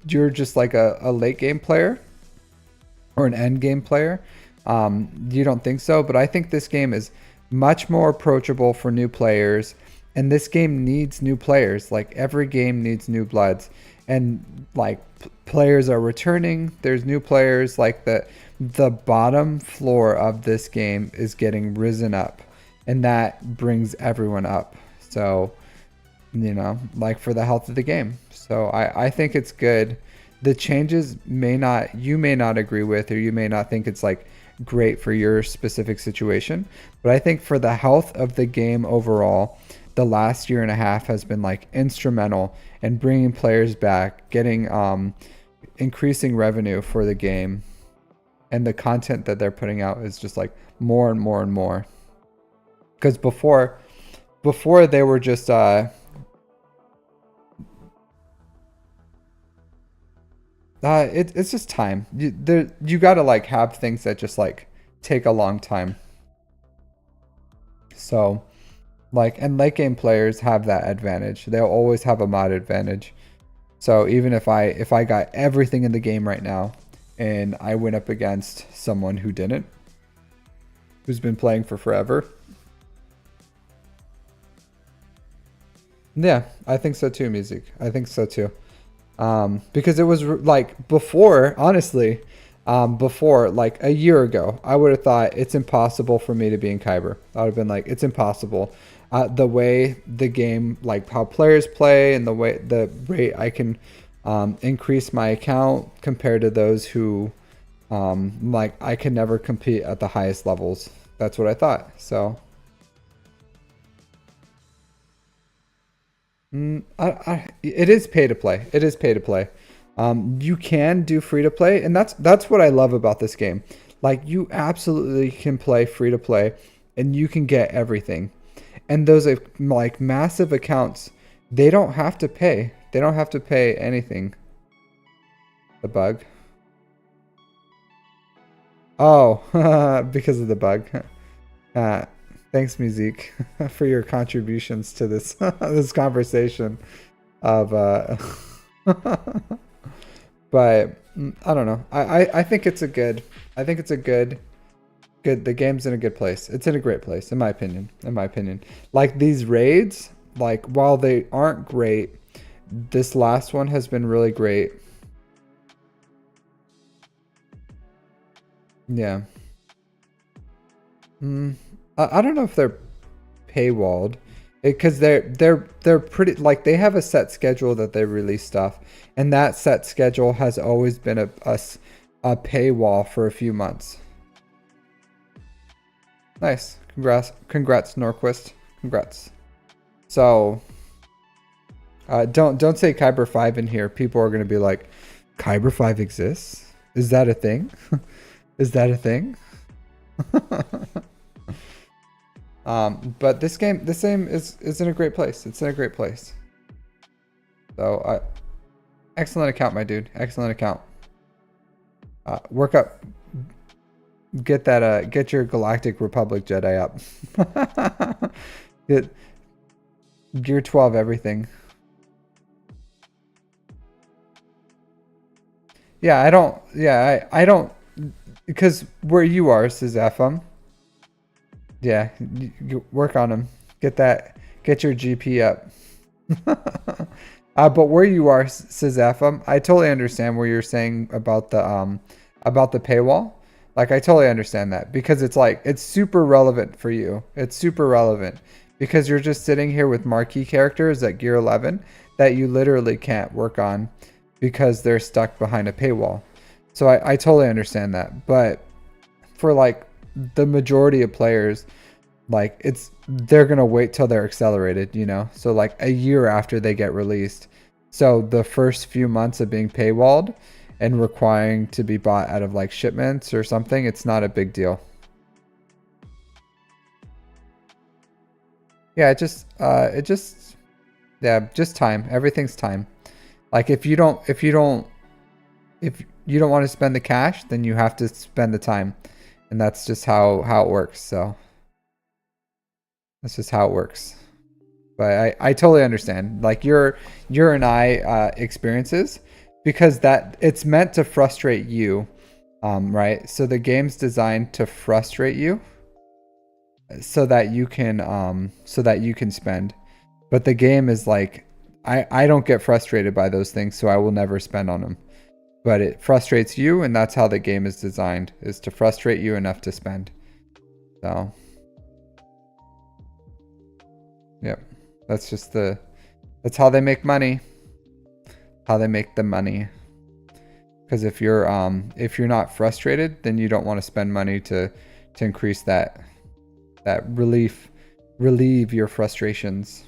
just like a late game player or an end game player. You don't think so, but I think this game is much more approachable for new players, and this game needs new players. Like every game needs new bloods, and like players are returning. There's new players. Like the bottom floor of this game is getting risen up, and that brings everyone up. So you know, like for the health of the game. So I think it's good. The changes you may not agree with, or you may not think it's like great for your specific situation, but I think for the health of the game overall, the last year and a half has been like instrumental in bringing players back, getting increasing revenue for the game, and the content that they're putting out is just like more and more and more. Because before they were just it's just time. You gotta like have things that just like take a long time. So like, and late game players have that advantage. They'll always have a mod advantage. So even if I got everything in the game right now and I went up against someone who didn't, who's been playing for forever. Yeah, I think so too, Music. I think so too. Because it was like before, honestly, before like a year ago, I would have thought it's impossible for me to be in Kyber. I would have been like, it's impossible. The way the game, like how players play and the rate I can increase my account compared to those who like I can never compete at the highest levels. That's what I thought. So it is pay to play. It is pay to play. You can do free to play, and that's what I love about this game. Like you absolutely can play free to play, and you can get everything. And those like massive accounts, they don't have to pay. They don't have to pay anything. The bug. Oh, because of the bug. Thanks, Musique, for your contributions to this this conversation. Of, but I don't know. I think it's a good. I think it's a good. The game's in a good place. It's in a great place, in my opinion. In my opinion, like these raids, like while they aren't great, this last one has been really great. Yeah. I don't know if they're paywalled, because they're pretty, like, they have a set schedule that they release stuff, and that set schedule has always been a paywall for a few months. Nice. Congrats, Norquist. Congrats. So, don't say Kyber 5 in here. People are gonna be like, Kyber 5 exists? Is that a thing? Is that a thing? But this game is in a great place. It's in a great place. So, excellent account, my dude. Excellent account. Work up. Get that. Get your Galactic Republic Jedi up. Get Gear 12 everything. Yeah, I don't. Yeah, I don't. Because where you are, says FM. Yeah, you work on them. Get your GP up. But where you are, says FM, I totally understand where you're saying about the paywall. Like, I totally understand that, because it's like, it's super relevant for you. It's super relevant because you're just sitting here with marquee characters at Gear 11 that you literally can't work on because they're stuck behind a paywall. So I totally understand that. But for like the majority of players, like, they're gonna wait till they're accelerated, you know, so like a year after they get released. So the first few months of being paywalled and requiring to be bought out of like shipments or something, it's not a big deal. Yeah, just time. Everything's time. Like, if you don't want to spend the cash, then you have to spend the time, and that's just how it works. So that's just how it works. But I totally understand, like, your and I experiences, because that it's meant to frustrate you, right? So the game's designed to frustrate you, so that you can spend. But the game is like, I don't get frustrated by those things, so I will never spend on them. But it frustrates you, and that's how the game is designed, is to frustrate you enough to spend. So, yep. That's how they make money. How they make the money. Because if you're not frustrated, then you don't want to spend money to increase that relieve your frustrations.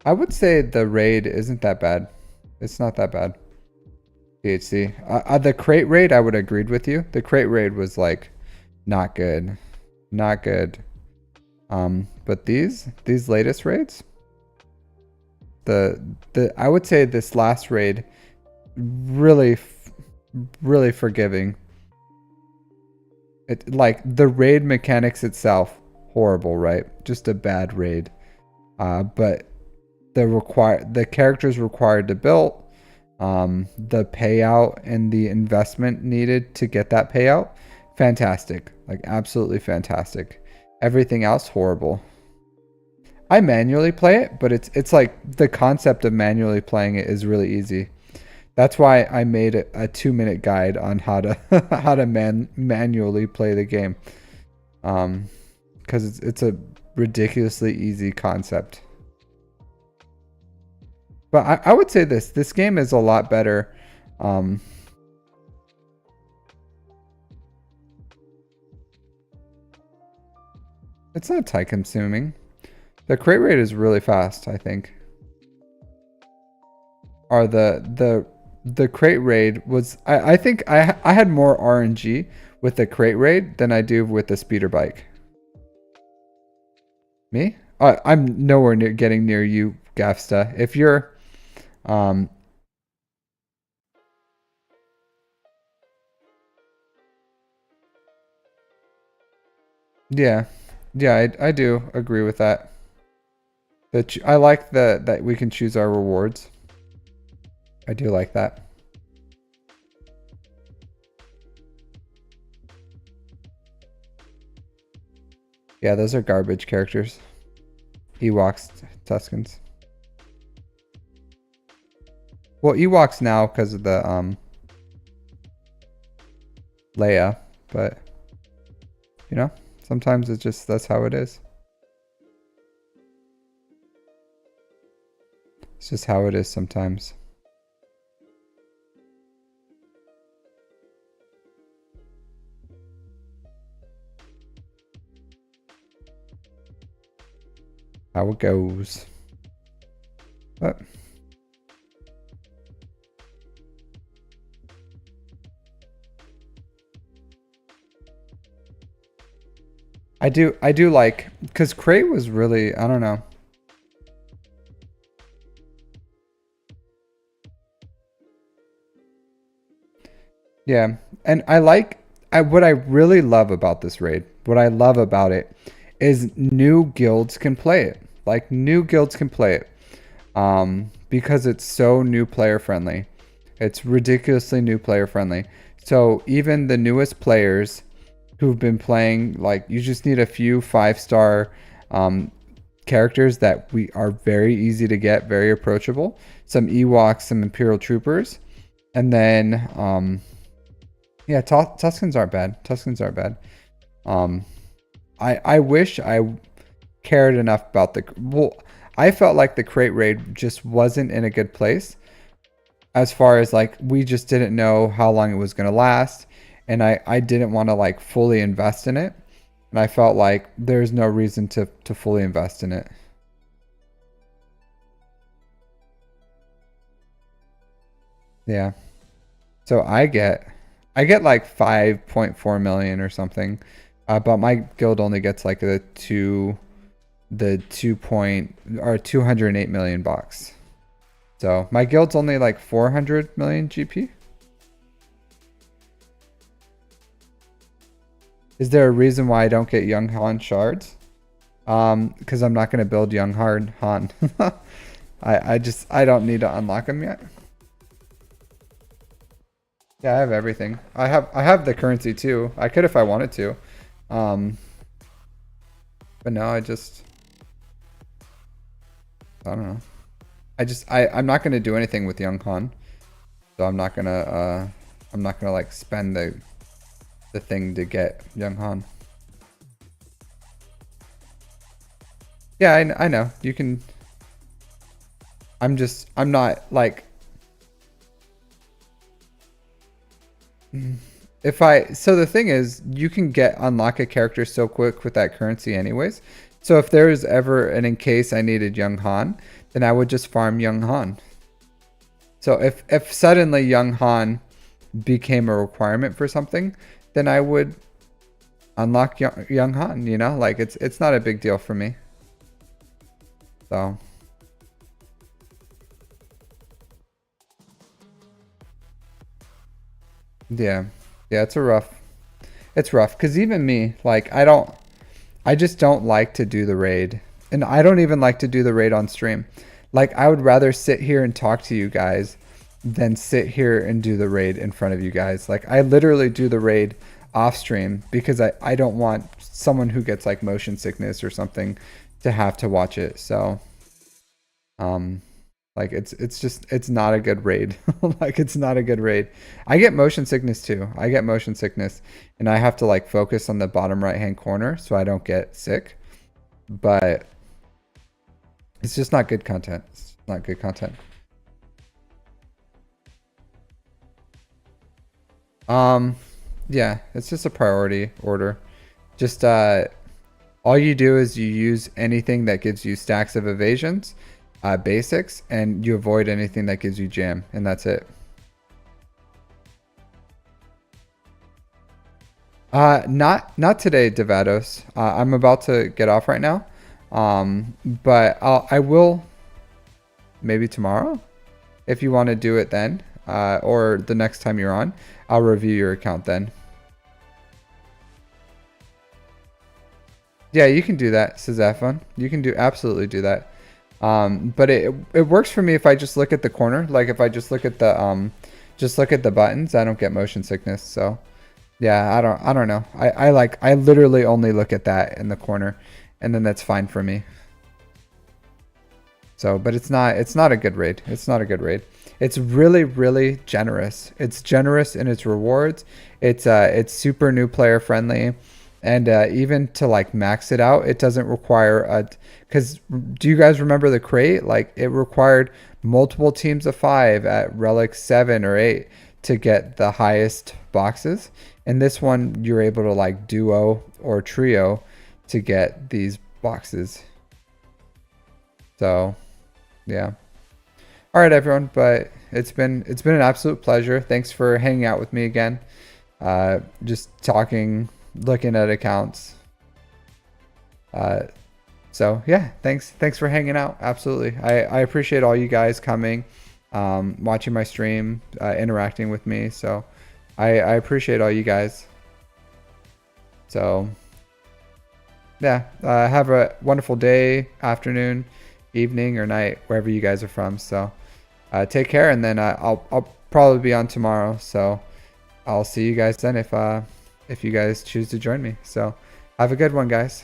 I would say the raid isn't that bad. It's not that bad. THC. The crate raid, I would have agreed with you. The crate raid was like not good. Not good. But these latest raids, I would say this last raid, really forgiving. It, like, the raid mechanics itself, horrible, right? Just a bad raid. But the characters required to build, the payout and the investment needed to get that payout, fantastic. Like, absolutely fantastic. Everything else, horrible. I manually play it, but it's like, the concept of manually playing it is really easy. That's why I made a 2-minute guide on how to manually play the game. Because it's a ridiculously easy concept. But I would say this game is a lot better. It's not time consuming. The crate rate is really fast, I think. Or the crate raid was, I think I had more RNG with the crate raid than I do with the speeder bike. Me? I'm nowhere near getting near you, Gafsta. If you're yeah, I do agree with that. I like that we can choose our rewards. I do like that. Yeah, those are garbage characters. Ewoks, Tuskens. Well, Ewoks now because of the Leia, but you know, sometimes it's just that's how it is. It's just how it is sometimes. How it goes. But I do like, because Crate was really, I don't know. Yeah, and I like, what I really love about this raid, what I love about it is new guilds can play it. Like new guilds can play it. Because it's so new player friendly. It's ridiculously new player friendly. So even the newest players who've been playing, like you just need a few 5-star characters that we are very easy to get, very approachable. Some Ewoks, some Imperial Troopers, and then yeah, Tuskens aren't bad. Tuskens aren't bad. I wish I cared enough about the, well, I felt like the crate raid just wasn't in a good place as far as like we just didn't know how long it was going to last, and I didn't want to like fully invest in it, and I felt like there's no reason to fully invest in it. Yeah. So I get like 5.4 million or something. But my guild only gets like the 208 million bucks. So my guild's only like 400 million GP. Is there a reason why I don't get Young Han shards? Because I'm not going to build Young Han. I don't need to unlock them yet. Yeah, I have everything. I have the currency too. I could if I wanted to. But no, I don't know. I'm not gonna do anything with Young Han. So I'm not gonna like spend the thing to get Young Han. Yeah, I know. You can, I'm not like, so the thing is, you can unlock a character so quick with that currency anyways. So if there is ever an in case I needed Young Han, then I would just farm Young Han. So if suddenly Young Han became a requirement for something, then I would unlock Young Han, you know? Like it's not a big deal for me. So yeah. Yeah, it's rough because even me, like I just don't like to do the raid, and I don't even like to do the raid on stream. Like I would rather sit here and talk to you guys than sit here and do the raid in front of you guys. Like I literally do the raid off stream because I don't want someone who gets like motion sickness or something to have to watch it. So like it's not a good raid. Like it's not a good raid. I get motion sickness too. I get motion sickness and I have to like focus on the bottom right hand corner so I don't get sick. But it's just not good content. It's not good content. Yeah, it's just a priority order. Just all you do is you use anything that gives you stacks of evasions, basics, and you avoid anything that gives you jam, and that's it. Not today, Devados. I'm about to get off right now. But I will maybe tomorrow if you want to do it then, or the next time you're on. I'll review your account then. Yeah, you can do that, says F1. You can absolutely do that. But it works for me if I just look at the corner. Like if I just look at the buttons, I don't get motion sickness. So yeah, I don't know. I literally only look at that in the corner, and then that's fine for me. So, but it's not a good raid. It's not a good raid. It's really, really generous. It's generous in its rewards. It's super new player friendly, and even to like max it out, it doesn't require a. Because do you guys remember the crate? Like it required multiple teams of 5 at relic 7 or 8 to get the highest boxes. And this one, you're able to like duo or trio to get these boxes. So, yeah. All right, everyone. But it's been an absolute pleasure. Thanks for hanging out with me again. Just talking, looking at accounts. So yeah, thanks for hanging out. Absolutely. I appreciate all you guys coming, watching my stream, interacting with me. So I appreciate all you guys. So yeah, have a wonderful day, afternoon, evening, or night, wherever you guys are from. So take care, and then I'll probably be on tomorrow. So I'll see you guys then if you guys choose to join me. So have a good one, guys.